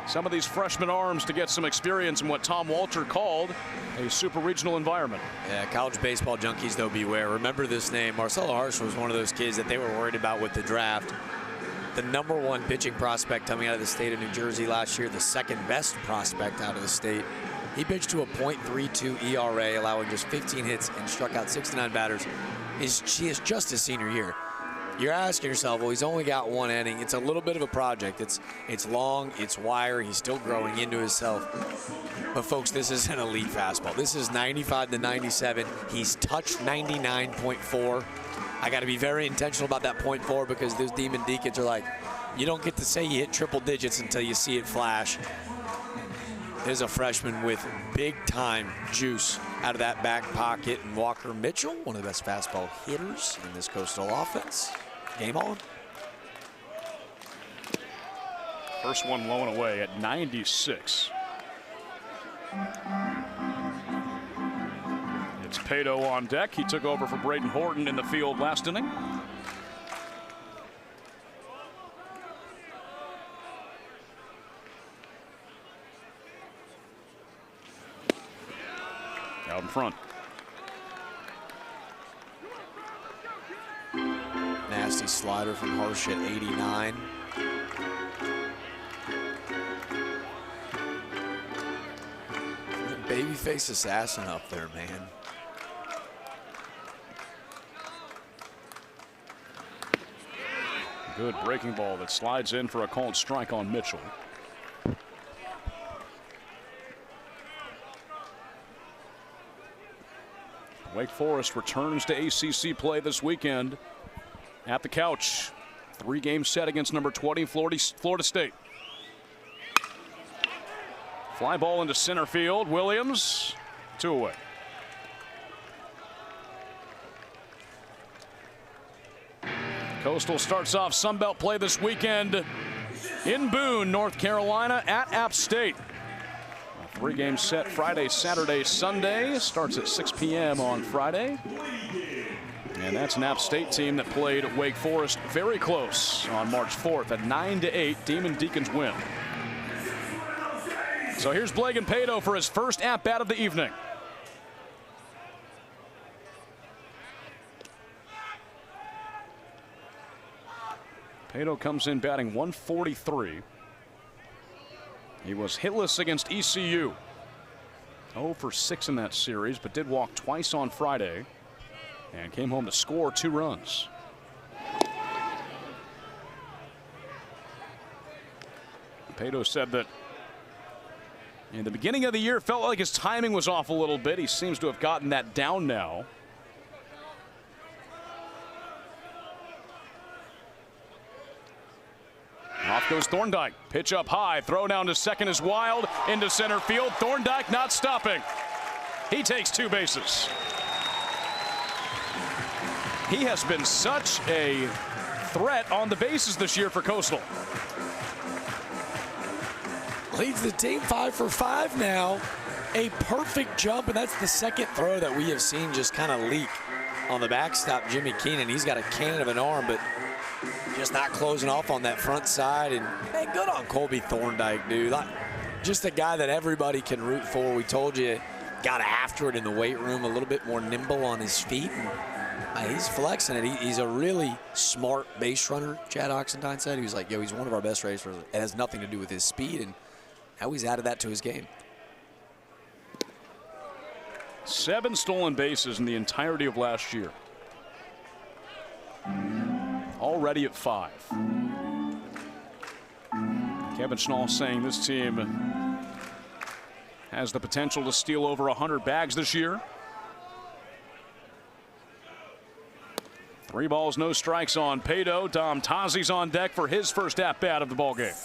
some of these freshman arms to get some experience in what Tom Walter called a super regional environment. Yeah, college baseball junkies, though, beware. Remember this name. Marcelo Harsh was one of those kids that they were worried about with the draft. The #1 pitching prospect coming out of the state of New Jersey last year, the 2nd best prospect out of the state. He pitched to a .32 ERA, allowing just 15 hits and struck out 69 batters. She is just his senior year. You're asking yourself, well, he's only got 1 inning. It's a little bit of a project. It's long, it's wire. He's still growing into himself. But folks, this is an elite fastball. This is 95 to 97. He's touched 99.4. I got to be very intentional about that .4 because those Demon Deacons are like, you don't get to say you hit triple digits until you see it flash. There's a freshman with big-time juice out of that back pocket. And Walker Mitchell, one of the best fastball hitters in this Coastal offense. Game on. First one low and away at 96. It's Pato on deck. He took over for Braden Horton in the field last inning. Out in front. Nasty slider from Harsh at 89. Babyface assassin up there, man. Good breaking ball that slides in for a called strike on Mitchell. Wake Forest returns to ACC play this weekend at the Couch. 3-game set against number 20 Florida State. Fly ball into center field. Williams, 2 away. Coastal starts off Sunbelt play this weekend in Boone, North Carolina at App State. A 3-game set Friday, Saturday, Sunday. Starts at 6 p.m. on Friday. And that's an App State team that played Wake Forest very close on March 4th. A 9-8 Demon Deacons win. So here's Blagan Pato for his first at-bat of the evening. Pato comes in batting 143. He was hitless against ECU. 0 for 6 in that series, but did walk twice on Friday and came home to score 2 runs. Pato said that in the beginning of the year felt like his timing was off a little bit. He seems to have gotten that down now. Off goes Thorndike. Pitch up high. Throw down to second is wild. Into center field. Thorndike not stopping. He takes 2 bases. He has been such a threat on the bases this year for Coastal. Leads the team 5 for 5 now. A perfect jump, and that's the second throw that we have seen just kind of leak on the backstop. Jimmy Keenan, he's got a cannon of an arm, but just not closing off on that front side. And man, good on Colby Thorndike, dude. Just a guy that everybody can root for. We told you, got after it in the weight room, a little bit more nimble on his feet. And he's flexing it. He's a really smart base runner, Chad Oxendine said. He was like, yo, he's one of our best racers. It has nothing to do with his speed, and how he's added that to his game. 7 stolen bases in the entirety of last year. Already at 5. Kevin Schnall saying this team has the potential to steal over 100 bags this year. 3 balls, no strikes on Pato. Dom Tazi's on deck for his first at-bat of the ballgame.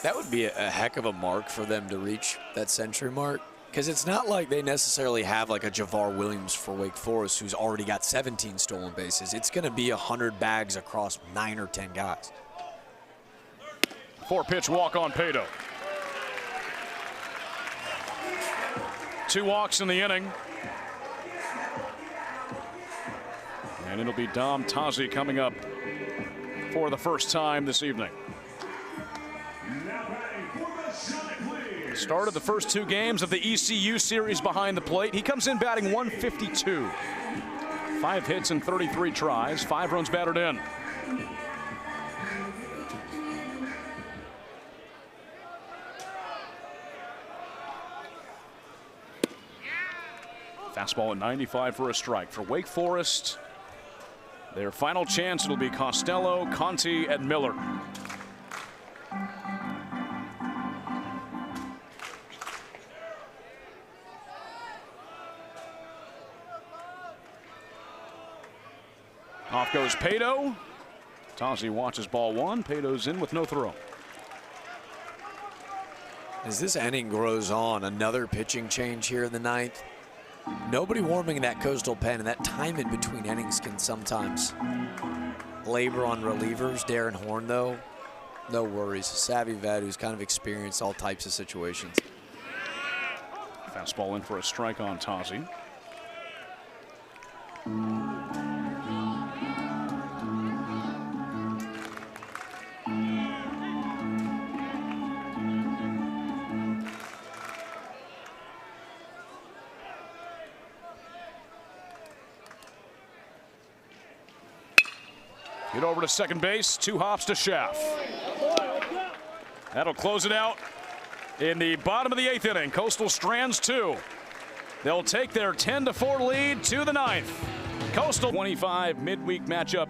That would be a heck of a mark for them to reach that century mark, because it's not like they necessarily have like a Javar Williams for Wake Forest who's already got 17 stolen bases. It's going to be 100 bags across 9 or 10 guys. 4-pitch walk on Pato. 2 walks in the inning. And it'll be Dom Tazi coming up for the first time this evening. Started the first 2 games of the ECU series behind the plate. He comes in batting 152. 5 hits and 33 tries, 5 runs batted in. Fastball at 95 for a strike. For Wake Forest, their final chance, it'll be Costello, Conti, and Miller. Off goes Pato. Tazi watches ball 1. Pato's in with no throw. As this inning grows on, another pitching change here in the 9th. Nobody warming in that Coastal pen, and that time in between innings can sometimes labor on relievers. Darren Horn, though, no worries. Savvy vet who's kind of experienced all types of situations. Fastball in for a strike on Tazi. Get over to second base, 2 hops to Schaff. That'll close it out in the bottom of the 8th inning. Coastal strands 2. They'll take their 10-4 lead to the 9th. Coastal 25 midweek matchup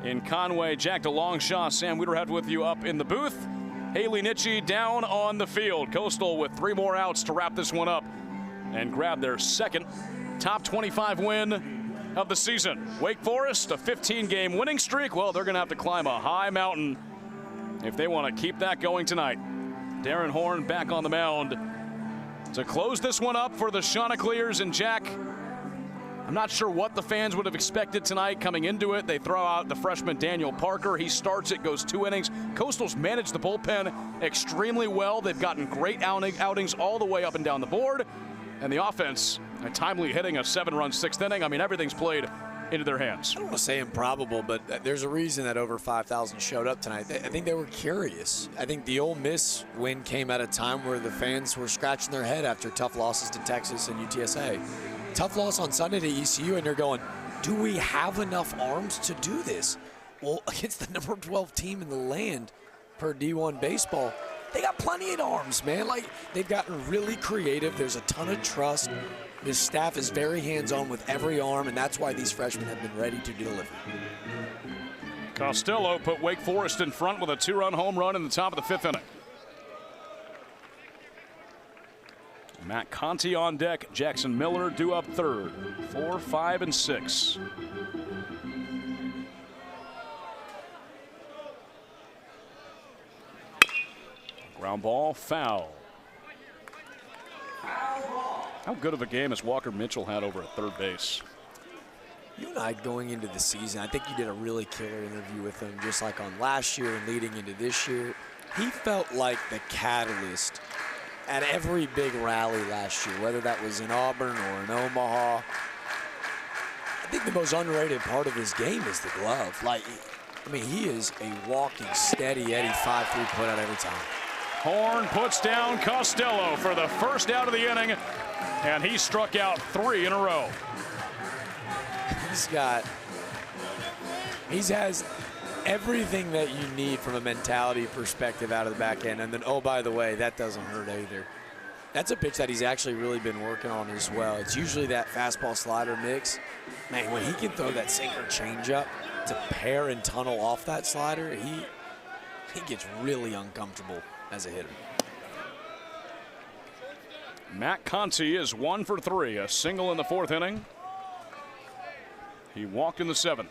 in Conway. Jack DeLongchamp, Sam Wiederheft with you up in the booth. Haley Nitchie down on the field. Coastal with 3 more outs to wrap this one up and grab their second top 25 win of the season. Wake Forest, a 15-game winning streak. Well, they're going to have to climb a high mountain if they want to keep that going tonight. Darren Horn back on the mound to close this one up for the Chanticleers. And Jack, I'm not sure what the fans would have expected tonight coming into it. They throw out the freshman Daniel Parker. He starts it, goes 2 innings. Coastal's managed the bullpen extremely well. They've gotten great outings all the way up and down the board. And the offense, a timely hitting, a 7-run 6th inning. I mean, everything's played into their hands. I don't want to say improbable, but there's a reason that over 5,000 showed up tonight. I think they were curious. I think the Ole Miss win came at a time where the fans were scratching their head after tough losses to Texas and UTSA. Tough loss on Sunday to ECU, and they're going, do we have enough arms to do this? Well, against the number 12 team in the land per D1 baseball, they got plenty of arms, man. Like, they've gotten really creative. There's a ton of trust. This staff is very hands-on with every arm, and that's why these freshmen have been ready to deliver. Costello put Wake Forest in front with a 2-run home run in the top of the 5th inning. Matt Conti on deck. Jackson Miller due up third. 4, 5, and 6. Ground ball, foul. How good of a game has Walker Mitchell had over at third base? You and I going into the season, I think you did a really killer interview with him, just like on last year and leading into this year. He felt like the catalyst at every big rally last year, whether that was in Auburn or in Omaha. I think the most underrated part of his game is the glove. Like, I mean, he is a walking, steady Eddie 5-3 put out every time. Horn puts down Costello for the first out of the inning, and he struck out 3 in a row. He has everything that you need from a mentality perspective out of the back end. And then, oh, by the way, that doesn't hurt either. That's a pitch that he's actually really been working on as well. It's usually that fastball slider mix. Man, when he can throw that sinker changeup to pair and tunnel off that slider, he gets really uncomfortable as a hitter. Matt Conti is 1 for 3, a single in the 4th inning. He walked in the 7th.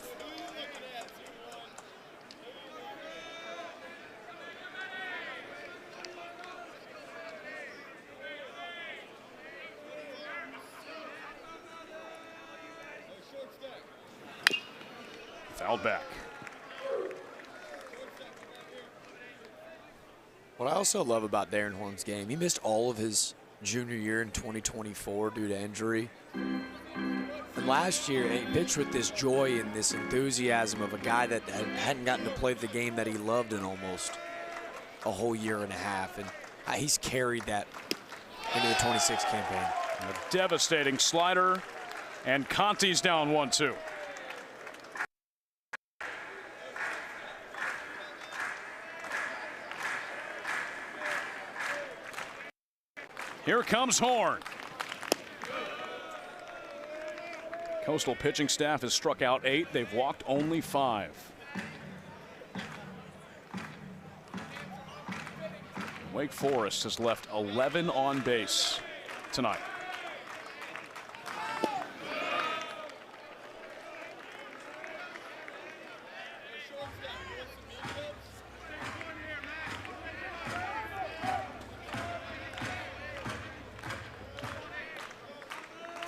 Fouled back. What I also love about Darren Horn's game, he missed all of his junior year in 2024 due to injury. And last year, he pitched with this joy and this enthusiasm of a guy that hadn't gotten to play the game that he loved in almost a whole year and a half. And he's carried that into the 26 campaign. A devastating slider, and Conti's down 1-2. Here comes Horn. Coastal pitching staff has struck out 8. They've walked only 5. Wake Forest has left 11 on base tonight.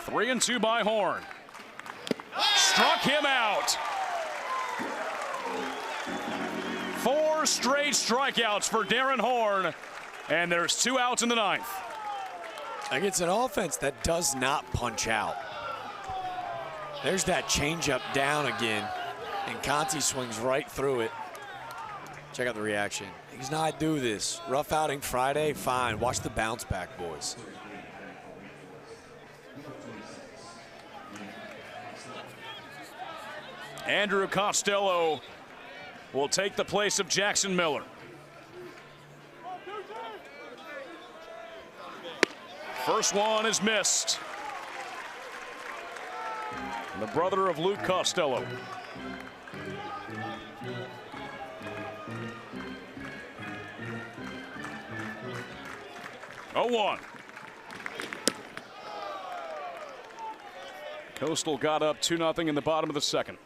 Three and 2 by Horn. Struck him out. 4 straight strikeouts for Darren Horn, and there's 2 outs in the 9th. Against an offense that does not punch out. There's that changeup down again, and Conti swings right through it. Check out the reaction. He's not do this. Rough outing Friday, fine. Watch the bounce back, boys. Andrew Costello will take the place of Jackson Miller. First one is missed. The brother of Luke Costello. Oh, 1. Coastal got up 2-0 in the bottom of the 2nd.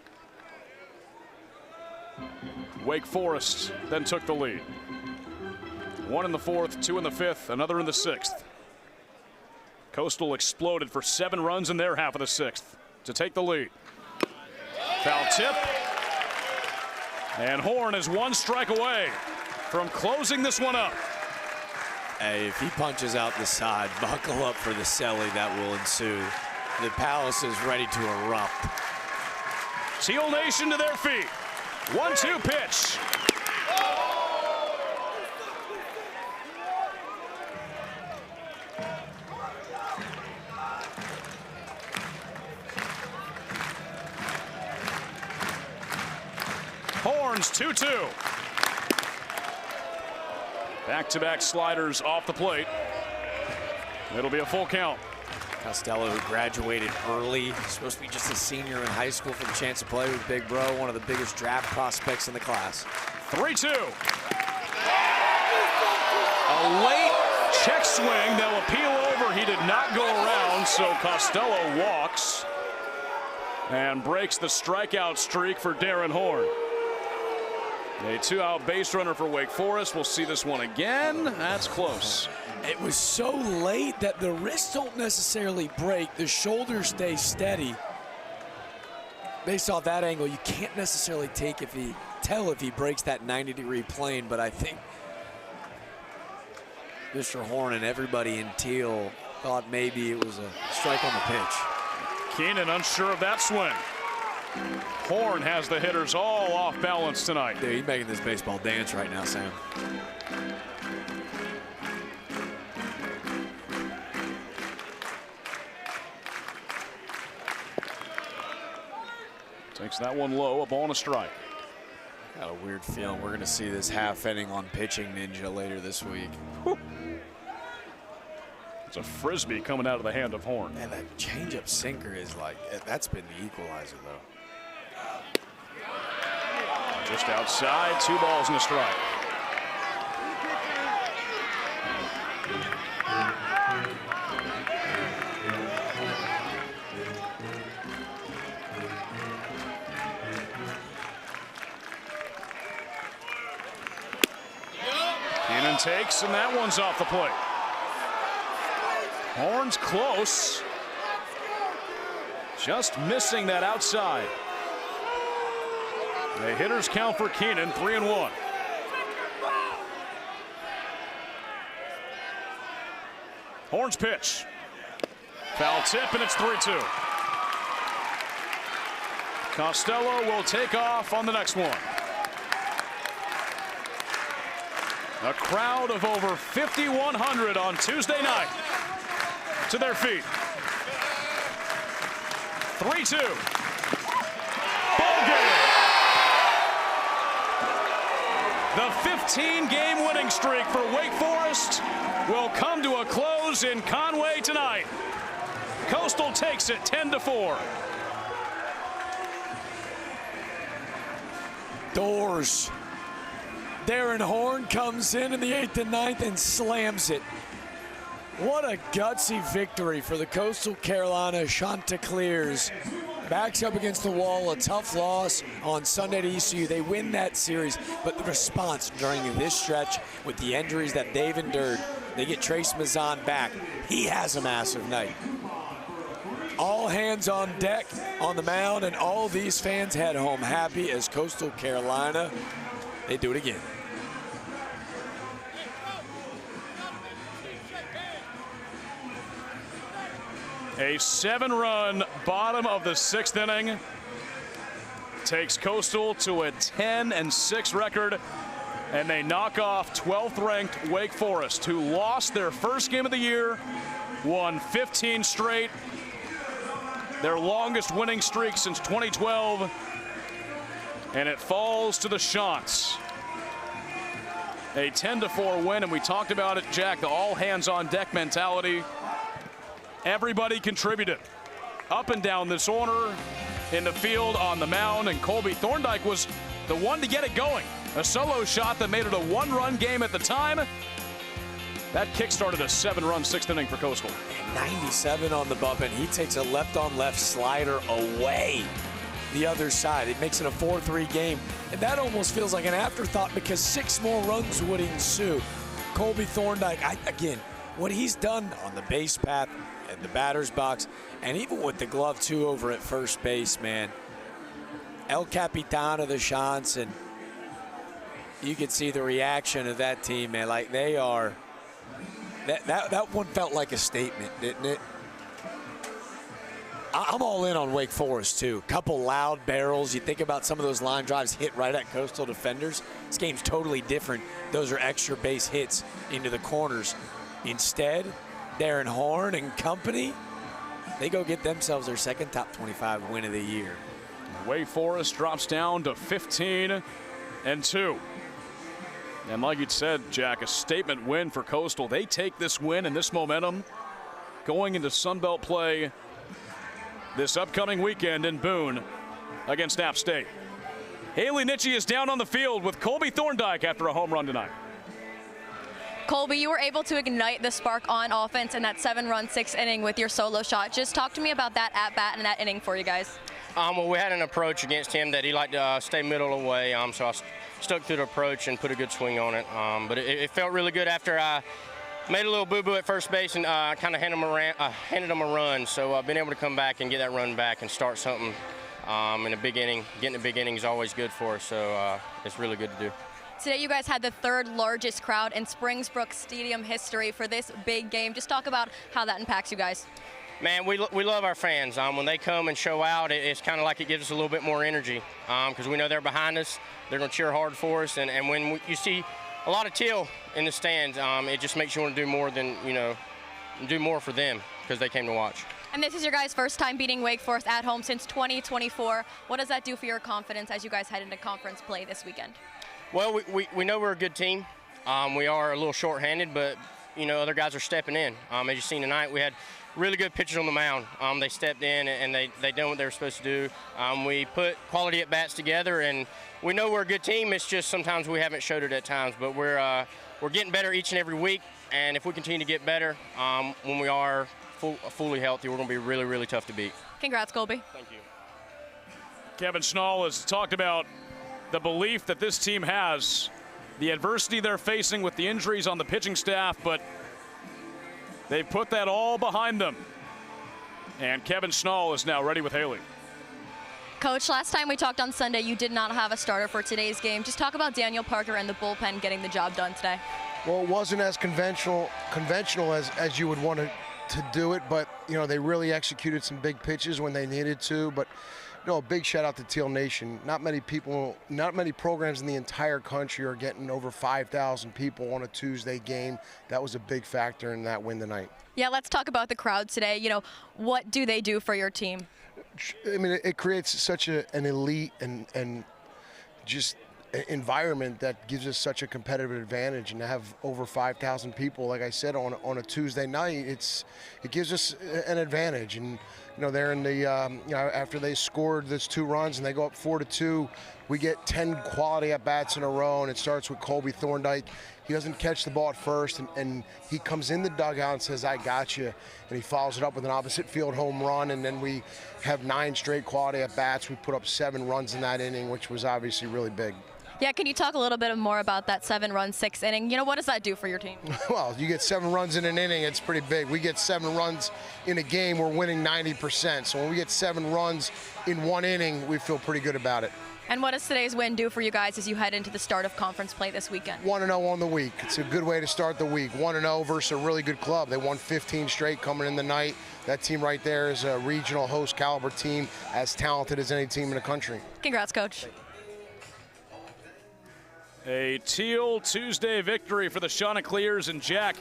Wake Forest then took the lead. One in the fourth, two in the fifth, another in the sixth. Coastal exploded for 7 runs in their half of the sixth to take the lead. Foul tip. And Horn is 1 strike away from closing this one up. Hey, if he punches out the side, buckle up for the celly that will ensue. The Palace is ready to erupt. Teal Nation to their feet. 1-2 pitch. Horns 2-2. Back-to-back sliders off the plate. It'll be a full count. Costello, who graduated early, supposed to be just a senior in high school for the chance to play with Big Bro, one of the biggest draft prospects in the class. 3-2. A late check swing that will peel over. He did not go around, so Costello walks and breaks the strikeout streak for Darren Horn. A 2-out base runner for Wake Forest. We'll see this one again. That's close. It was so late that the wrists don't necessarily break. The shoulders stay steady. Based off that angle, you can't necessarily tell if he breaks that 90-degree plane, but I think Mr. Horn and everybody in teal thought maybe it was a strike on the pitch. Keenan unsure of that swing. Horn has the hitters all off balance tonight. Dude, he's making this baseball dance right now, Sam. Takes that one low, a ball and a strike. Got a weird feeling we're going to see this half inning on Pitching Ninja later this week. Whew. It's a frisbee coming out of the hand of Horn. And that changeup sinker is like, that's been the equalizer, though. Just outside, 2 balls and a strike. Keenan takes, and that one's off the plate. Horn's close. Just missing that outside. The hitters count for Keenan, 3-1. Horn's pitch. Foul tip, and it's 3-2. Costello will take off on the next one. A crowd of over 5,100 on Tuesday night to their feet. 3-2. Ball game. The 15-game winning streak for Wake Forest will come to a close in Conway tonight. Coastal takes it 10-4. Doors. Darren Horn comes in the 8th and 9th and slams it. What a gutsy victory for the Coastal Carolina Chanticleers. Backs up against the wall, a tough loss on Sunday to ECU. They win that series, but the response during this stretch with the injuries that they've endured, they get Trace Mazan back. He has a massive night. All hands on deck on the mound, and all these fans head home happy as Coastal Carolina, they do it again. A 7-run bottom of the 6th inning takes Coastal to a 10-6 record, and they knock off 12th-ranked Wake Forest, who lost their first game of the year, won 15 straight, their longest winning streak since 2012, and it falls to the Chants. A 10-4 win, and we talked about it, Jack, the all-hands-on-deck mentality. Everybody contributed up and down this order, in the field, on the mound, and Colby Thorndike was the one to get it going. A solo shot that made it a 1-run game at the time. That kick-started a 7-run 6th inning for Coastal. 97 on the bump, and he takes a left-on-left slider away the other side. It makes it a 4-3 game, and that almost feels like an afterthought because 6 more runs would ensue. Colby Thorndike, again, what he's done on the base path and the batter's box, and even with the glove too over at first base, man. El Capitano, the Shants, and you could see the reaction of that team, man. Like they are, that one felt like a statement, didn't it? I'm all in on Wake Forest, too. Couple loud barrels. You think about some of those line drives hit right at Coastal defenders. This game's totally different. Those are extra base hits into the corners. Instead, Darren Horn and company, they go get themselves their second top 25 win of the year. Wake Forest drops down to 15-2. And like you said, Jack, a statement win for Coastal. They take this win and this momentum going into Sun Belt play this upcoming weekend in Boone against App State. Haley Nitchie is down on the field with Colby Thorndike after a home run tonight. Colby, you were able to ignite the spark on offense in that 7-run, 6th inning with your solo shot. Just talk to me about that at-bat and that inning for you guys. Well, we had an approach against him that he liked to stay middle away, so I stuck to the approach and put a good swing on it. But it felt really good after I made a little boo-boo at first base and kind of handed him a run. So I've been able to come back and get that run back and start something in a big inning. Getting a big inning is always good for us, so it's really good to do. Today you guys had the 3rd largest crowd in Springbrook Stadium history for this big game. Just talk about how that impacts you guys. Man, we love our fans. When they come and show out, it's kind of like it gives us a little bit more energy because we know they're behind us. They're going to cheer hard for us, and when you see a lot of teal in the stands, it just makes you want to do more than, do more for them because they came to watch. And this is your guys' first time beating Wake Forest at home since 2024. What does that do for your confidence as you guys head into conference play this weekend? Well, we know we're a good team. We are a little short-handed, but, other guys are stepping in. As you've seen tonight, we had really good pitchers on the mound. They stepped in and they done what they were supposed to do. We put quality at-bats together, and we know we're a good team. It's just sometimes we haven't showed it at times, but we're getting better each and every week, and if we continue to get better, when we are fully healthy, we're going to be really, really tough to beat. Congrats, Colby. Thank you. Kevin Schnall has talked about the belief that this team has, the adversity they're facing with the injuries on the pitching staff, but they put that all behind them. And Kevin Schnall is now ready with Haley. Coach, last time we talked on Sunday, you did not have a starter for today's game. Just talk about Daniel Parker and the bullpen getting the job done today. Well, it wasn't as conventional as you would want to do it, but, they really executed some big pitches when they needed to. But, a big shout out to Teal Nation. Not many programs in the entire country are getting over 5,000 people on a Tuesday game. That was a big factor in that win tonight. Yeah, let's talk about the crowd today. What do they do for your team? I mean, it creates such an elite and just environment that gives us such a competitive advantage, and to have over 5,000 people, like I said, on a Tuesday night, it gives us an advantage. And they're in the after they scored those 2 runs and they go up 4-2, we get 10 quality at bats in a row, and it starts with Colby Thorndike. He doesn't catch the ball at first, and he comes in the dugout and says, "I got you," and he follows it up with an opposite field home run, and then we have 9 straight quality at bats. We put up 7 runs in that inning, which was obviously really big. Yeah, can you talk a little bit more about that 7-run, 6th inning? What does that do for your team? Well, you get 7 runs in an inning, it's pretty big. We get 7 runs in a game, we're winning 90%. So when we get 7 runs in 1 inning, we feel pretty good about it. And what does today's win do for you guys as you head into the start of conference play this weekend? 1-0 on the week. It's a good way to start the week. 1-0 versus a really good club. They won 15 straight coming in the night. That team right there is a regional host caliber team, as talented as any team in the country. Congrats, Coach. A Teal Tuesday victory for the Chanticleers, and Jack,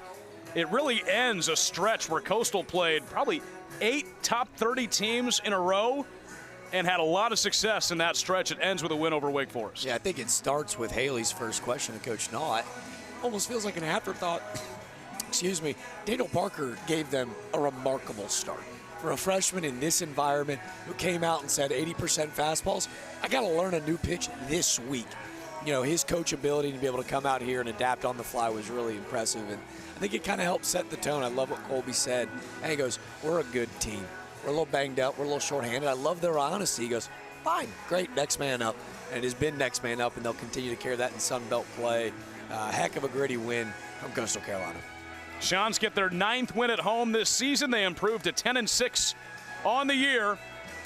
it really ends a stretch where Coastal played probably 8 top 30 teams in a row and had a lot of success in that stretch. It ends with a win over Wake Forest. Yeah, I think it starts with Haley's first question to Coach Schnall. Almost feels like an afterthought. Excuse me. Daniel Parker gave them a remarkable start. For a freshman in this environment who came out and said 80% fastballs, I got to learn a new pitch this week. His coachability to be able to come out here and adapt on the fly was really impressive. And I think it kind of helped set the tone. I love what Colby said. And he goes, "We're a good team. We're a little banged up. We're a little shorthanded." I love their honesty. He goes, "Fine, great, next man up." And it has been next man up, and they'll continue to carry that in Sun Belt play. Heck of a gritty win from Coastal Carolina. Seans get their 9th win at home this season. They improved to 10-6 on the year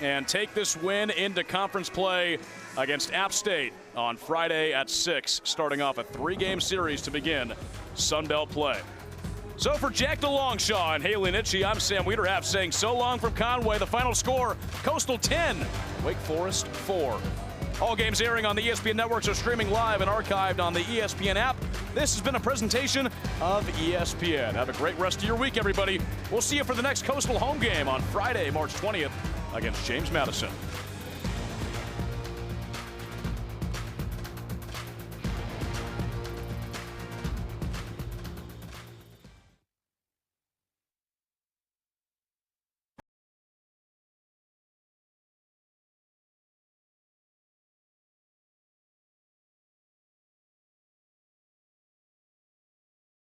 and take this win into conference play against App State on Friday at 6, starting off a 3-game series to begin Sun Belt play. So for Jack DeLongshaw and Haley Nitchie, I'm Sam Wiederhap saying so long from Conway. The final score, Coastal 10, Wake Forest 4. All games airing on the ESPN networks are streaming live and archived on the ESPN app. This has been a presentation of ESPN. Have a great rest of your week, everybody. We'll see you for the next Coastal home game on Friday, March 20th against James Madison.